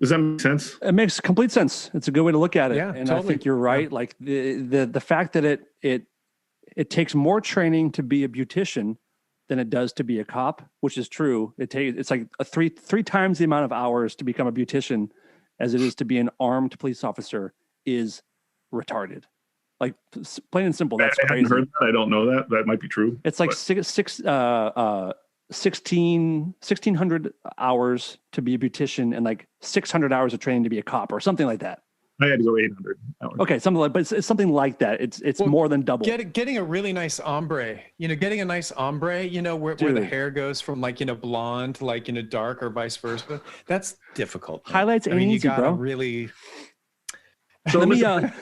S5: Does that make sense?
S2: It makes complete sense. It's a good way to look at it.
S3: Yeah,
S2: and
S3: totally.
S2: I think you're right. Yeah. Like the fact that it takes more training to be a beautician than it does to be a cop, which is true. It's like three times the amount of hours to become a beautician as it is to be an armed police officer is retarded. Like plain and simple. That's
S5: I
S2: crazy.
S5: haven't heard that. I don't know that. That might be true.
S2: It's like 1,600 hours to be a beautician and like 600 hours of training to be a cop or something like that.
S5: I had to go 800 hours.
S2: Okay, something like, but it's something like that. It's more than double.
S3: Getting a really nice ombre, getting a nice ombre, where the hair goes from like, blonde to like, dark or vice versa. That's difficult. Man.
S2: Highlights ain't easy,
S3: you gotta
S2: bro.
S3: really.
S5: So I'm not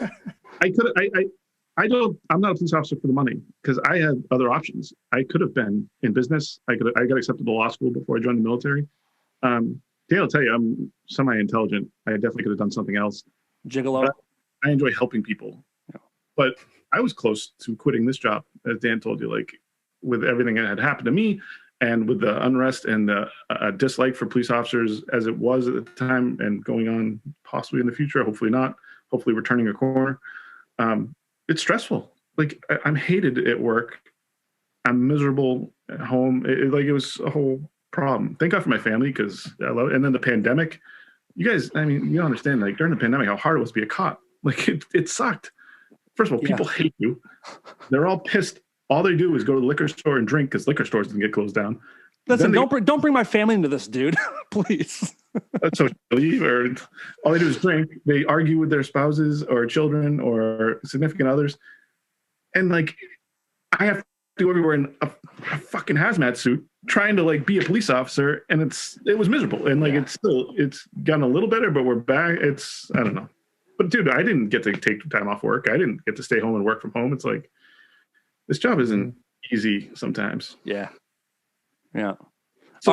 S5: a police officer for the money because I had other options. I could have been in business. I got accepted to law school before I joined the military. Dan will tell you, I'm semi-intelligent. I definitely could have done something else.
S2: Gigolo.
S5: I enjoy helping people, but I was close to quitting this job, as Dan told you, like with everything that had happened to me and with the unrest and the dislike for police officers as it was at the time and going on possibly in the future, hopefully not, hopefully we're turning a corner. It's stressful. Like I'm hated at work. I'm miserable at home. It was a whole problem. Thank God for my family because I love it. And then the pandemic, you guys, I mean, you don't understand, like during the pandemic, how hard it was to be a cop. Like it sucked. First of all, people hate you. They're all pissed. All they do is go to the liquor store and drink because liquor stores didn't get closed down.
S2: Listen, don't bring my family into this, dude. Please.
S5: So all they do is drink. They argue with their spouses or children or significant others. And like, I have to go everywhere in a fucking hazmat suit trying to like be a police officer. And it was miserable. And like, it's gotten a little better, but we're back. I don't know. But dude, I didn't get to take time off work. I didn't get to stay home and work from home. It's like, this job isn't easy sometimes.
S2: Yeah. Yeah.
S5: So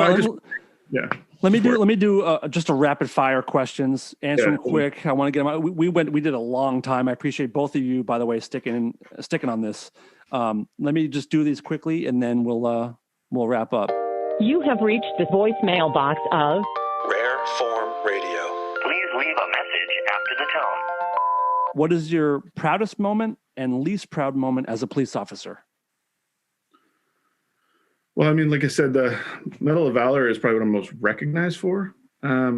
S2: Let me do just a rapid fire questions. Answer them quick. I want to get them out. We did a long time. I appreciate both of you, by the way, sticking on this. Let me just do these quickly, and then we'll wrap up.
S6: You have reached the voicemail box of
S7: Rare Form Radio. Please leave a message after the tone.
S2: What is your proudest moment and least proud moment as a police officer?
S5: Well, I mean, like I said, the Medal of Valor is probably what I'm most recognized for. I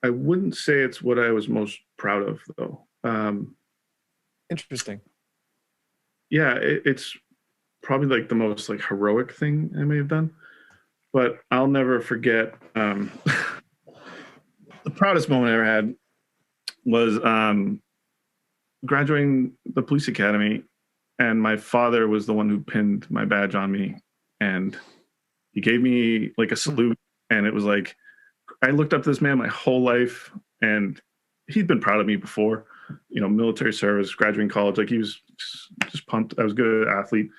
S5: wouldn't say it's what I was most proud of, though.
S3: Interesting.
S5: Yeah, it's probably like the most like heroic thing I may have done. But I'll never forget the proudest moment I ever had was graduating the police academy, and my father was the one who pinned my badge on me. And he gave me like a salute, and it was like, I looked up to this man my whole life, and he'd been proud of me before, military service, graduating college. Like he was just pumped. I was a good athlete,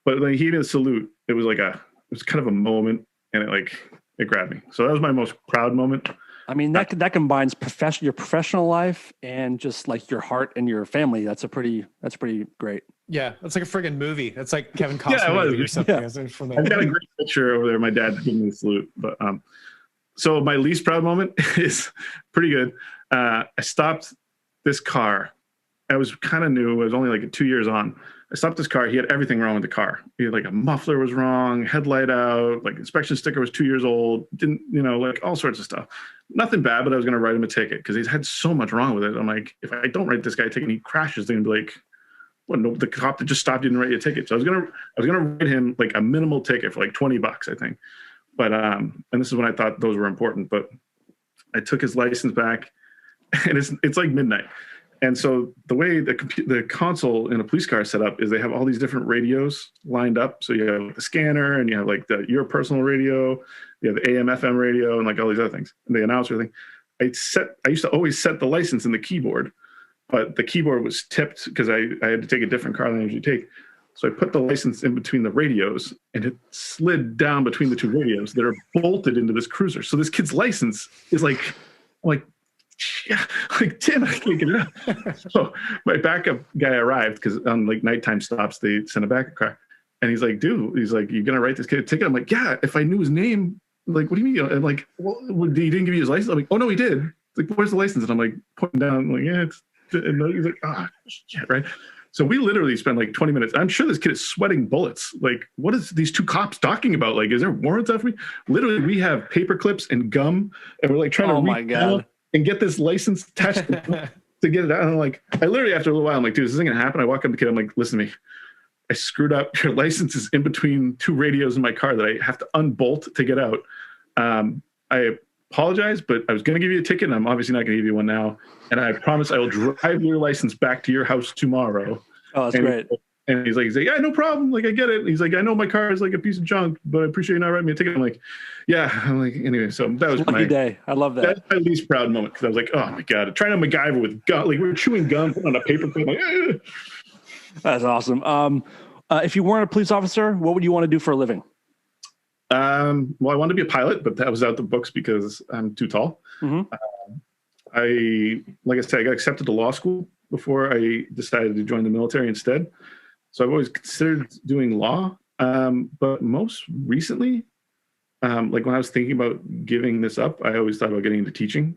S5: but like he did a salute. It was kind of a moment, and it grabbed me. So that was my most proud moment.
S2: I mean, that combines your professional life and just like your heart and your family. That's pretty great.
S3: Yeah, that's like a friggin' movie. That's like Kevin Costner movie or something. Yeah.
S5: I've got a great picture over there. My dad giving me a salute. But so my least proud moment is pretty good. I stopped this car. I was kind of new. I was only like 2 years on. I stopped this car. He had everything wrong with the car. He had like a muffler was wrong, headlight out, like inspection sticker was 2 years old. Didn't, like all sorts of stuff. Nothing bad, but I was going to write him a ticket because he's had so much wrong with it. I'm like, if I don't write this guy a ticket and he crashes, they're going to be like, well, no, the cop that just stopped didn't write you a ticket. So I was gonna write him like a minimal ticket for like $20, I think. But and this is when I thought those were important. But I took his license back, and it's like midnight. And so the way the console in a police car is set up is they have all these different radios lined up. So you have the scanner, and you have like your personal radio, you have the AM, FM radio, and like all these other things, and the announcer thing. I used to always set the license in the keyboard. But the keyboard was tipped because I had to take a different car than I usually take. So I put the license in between the radios, and it slid down between the two radios that are bolted into this cruiser. So this kid's license is like, damn, I can't get it out. So my backup guy arrived because on like nighttime stops, they send a backup car. And he's like, dude, you going to write this kid a ticket? I'm like, yeah, if I knew his name, like, what do you mean? And like, well, he didn't give you his license? I'm like, oh, no, he did. It's like, where's the license? And I'm like, pointing down, I'm like, yeah, it's. And he's like, shit, right? So we literally spent like 20 minutes. I'm sure this kid is sweating bullets. Like, what is these two cops talking about? Like, is there warrants out for me? Literally, we have paper clips and gum, and we're like trying to
S2: God,
S5: and get this license attached. to get it out. And I'm like, I literally, after a little while, I'm like, dude, this isn't going to happen. I walk up to the kid. I'm like, listen to me. I screwed up. Your license is in between two radios in my car that I have to unbolt to get out. I apologize, but I was going to give you a ticket, and I'm obviously not going to give you one now. And I promise I will drive your license back to your house tomorrow.
S2: Oh, that's great.
S5: And he's like, yeah, no problem. Like, I get it. He's like, I know my car is like a piece of junk, but I appreciate you not writing me a ticket. I'm like, yeah. I'm like, anyway, so that was
S2: lucky day. I love that.
S5: That's my least proud moment, because I was like, oh my God, trying to MacGyver with gum. Like, we were chewing gum on a paper clip. Like,
S2: That's awesome. If you weren't a police officer, what would you want to do for a living?
S5: Well, I wanted to be a pilot, but that was out the books because I'm too tall.
S2: Mm-hmm.
S5: Like I said, I got accepted to law school before I decided to join the military instead. So I've always considered doing law. But most recently, like when I was thinking about giving this up, I always thought about getting into teaching,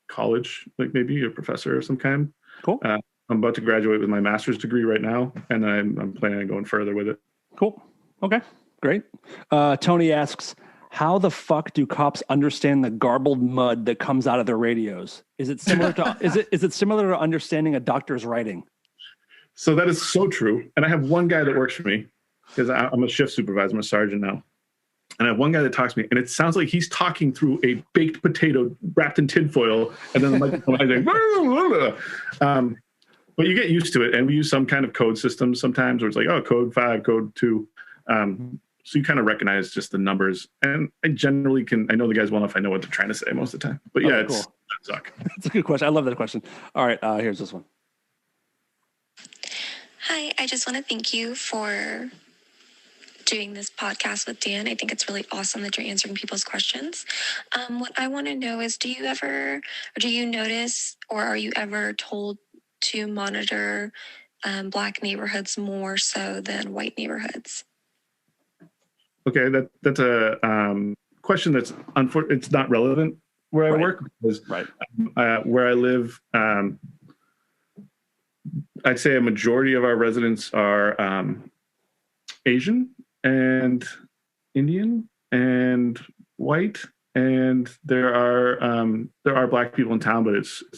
S5: college, like maybe a professor of some kind.
S2: Cool.
S5: I'm about to graduate with my master's degree right now, and I'm planning on going further with it.
S2: Cool. Okay, great. Tony asks, how the fuck do cops understand the garbled mud that comes out of their radios? Is it similar to is it similar to understanding a doctor's writing?
S5: So that is so true. And I have one guy that works for me, because I'm a shift supervisor. I'm a sergeant now. And I have one guy that talks to me, and it sounds like he's talking through a baked potato wrapped in tinfoil, and then the microphone is like, but you get used to it. And we use some kind of code system sometimes where it's like, oh, code 5, code 2. So you kind of recognize just the numbers. And I generally I know the guys well enough, I know what they're trying to say most of the time. But yeah,
S2: okay,
S5: it's
S2: cool.
S5: suck.
S2: That's a good question. I love that question. All right, here's this one.
S8: Hi, I just want to thank you for doing this podcast with Dan. I think it's really awesome that you're answering people's questions. What I want to know is, do you notice, or are you ever told to monitor Black neighborhoods more so than white neighborhoods?
S5: Okay, that's a question that's it's not relevant where I work, because where I live, I'd say a majority of our residents are Asian and Indian and white, and there are Black people in town, but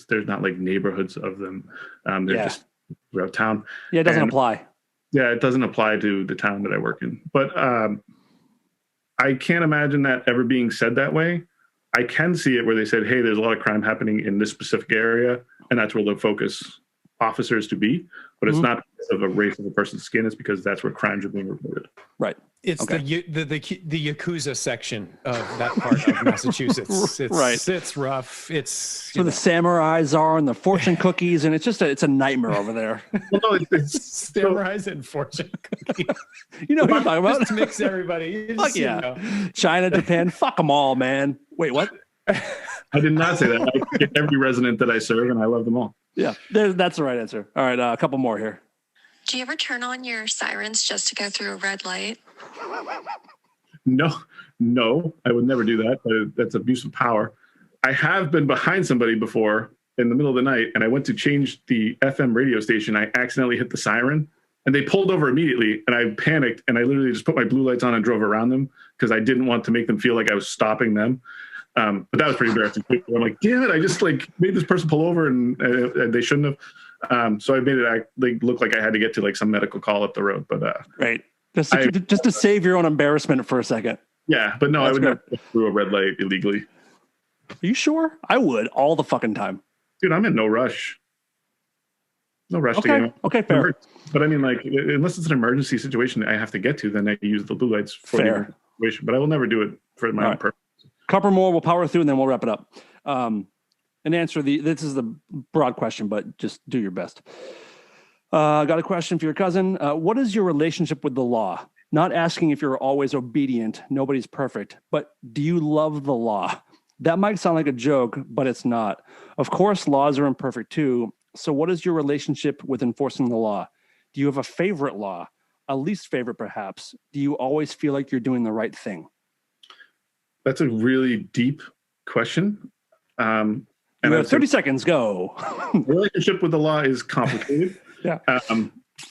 S5: there's not like neighborhoods of them. They're just throughout town.
S2: Yeah, it doesn't apply.
S5: Yeah, it doesn't apply to the town that I work in. But I can't imagine that ever being said that way. I can see it where they said, hey, there's a lot of crime happening in this specific area, and that's where they'll focus officers to be. But it's not because of a race of a person's skin. It's because that's where crimes are being reported.
S2: Right.
S3: It's the Yakuza section of that part of Massachusetts. It's rough. It's
S2: where the samurais are and the fortune cookies, and it's a nightmare over there.
S5: Well, no, it's
S3: samurais and fortune cookies.
S2: You know what I'm talking about?
S3: Just mix everybody.
S2: Fuck yeah. China, Japan, fuck them all, man. Wait, what?
S5: I did not say that. I get every resident that I serve, and I love them all.
S2: Yeah, that's the right answer. All right, a couple more here.
S8: Do you ever turn on your sirens just to go through a red light?
S5: No, I would never do that. That's abuse of power. I have been behind somebody before in the middle of the night, and I went to change the FM radio station. I accidentally hit the siren, and they pulled over immediately, and I panicked, and I literally just put my blue lights on and drove around them because I didn't want to make them feel like I was stopping them. But that was pretty embarrassing. I'm like, damn it, I just made this person pull over, and they shouldn't have. So I made it look like I had to get to some medical call up the road. But
S2: right, just to save your own embarrassment for a second.
S5: Yeah, but no, I would never go through a red light illegally.
S2: Are you sure? I would all the fucking time.
S5: Dude, I'm in no rush. No rush to get
S2: Okay, fair.
S5: But I mean, unless it's an emergency situation I have to get to, then I use the blue lights for the situation. But I will never do it for my own purpose.
S2: Couple more, we'll power through, and then we'll wrap it up. And answer this is the broad question, but just do your best. Got a question for your cousin. What is your relationship with the law? Not asking if you're always obedient. Nobody's perfect. But do you love the law? That might sound like a joke, but it's not. Of course, laws are imperfect too. So what is your relationship with enforcing the law? Do you have a favorite law? A least favorite, perhaps? Do you always feel like you're doing the right thing?
S5: That's a really deep question.
S2: And 30 seconds, go.
S5: Relationship with the law is complicated.
S2: Yeah.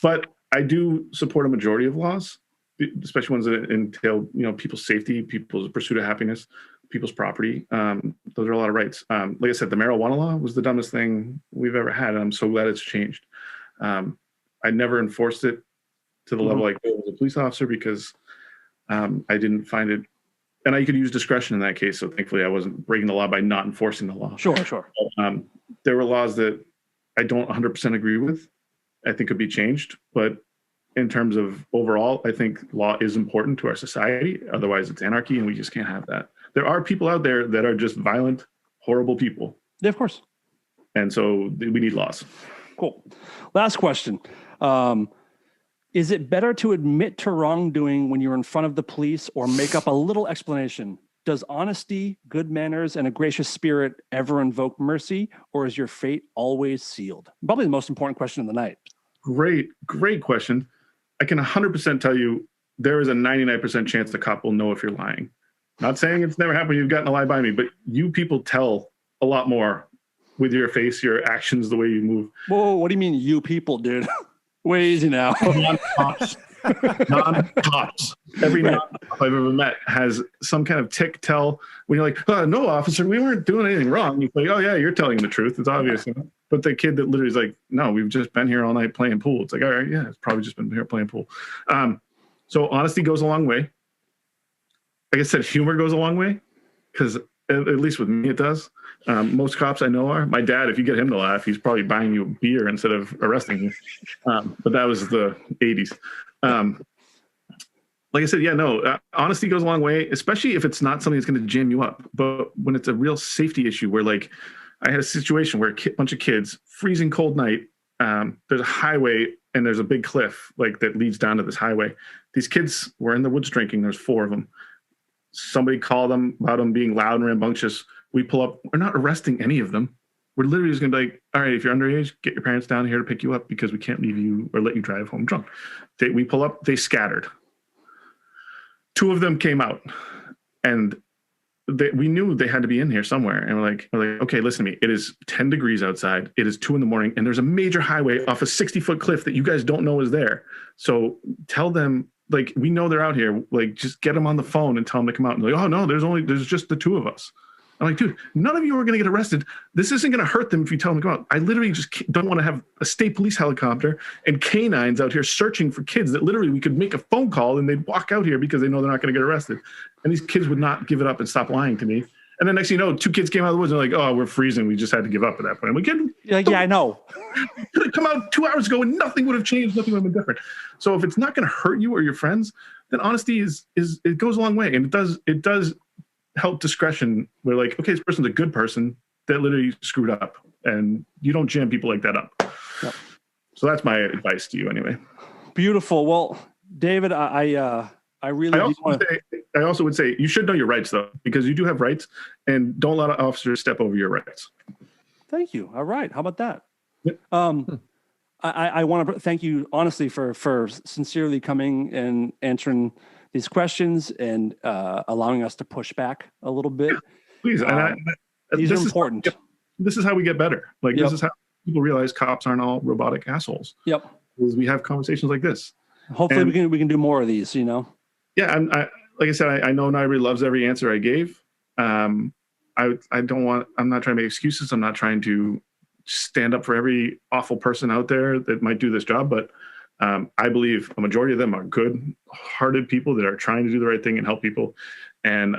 S5: But I do support a majority of laws, especially ones that entail, people's safety, people's pursuit of happiness. people's property. Those are a lot of rights. Like I said, the marijuana law was the dumbest thing we've ever had, and I'm so glad it's changed. I never enforced it to the level I could as a police officer because I didn't find it, and I could use discretion in that case. So thankfully, I wasn't breaking the law by not enforcing the law.
S2: Sure.
S5: There were laws that I don't 100% agree with. I think could be changed, but in terms of overall, I think law is important to our society. Otherwise, it's anarchy, and we just can't have that. There are people out there that are just violent, horrible people.
S2: Yeah, of course.
S5: And so we need laws.
S2: Cool. Last question. Is it better to admit to wrongdoing when you're in front of the police or make up a little explanation? Does honesty, good manners, and a gracious spirit ever invoke mercy, or is your fate always sealed? Probably the most important question of the night.
S5: Great question. I can 100% tell you there is a 99% chance the cop will know if you're lying. Not saying it's never happened, you've gotten a lie by me, but you people tell a lot more with your face, your actions, the way you move.
S2: Whoa, what do you mean you people, dude? Way easy now.
S5: Non-cops. Every non-cop I've ever met has some kind of tick tell when you're like, oh, no, officer, we weren't doing anything wrong. You're like, oh, yeah, you're telling the truth. It's obvious. But the kid that literally is like, no, we've just been here all night playing pool. It's like, all right, yeah, it's probably just been here playing pool. So honesty goes a long way. Like I said, humor goes a long way because at least with me, it does. Most cops I know are. My dad, if you get him to laugh, he's probably buying you a beer instead of arresting you. But that was the 80s. Like I said, honesty goes a long way, especially if it's not something that's going to jam you up. But when it's a real safety issue where, like, I had a situation where a bunch of kids, freezing cold night, there's a highway and there's a big cliff like that leads down to this highway. These kids were in the woods drinking. There's 4 of them. Somebody called them about them being loud and rambunctious. We pull up. We're not arresting any of them. We're literally just going to be like, all right, if you're underage, get your parents down here to pick you up because we can't leave you or let you drive home drunk. We pull up. They scattered. 2 of them came out, and we knew they had to be in here somewhere. And we're like, okay, listen to me. It is 10 degrees outside. It is 2 a.m, and there's a major highway off a 60-foot cliff that you guys don't know is there. So tell them, like, we know they're out here. Like, just get them on the phone and tell them to come out. And like, oh no, there's just the 2 of us. I'm like, dude, none of you are going to get arrested. This isn't going to hurt them if you tell them to come out. I literally just don't want to have a state police helicopter and canines out here searching for kids that literally we could make a phone call and they'd walk out here because they know they're not going to get arrested. And these kids would not give it up and stop lying to me. And then next thing you know, 2 kids came out of the woods and they're like, oh, we're freezing. We just had to give up at that point. I'm like,
S2: yeah, I know.
S5: Could have come out 2 hours ago and nothing would have changed. Nothing would have been different. So if it's not going to hurt you or your friends, then honesty is it goes a long way. And it does help discretion. We're like, okay, this person's a good person that literally screwed up, and you don't jam people like that up. Yep. So that's my advice to you anyway.
S2: Beautiful. Well, David, I
S5: also would say you should know your rights though, because you do have rights, and don't let officers step over your rights.
S2: Thank you. All right. How about that?
S5: Yep.
S2: I want to thank you honestly for sincerely coming and answering these questions and allowing us to push back a little bit.
S5: Please,
S2: these are important.
S5: This is how we get better. Like, This is how people realize cops aren't all robotic assholes.
S2: Yep.
S5: Is we have conversations like this.
S2: Hopefully, we can do more of these. You know.
S5: Yeah, like I said, I know Nairi loves every answer I gave. I'm not trying to make excuses. I'm not trying to stand up for every awful person out there that might do this job, but I believe a majority of them are good-hearted people that are trying to do the right thing and help people. And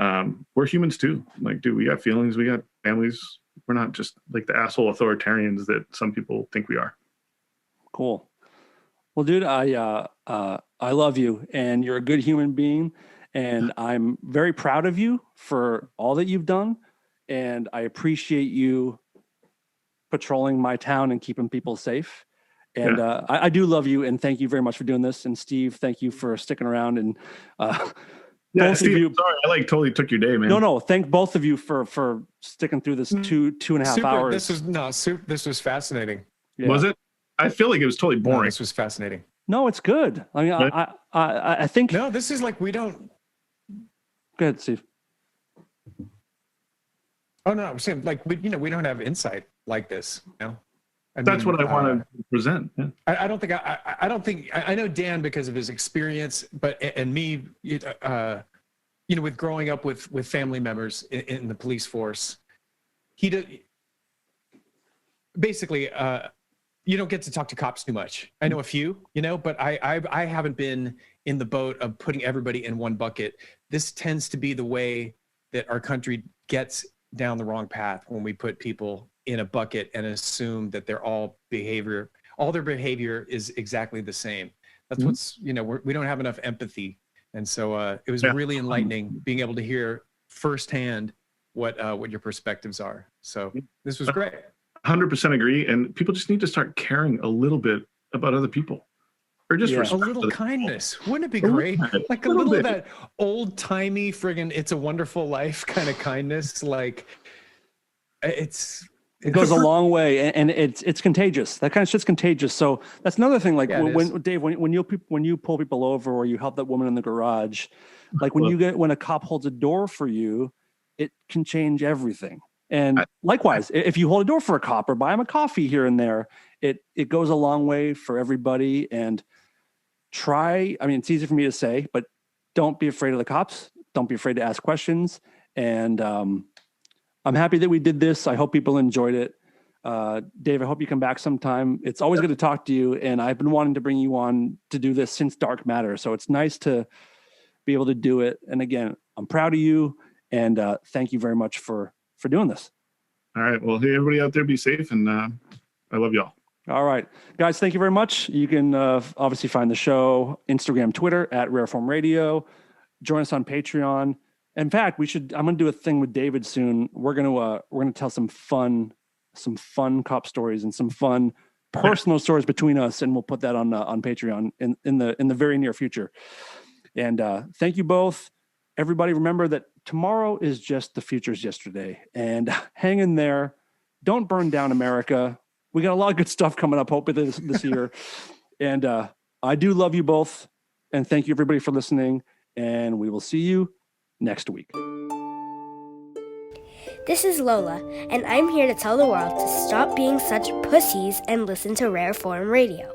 S5: we're humans too. Like, dude, we got feelings, we got families. We're not just like the asshole authoritarians that some people think we are.
S2: Cool. Well, dude, I love you, and you're a good human being, and I'm very proud of you for all that you've done, and I appreciate you patrolling my town and keeping people safe. And I do love you, and thank you very much for doing this. And Steve, thank you for sticking around. And
S5: Steve, sorry, I totally took your day, man.
S2: No, thank both of you for sticking through this two and a half hours.
S3: This was fascinating.
S2: Yeah.
S5: Was it? I feel like it was totally boring.
S3: No, this was fascinating.
S2: No, it's good. I mean, I think.
S3: No, this is like we don't.
S2: Go ahead, Steve.
S3: Oh no, I'm saying like we don't have insight like this. You know?
S5: That's what I want to present. Yeah.
S3: I don't think I know Dan because of his experience, but and me, with growing up with family members in the police force, basically, you don't get to talk to cops too much. I know a few, but I haven't been in the boat of putting everybody in one bucket. This tends to be the way that our country gets down the wrong path when we put people in a bucket and assume that all their behavior is exactly the same. That's what's, we don't have enough empathy. And so it was really enlightening being able to hear firsthand what your perspectives are. So this was great.
S5: 100% agree. And people just need to start caring a little bit about other people. Or just
S3: a little kindness. Wouldn't it be great? Like a little of that old timey friggin' It's a Wonderful Life kind of kindness. Like it
S2: goes a long way, and it's contagious. That kind of shit's contagious. So that's another thing. Like when you pull people over or you help that woman in the garage, like when a cop holds a door for you, it can change everything. And likewise, if you hold a door for a cop or buy him a coffee here and there, it goes a long way for everybody. And it's easy for me to say, but don't be afraid of the cops. Don't be afraid to ask questions. And I'm happy that we did this. I hope people enjoyed it. Dave, I hope you come back sometime. It's always good to talk to you. And I've been wanting to bring you on to do this since Dark Matter. So it's nice to be able to do it. And again, I'm proud of you. And thank you very much for doing this.
S5: All right. Well, hey, everybody out there, be safe. And I love y'all. All
S2: right, guys, thank you very much. You can obviously find the show, Instagram, Twitter at Rareform Radio. Join us on Patreon. In fact, I'm going to do a thing with David soon. We're going to tell some fun cop stories and some fun personal stories between us, and we'll put that on Patreon in the very near future. And thank you both. Everybody, remember that tomorrow is just the future's yesterday. And hang in there. Don't burn down America. We got a lot of good stuff coming up, hopefully this year. And I do love you both. And thank you, everybody, for listening. And we will see you next week.
S9: This is Lola, and I'm here to tell the world to stop being such pussies and listen to Rare Form Radio.